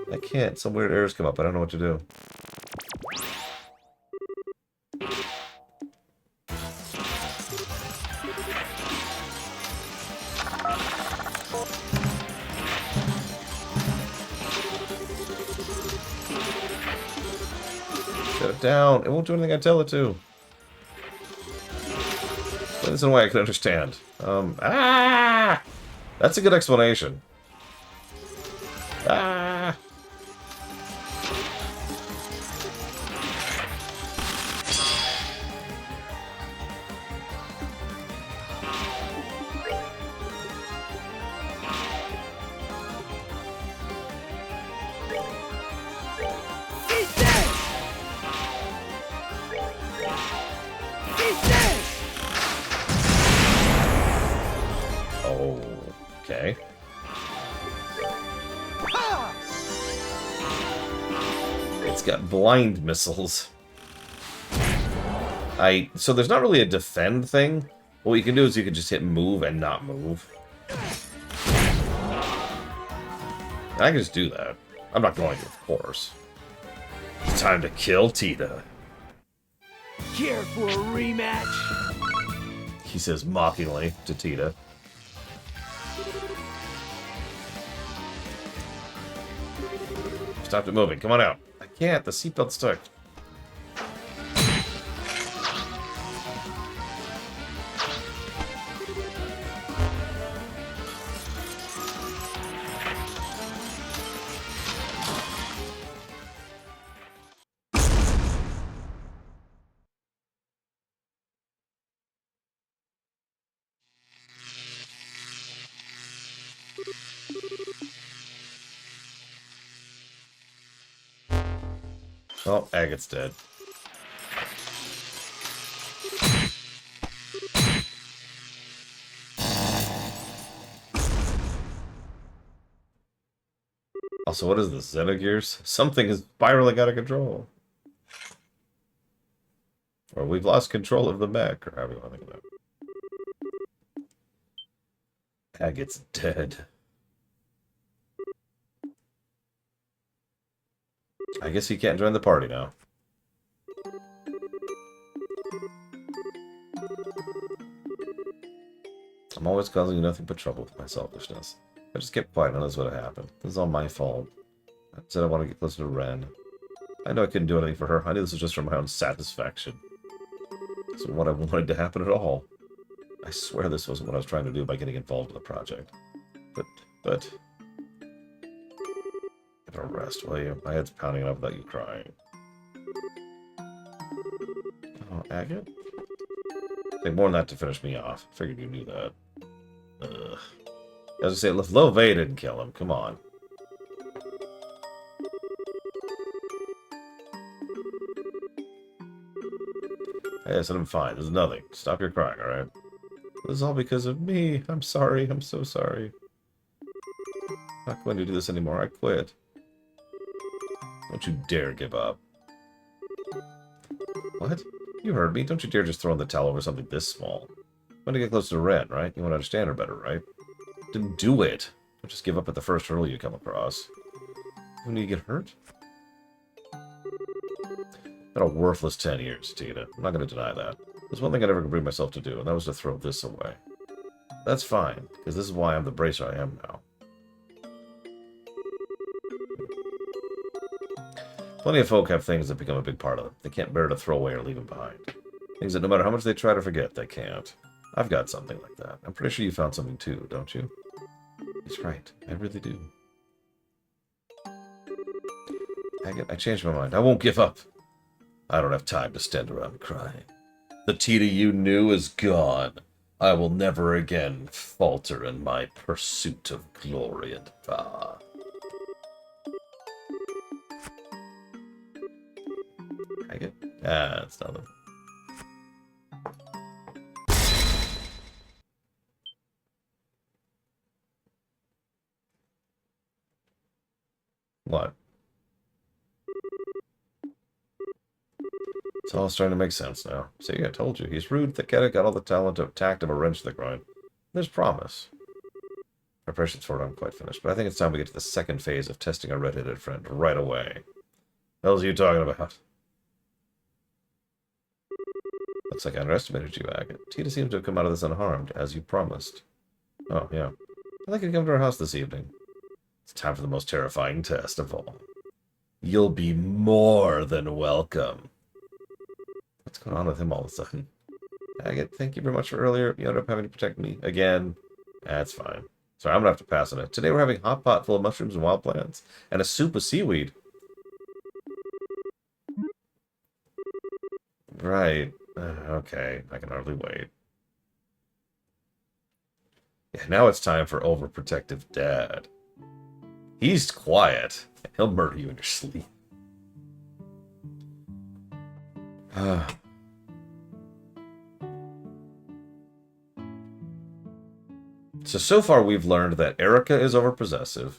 I can't. Some weird errors come up. I don't know what to do. Shut it down. It won't do anything I tell it to. But it's in a way I can understand. That's a good explanation. Okay. It's got blind missiles. So there's not really a defend thing. What you can do is you can just hit move and not move. I can just do that. I'm not going to, of course. It's time to kill Tita. Care for a rematch? He says mockingly to Tita. Stop it moving. Come on out. I can't. The seatbelt's stuck. Oh, Agate's dead. Also, what is this? Xenogears? Something is spiraling out of control. Or we've lost control of the mech, or however you want to think of that. Agate's dead. I guess he can't join the party now. I'm always causing you nothing but trouble with my selfishness. I just kept quiet and that's what happened. This is all my fault. I said I want to get closer to Ren. I know I couldn't do anything for her. I knew this was just for my own satisfaction. This isn't what I wanted to happen at all. I swear this wasn't what I was trying to do by getting involved in the project. But... Get a rest, will you? My head's pounding enough without you crying. Oh, Agate? Take more than that to finish me off. Figured you knew that. Ugh. As I say, Lovey didn't kill him. Come on. Hey, I said I'm fine. There's nothing. Stop your crying, alright? This is all because of me. I'm sorry. I'm so sorry. I'm not going to do this anymore. I quit. Don't you dare give up. What? You heard me. Don't you dare just throw in the towel over something this small. You want to get close to Ren, right? You want to understand her better, right? Didn't do it. Don't just give up at the first hurdle you come across. When do you get hurt? Been a worthless 10 years, Tina. I'm not going to deny that. There's one thing I never could bring myself to do, and that was to throw this away. That's fine, because this is why I'm the bracer I am now. Plenty of folk have things that become a big part of them. They can't bear to throw away or leave them behind. Things that no matter how much they try to forget, they can't. I've got something like that. I'm pretty sure you found something too, don't you? He's right. I really do. I changed my mind. I won't give up. I don't have time to stand around crying. The Tina you knew is gone. I will never again falter in my pursuit of glory and power. I get... Ah, it's nothing. What? It's all starting to make sense now. See, I told you. He's rude, thick-headed, got all the talent of tact of a wrench to the groin. There's promise. Preparations for it aren't quite finished, but I think it's time we get to the second phase of testing our red-headed friend right away. What else are you talking about? Looks like I underestimated you, Agate. Tina seems to have come out of this unharmed, as you promised. Oh, yeah. I'd like you to come to our house this evening. It's time for the most terrifying test of all. You'll be more than welcome. What's going on with him all of a sudden? Agate, thank you very much for earlier. You ended up having to protect me again. That's fine. Sorry, I'm gonna have to pass on it. Today we're having a hot pot full of mushrooms and wild plants, and a soup of seaweed. Right. Okay, I can hardly wait. Yeah, now it's time for overprotective dad. He's quiet. He'll murder you in your sleep. So far we've learned that Erica is overpossessive.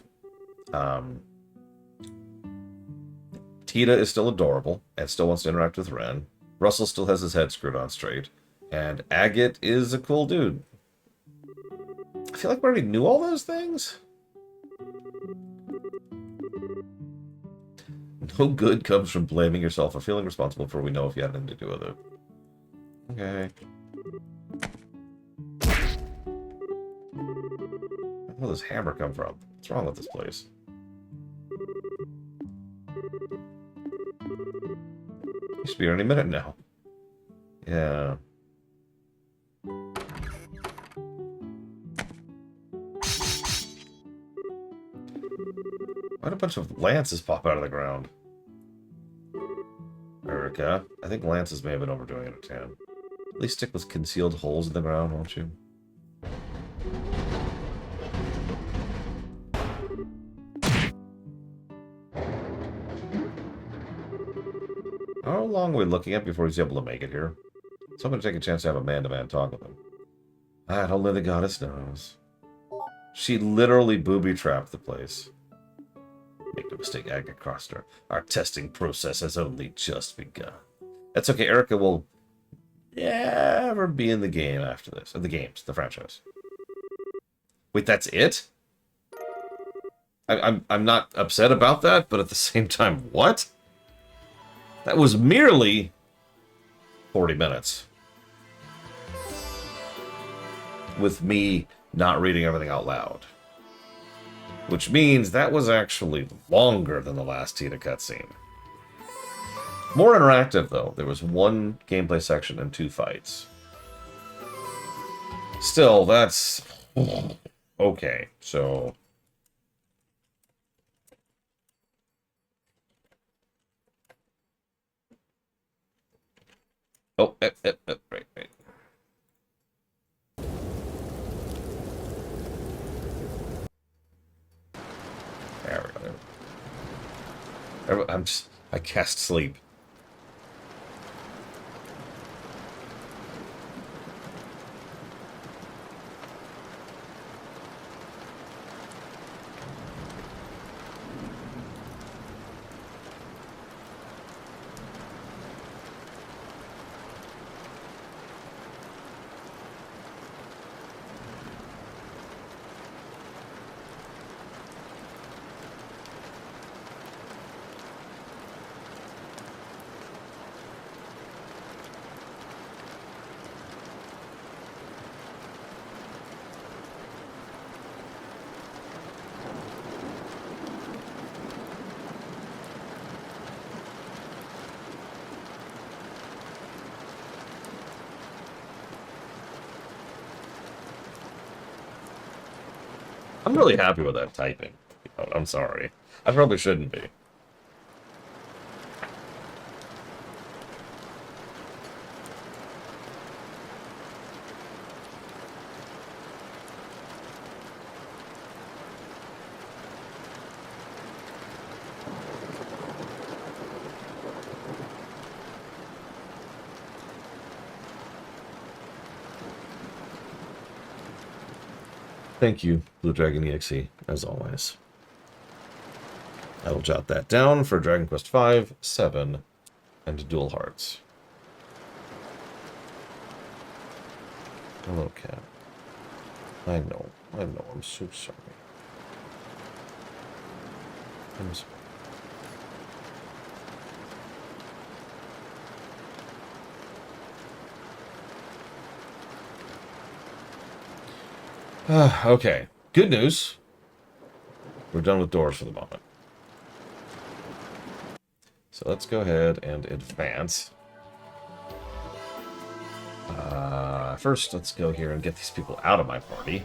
Tita is still adorable and still wants to interact with Ren. Russell still has his head screwed on straight. And Agate is a cool dude. I feel like we already knew all those things. No good comes from blaming yourself or feeling responsible for what we know if you had anything to do with it. Okay. Where does this hammer come from? What's wrong with this place? You should be here any minute now. Yeah. Why'd a bunch of lances pop out of the ground? Erica, I think lances may have been overdoing it at 10. At least stick with concealed holes in the ground, won't you? How long are we looking at before he's able to make it here? So I'm going to take a chance to have a man-to-man talk with him. Only the goddess knows. She literally booby-trapped the place. Make no mistake, Agate Crossner. Our testing process has only just begun. That's okay, Erica will never be in the game after this. The games, the franchise. Wait, that's it? I'm not upset about that, but at the same time, what? That was merely 40 minutes. With me not reading everything out loud. Which means that was actually longer than the last Tina cutscene. More interactive, though. There was one gameplay section and 2 fights. Still, that's... okay, so... Oh, right. There we go. I cast sleep. really happy with that typing. I'm sorry. I probably shouldn't be. Thank you, Blue Dragon EXE, as always. I will jot that down for Dragon Quest V, 7, and Dual Hearts. Hello, cat. I know, I'm so sorry. I'm sorry. Okay, good news. We're done with doors for the moment. So let's go ahead and advance. First, let's go here and get these people out of my party.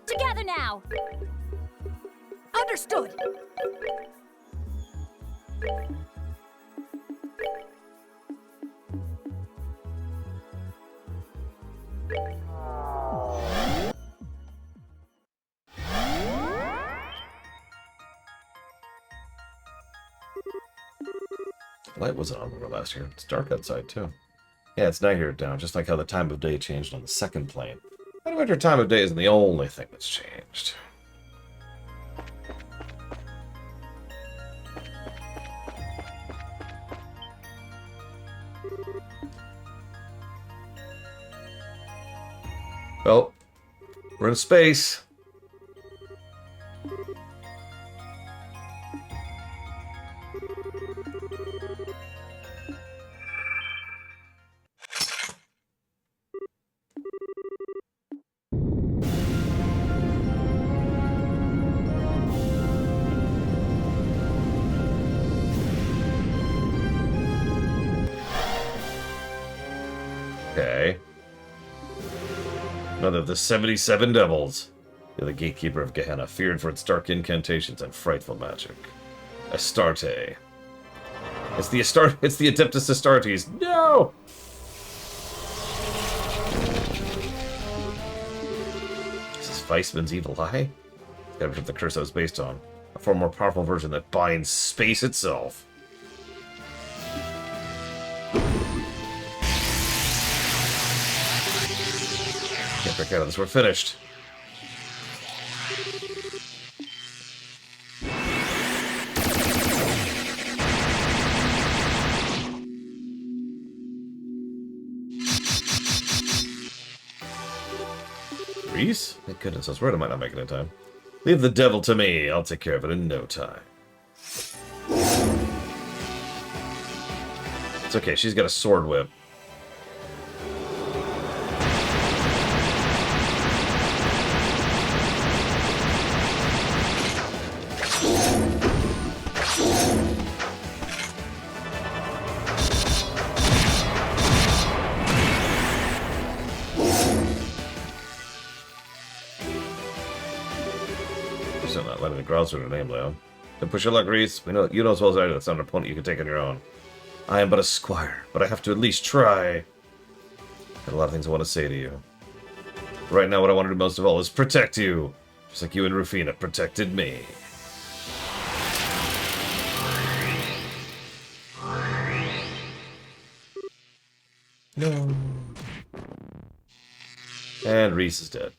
Together now! Understood! Light wasn't on when we were last here. It's dark outside, too. Yeah, it's night here down, just like how the time of day changed on the second plane. But winter time of day isn't the only thing that's changed. Well, we're in space. Okay. Another of the 77 devils. You're the gatekeeper of Gehenna, feared for its dark incantations and frightful magic. Astarte. It's the Adeptus Astartes. No! This is Weissman's evil eye? Gotta rip the curse I was based on. A far more powerful version that binds space itself. Get back out of this, we're finished. Reese? Thank goodness, I was worried I might not make it in time. Leave the devil to me, I'll take care of it in no time. It's okay, she's got a sword whip. Still not letting the Growls her name, Leon. Then push your luck, Reese. We know you know as well as I do that's not an opponent you can take on your own. I am but a squire, but I have to at least try. Got a lot of things I want to say to you. Right now, what I want to do most of all is protect you. Just like you and Rufina protected me. No. And Reese is dead.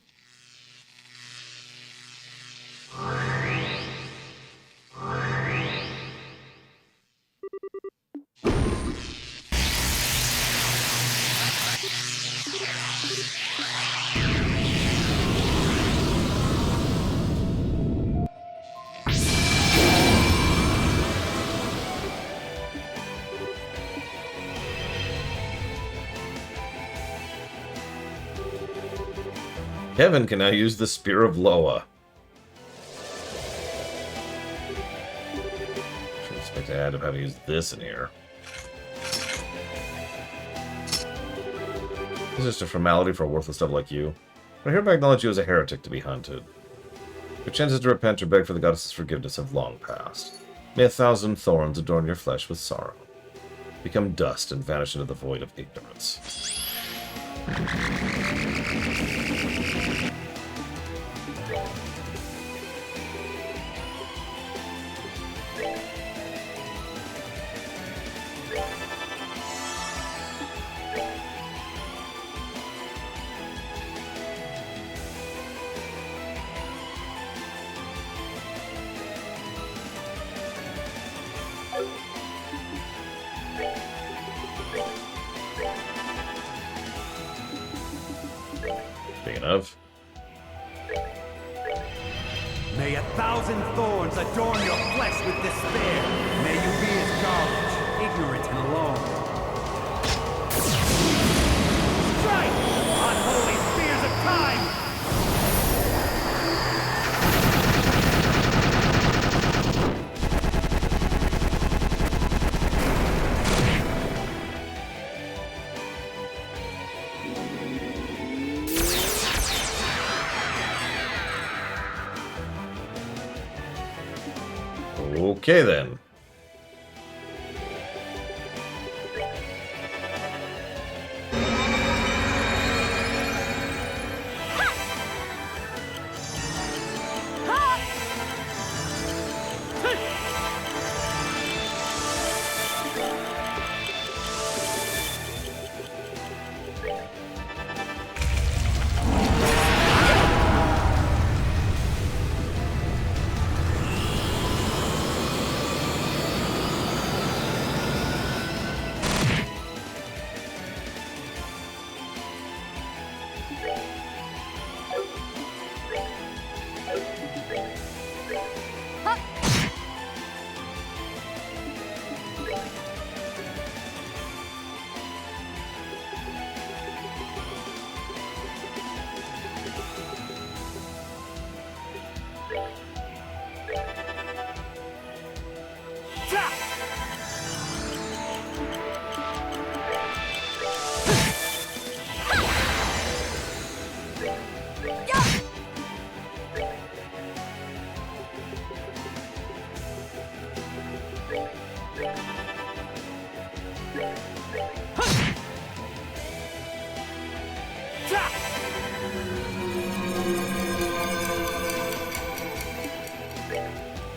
Kevin can now use the Spear of Loa. Should expect to add of how to use this in here. It's just a formality for a worthless devil like you. But I hereby acknowledge you as a heretic to be hunted. Your chances to repent or beg for the goddess's forgiveness have long passed. May 1,000 thorns adorn your flesh with sorrow. Become dust and vanish into the void of ignorance. Speaking of, May 1,000 thorns adorn your flesh with despair. May you be as garbage, ignorant and alone. Strike! Unholy spears of time! okay then.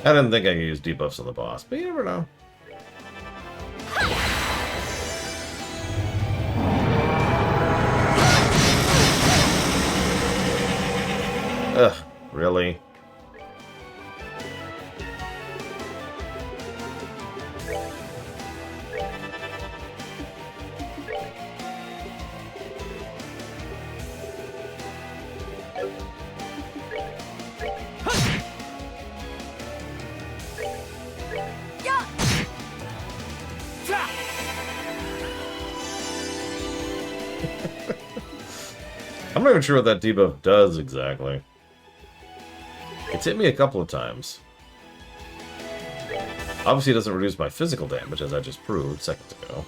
I didn't think I could use debuffs on the boss, but you never know. Ugh, really? I'm not even sure what that debuff does exactly. It's hit me a couple of times. Obviously it doesn't reduce my physical damage, as I just proved seconds ago.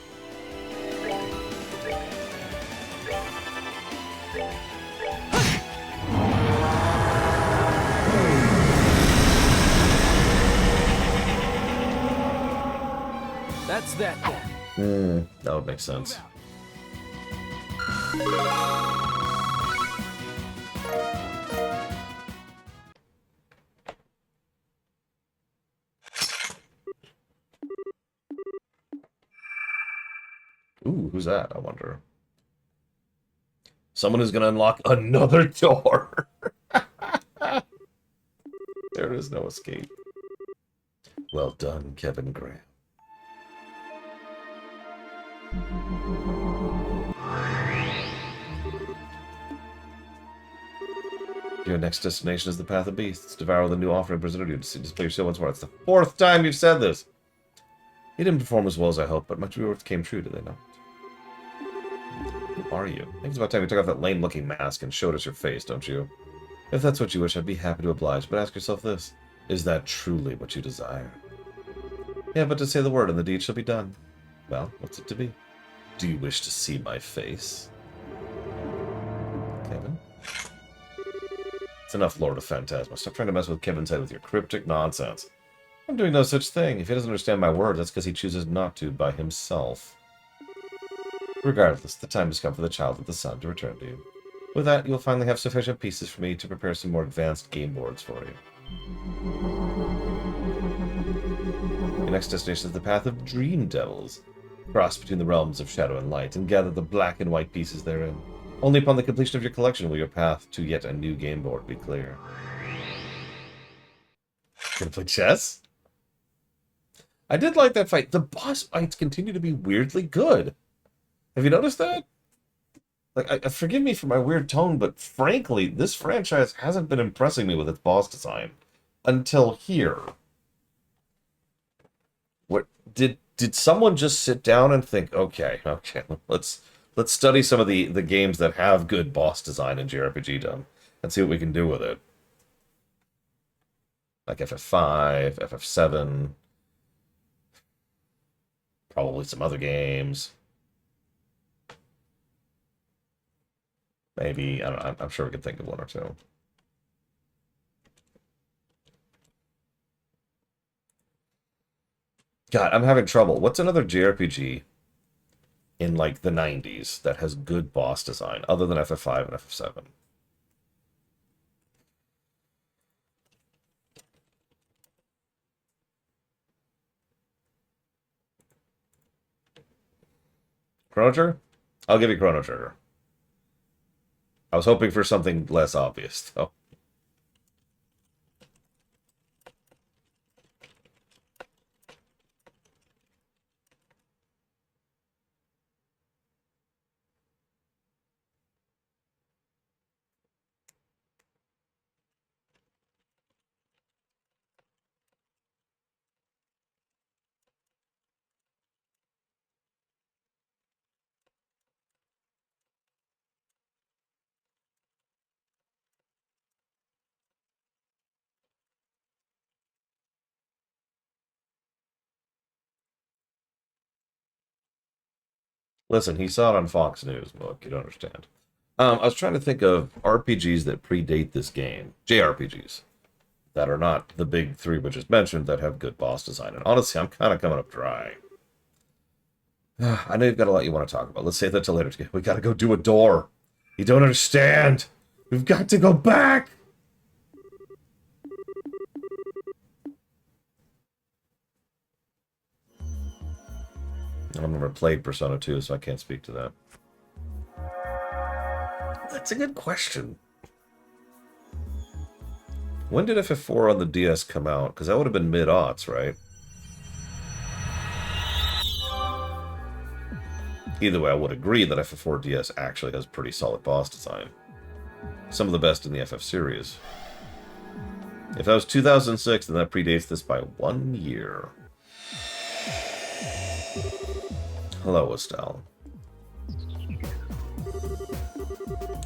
That's that then. That would make sense. Ooh, who's that, I wonder? Someone who's gonna unlock another door! There is no escape. Well done, Kevin Graham. Your next destination is the Path of Beasts. Devour the new offering presented you to display your shield once more. It's the 4th time you've said this! You didn't perform as well as I hoped, but much of your words came true, did they not? Who are you? I think it's about time you took off that lame-looking mask and showed us your face, don't you? If that's what you wish, I'd be happy to oblige, but ask yourself this. Is that truly what you desire? Yeah, but to say the word and the deed shall be done. Well, what's it to be? Do you wish to see my face? enough, Lord of Phantasma. Stop trying to mess with Kevin's head with your cryptic nonsense. I'm doing no such thing. If he doesn't understand my words, that's because he chooses not to by himself. Regardless, the time has come for the Child of the Sun to return to you. With that, you'll finally have sufficient pieces for me to prepare some more advanced game boards for you. Your next destination is the Path of Dream Devils. Cross between the realms of shadow and light, and gather the black and white pieces therein. Only upon the completion of your collection will your path to yet a new game board be clear. Gonna play chess? I did like that fight. The boss fights continue to be weirdly good. Have you noticed that? Like, forgive me for my weird tone, but frankly, this franchise hasn't been impressing me with its boss design until here. What did someone just sit down and think, okay, let's study some of the games that have good boss design in JRPG-dom and see what we can do with it. Like FF5, FF7, probably some other games. Maybe, I don't know, I'm sure we could think of one or two. God, I'm having trouble. What's another JRPG in, like, the 90s that has good boss design, other than FF5 and FF7? Chrono Trigger? I'll give you Chrono Trigger. I was hoping for something less obvious, though. Listen, he saw it on Fox News. Look, you don't understand. I was trying to think of RPGs that predate this game. JRPGs. That are not the big three we just mentioned that have good boss design. And honestly, I'm kind of coming up dry. I know you've got a lot you want to talk about. Let's save that till later. We got to go do a door. You don't understand. We've got to go back. I've never played Persona 2, so I can't speak to that. That's a good question. When did FF4 on the DS come out? Because that would have been mid-aughts, right? Either way, I would agree that FF4 DS actually has pretty solid boss design. Some of the best in the FF series. If that was 2006, then that predates this by 1 year. Hello, Estelle.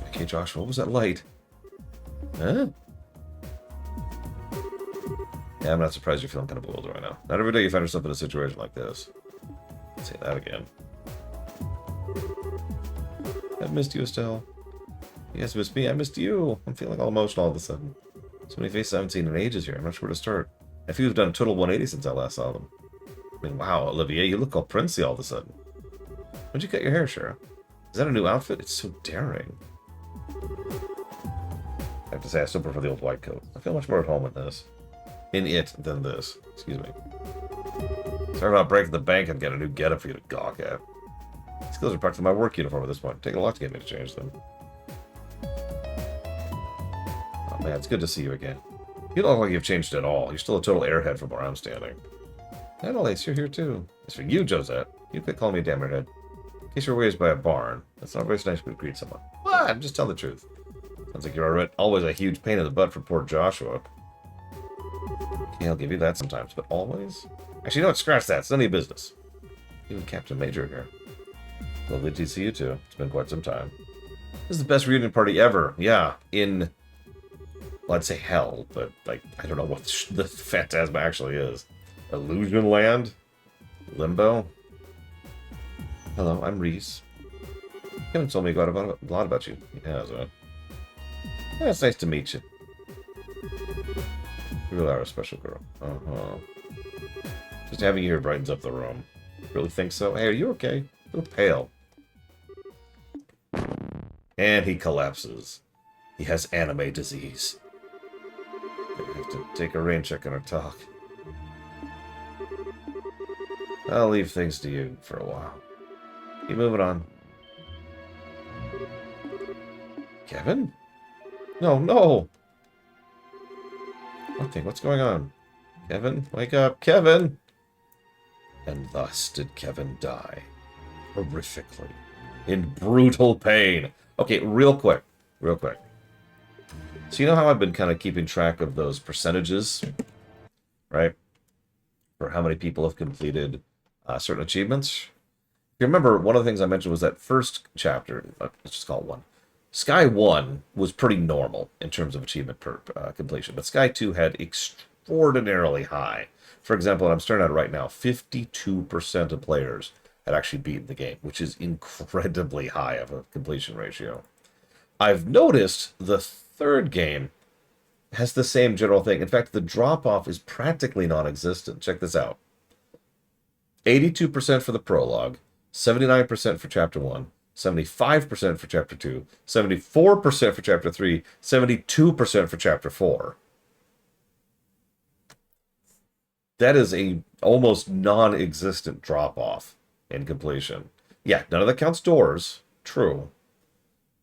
Okay, Josh, what was that light? Huh? Yeah, I'm not surprised you're feeling kind of bewildered right now. Not every day you find yourself in a situation like this. Let's say that again. I've missed you, Estelle. You guys missed me, I missed you. I'm feeling all emotional all of a sudden. So many faces I haven't seen in ages here. I'm not sure where to start. I feel you've done a total 180 since I last saw them. I mean, wow, Olivier, you look all princely all of a sudden. When'd you cut your hair, Shara? Is that a new outfit? It's so daring. I have to say, I still prefer the old white coat. I feel much more at home in this. In it than this. Excuse me. Sorry about breaking the bank and getting a new getup for you to gawk at. These clothes are practically my work uniform at this point. Take a lot to get me to change them. Oh man, it's good to see you again. You don't look like you've changed at all. You're still a total airhead from where I'm standing. And Elise, you're here too. It's for you, Josette. You could call me a damn airhead. In case you're raised by a barn, that's not very nice to greet someone. What? Just tell the truth. Sounds like you're always a huge pain in the butt for poor Joshua. Okay, I'll give you that sometimes, but always? Actually, no, scratch that. It's none of your business. Even Captain Major here. Lovely to see you too. It's been quite some time. This is the best reunion party ever. Yeah, in... well, I'd say hell, but, like, I don't know what the Phantasma actually is. Illusion Land? Limbo? Hello, I'm Reese. Kevin told me a lot about you. He has, Yeah, it's nice to meet you. You really are a special girl. Uh-huh. Just having you here brightens up the room. Really think so? Hey, are you okay? A little pale. And he collapses. He has anime disease. Gonna have to take a rain check on our talk. I'll leave things to you for a while. Keep moving on. Kevin? No, no! Nothing. What's going on? Kevin, wake up. Kevin! And thus did Kevin die. Horrifically. In brutal pain. Okay, real quick. Real quick. So you know how I've been kind of keeping track of those percentages? Right? For how many people have completed certain achievements? If you remember, one of the things I mentioned was that first chapter, let's just call it 1. Sky 1 was pretty normal in terms of achievement completion, but Sky 2 had extraordinarily high. For example, I'm starting out right now, 52% of players had actually beaten the game, which is incredibly high of a completion ratio. I've noticed the third game has the same general thing. In fact, the drop-off is practically non-existent. Check this out. 82% for the prologue, 79% for Chapter 1, 75% for Chapter 2, 74% for Chapter 3, 72% for Chapter 4. That is a almost non-existent drop-off in completion. Yeah, none of that counts doors. True.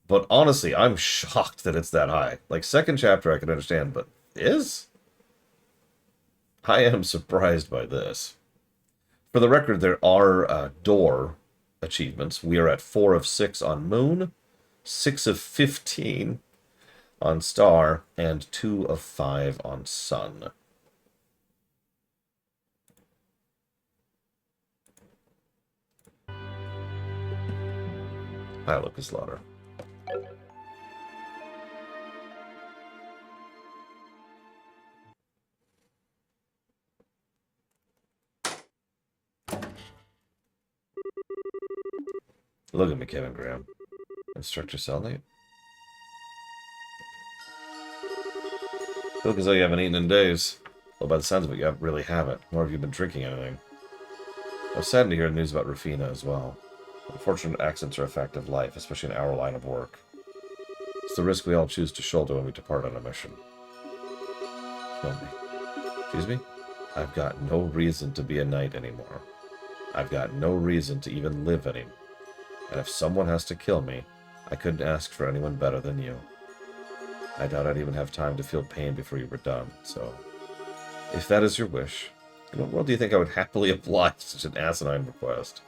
But honestly, I'm shocked that it's that high. Like, second chapter I can understand, but this? I am surprised by this. For the record, there are door achievements. We are at 4 of 6 on Moon, 6 of 15 on Star, and 2 of 5 on Sun. Hi, Lucas Slaughter. Look at me, Kevin Graham. Instructor cellmate. Look as though you haven't eaten in days. Well, by the sounds of it, you really haven't. Nor have you been drinking anything. I was saddened to hear the news about Rufina as well. Unfortunate accidents are a fact of life, especially in our line of work. It's the risk we all choose to shoulder when we depart on a mission. Kill me. Excuse me? I've got no reason to be a knight anymore. I've got no reason to even live anymore. And if someone has to kill me, I couldn't ask for anyone better than you. I doubt I'd even have time to feel pain before you were done, so... If that is your wish, in what world do you think I would happily oblige such an asinine request?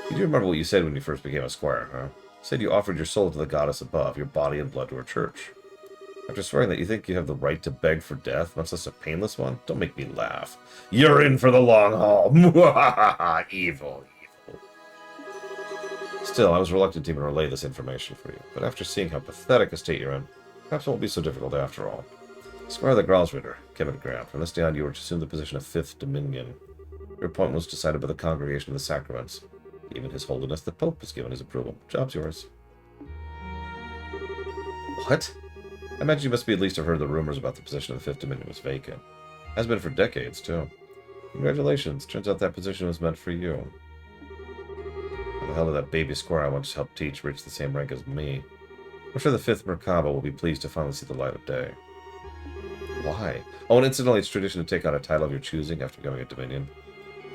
You do remember what you said when you first became a squire, huh? You said you offered your soul to the goddess above, your body and blood to her church. After swearing that you think you have the right to beg for death, much less a painless one, don't make me laugh. You're in for the long haul! Evil. Still, I was reluctant to even relay this information for you, but after seeing how pathetic a state you're in, perhaps it won't be so difficult after all. Squire the Gralsritter, Kevin Graham, from this day on you are to assume the position of 5th Dominion. Your appointment was decided by the Congregation of the Sacraments. Even His Holiness the Pope has given his approval. Job's yours. What? I imagine you must be at least have heard the rumors about the position of the 5th Dominion was vacant. Has been for decades, too. Congratulations. Turns out that position was meant for you. How the hell did that baby squire I once helped teach reach the same rank as me? I'm sure the 5th Merkaba will be pleased to finally see the light of day. Why? Oh, and incidentally, it's tradition to take on a title of your choosing after becoming a Dominion.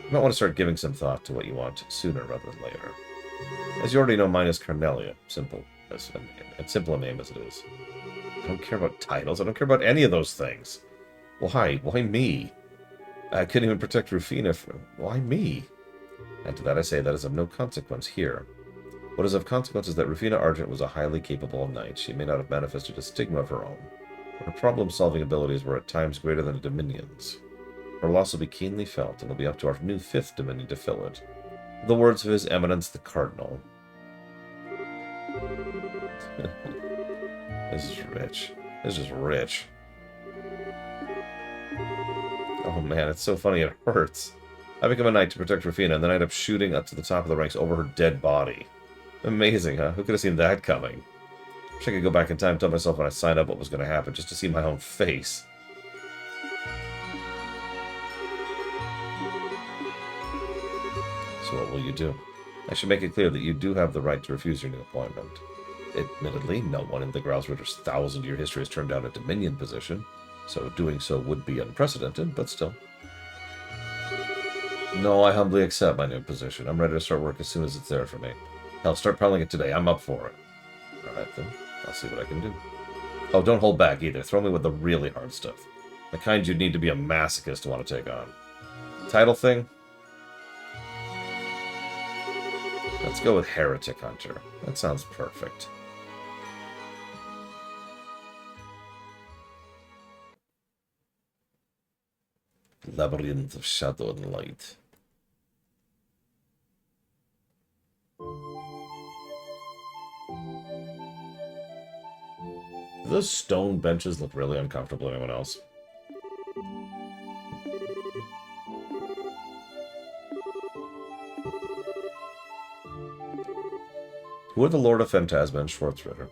You might want to start giving some thought to what you want sooner rather than later. As you already know, mine is Carnelia. Simple a name as it is. I don't care about titles. I don't care about any of those things. Why? Why me? I couldn't even protect Rufina from... Why me? And to that I say that is of no consequence here. What is of consequence is that Rufina Argent was a highly capable knight. She may not have manifested a stigma of her own. Her problem-solving abilities were at times greater than a Dominion's. Her loss will be keenly felt, and it'll be up to our new 5th Dominion to fill it. The words of His Eminence the Cardinal. This is rich. This is rich. Oh man, it's so funny, it hurts. I become a knight to protect Rufina, and then I end up shooting up to the top of the ranks over her dead body. Amazing, huh? Who could have seen that coming? Wish I could go back in time and tell myself when I signed up what was going to happen, just to see my own face. So what will you do? I should make it clear that you do have the right to refuse your new appointment. Admittedly, no one in the Grausritter's 1,000-year history has turned down a Dominion position, so doing so would be unprecedented, but still. No, I humbly accept my new position. I'm ready to start work as soon as it's there for me. Hell, start piling it today. I'm up for it. Alright then, I'll see what I can do. Oh, don't hold back either. Throw me with the really hard stuff. The kind you'd need to be a masochist to want to take on. Title thing? Let's go with Heretic Hunter. That sounds perfect. Labyrinth of Shadow and Light. Do those stone benches look really uncomfortable to anyone else? Who are the Lord of Phantasma and Schwarzritter?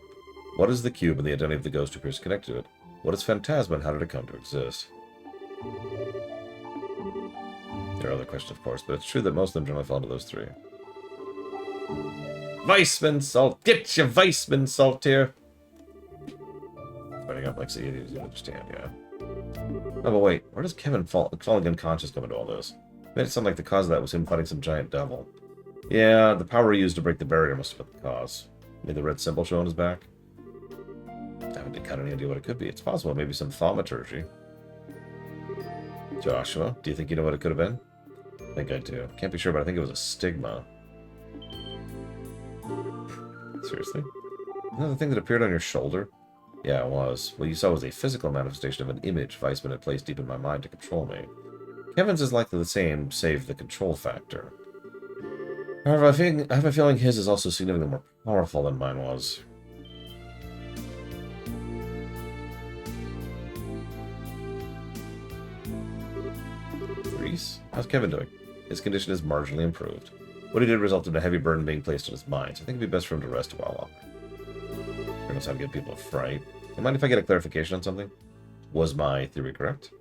What is the cube and the identity of the ghost who appears connected to it? What is Phantasma and how did it come to exist? There are other questions, of course, but it's true that most of them generally fall into those three. Weissman salt! Get your Weissman salt here! Fighting up like the idiots, you understand, yeah. Oh, but wait, where does Kevin falling unconscious come into all this? Made it sound like the cause of that was him fighting some giant devil. Yeah, the power he used to break the barrier must have been the cause. Maybe the red symbol showing his back? I haven't got any idea what it could be. It's possible, maybe some thaumaturgy. Joshua, do you think you know what it could have been? I think I do. Can't be sure, but I think it was a stigma. Seriously? Another thing that appeared on your shoulder? Yeah, it was. What you saw was a physical manifestation of an image Weissman had placed deep in my mind to control me. Kevin's is likely the same, save the control factor. However, I have a feeling his is also significantly more powerful than mine was. Reese? How's Kevin doing? His condition is marginally improved. What he did resulted in a heavy burden being placed on his mind, so I think it'd be best for him to rest a while longer. He knows how to give people a fright. Do you mind if I get a clarification on something? Was my theory correct?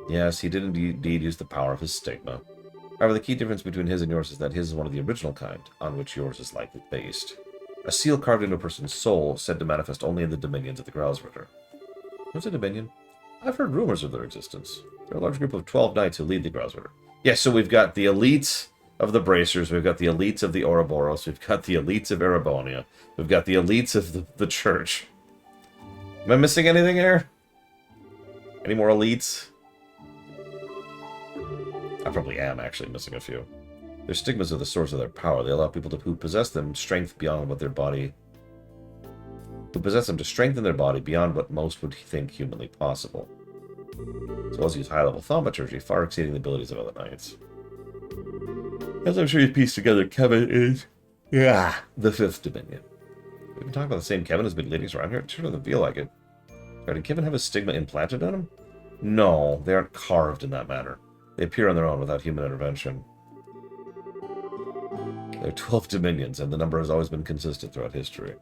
Yes, he did indeed use the power of his stigma. However, the key difference between his and yours is that his is one of the original kind, on which yours is likely based. A seal carved into a person's soul, said to manifest only in the dominions of the Grausritter. What's a dominion? I've heard rumors of their existence. They're a large group of 12 knights who lead the Grausritter. Yes, so we've got the elites of the Bracers, we've got the elites of the Ouroboros, we've got the elites of Erebonia, we've got the elites of the church. Am I missing anything here? Any more elites? I probably am actually missing a few. Their stigmas are the source of their power. They allow people who possess them strength beyond what their body... who possess them to strengthen their body beyond what most would think humanly possible. As well as use high-level thaumaturgy, far exceeding the abilities of other knights. As I'm sure you pieced together, Kevin is... the fifth dominion. We've been talking about the same Kevin as been leading us around here? It sure doesn't feel like it. Did Kevin have a stigma implanted on him? No, they aren't carved in that manner. They appear on their own without human intervention. There are 12 dominions, and the number has always been consistent throughout history.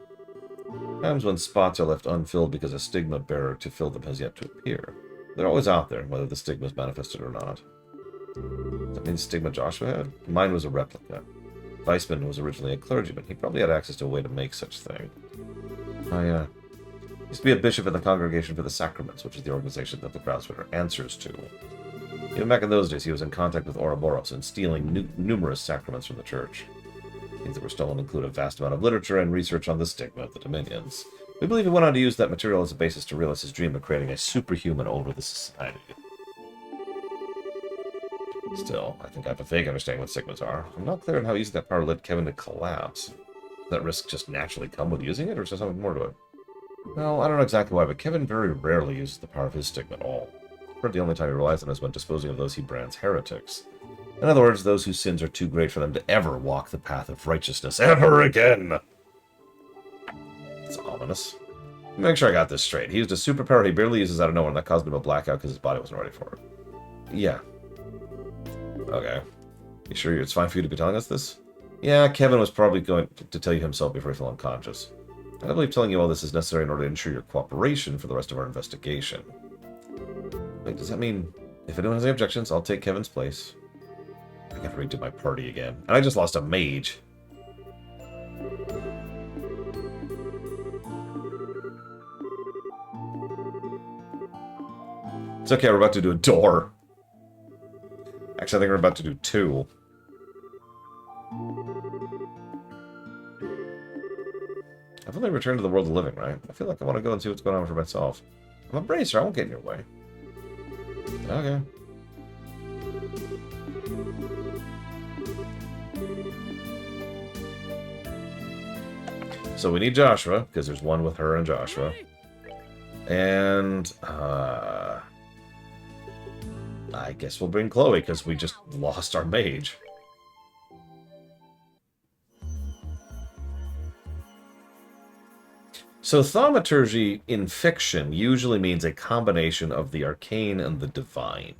Times when spots are left unfilled because a stigma bearer to fill them has yet to appear. They're always out there, whether the stigma is manifested or not. Does that mean stigma Joshua had? Mine was a replica. Weissman was originally a clergyman. He probably had access to a way to make such thing. I used to be a bishop in the Congregation for the Sacraments, which is the organization that the Grausritter answers to. Even back in those days, he was in contact with Ouroboros and stealing numerous sacraments from the church. Things that were stolen include a vast amount of literature and research on the stigma of the dominions. We believe he went on to use that material as a basis to realize his dream of creating a superhuman over the society. Still, I think I have a vague understanding what stigmas are. I'm not clear on how using that power led Kevin to collapse. Does that risk just naturally come with using it, or is there something more to it? Well, I don't know exactly why, but Kevin very rarely uses the power of his stigma at all. I've heard the only time he relies on it is when disposing of those he brands heretics. In other words, those whose sins are too great for them to ever walk the path of righteousness ever again. It's ominous. Make sure I got this straight. He used a superpower he barely uses out of nowhere, and that caused him a blackout because his body wasn't ready for it. Yeah. Okay. You sure it's fine for you to be telling us this? Yeah, Kevin was probably going to tell you himself before he fell unconscious. I believe telling you all this is necessary in order to ensure your cooperation for the rest of our investigation. Wait, does that mean if anyone has any objections, I'll take Kevin's place? I gotta redo my party again. And I just lost a mage. It's okay, we're about to do a door. Actually, I think we're about to do 2. I've only returned to the world of living, right? I feel like I want to go and see what's going on for myself. I'm a bracer, I won't get in your way. Okay. So we need Joshua, because there's one with her and Joshua. And, I guess we'll bring Chloe, because we just lost our mage. So thaumaturgy in fiction usually means a combination of the arcane and the divine.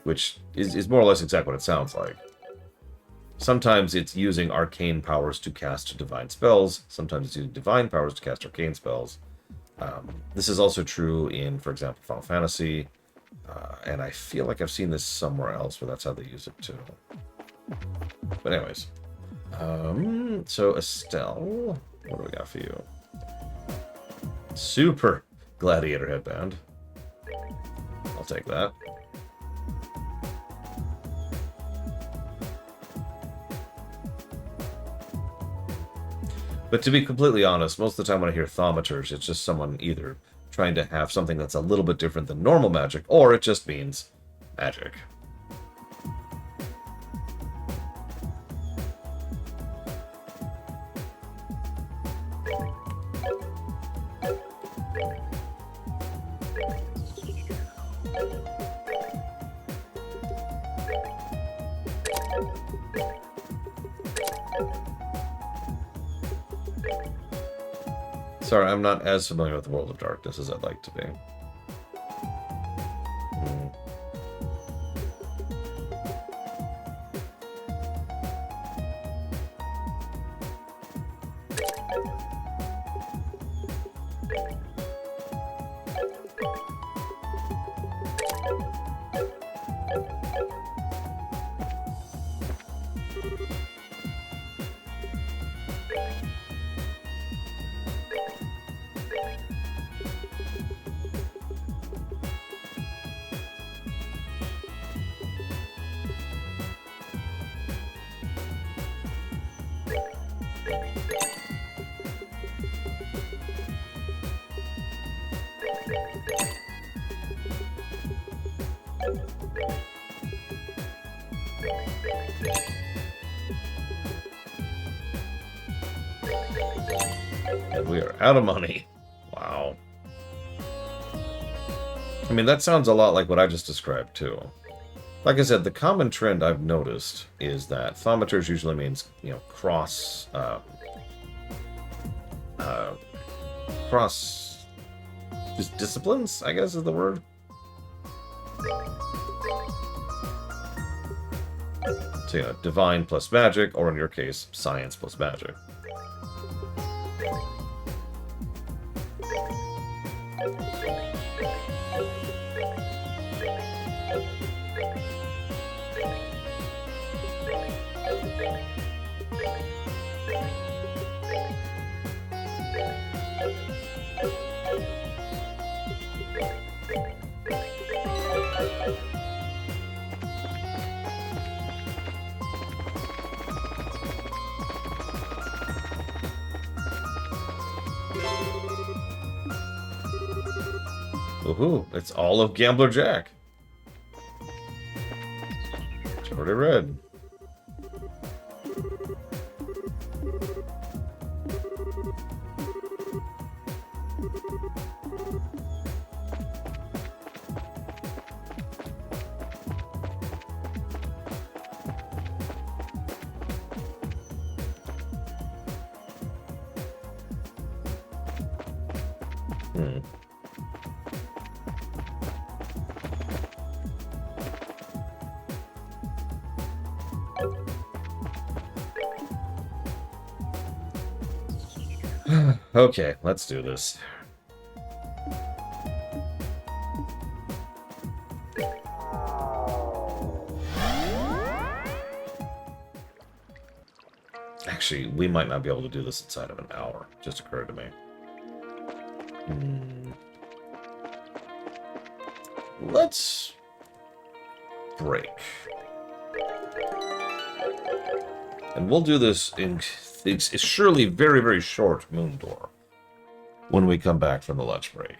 Which is more or less exactly what it sounds like. Sometimes it's using arcane powers to cast divine spells. Sometimes it's using divine powers to cast arcane spells. This is also true in, for example, Final Fantasy. And I feel like I've seen this somewhere else, but that's how they use it too. But anyways. So Estelle, what do we got for you? Super gladiator headband. I'll take that. But to be completely honest, most of the time when I hear thaumaturge, it's just someone either trying to have something that's a little bit different than normal magic, or it just means magic. Sorry, I'm not as familiar with the World of Darkness as I'd like to be. And we are out of money. Wow. I mean, that sounds a lot like what I just described, too. Like I said, the common trend I've noticed is that thaumaturge usually means, you know, cross disciplines, I guess is the word. So, you know, divine plus magic, or in your case, science plus magic. Woohoo, it's all of Gambler Jack. It's already read. Okay, let's do this. Actually, we might not be able to do this inside of an hour. Just occurred to me. Let's break. And we'll do this in it's surely very, very short moon door when we come back from the lunch break.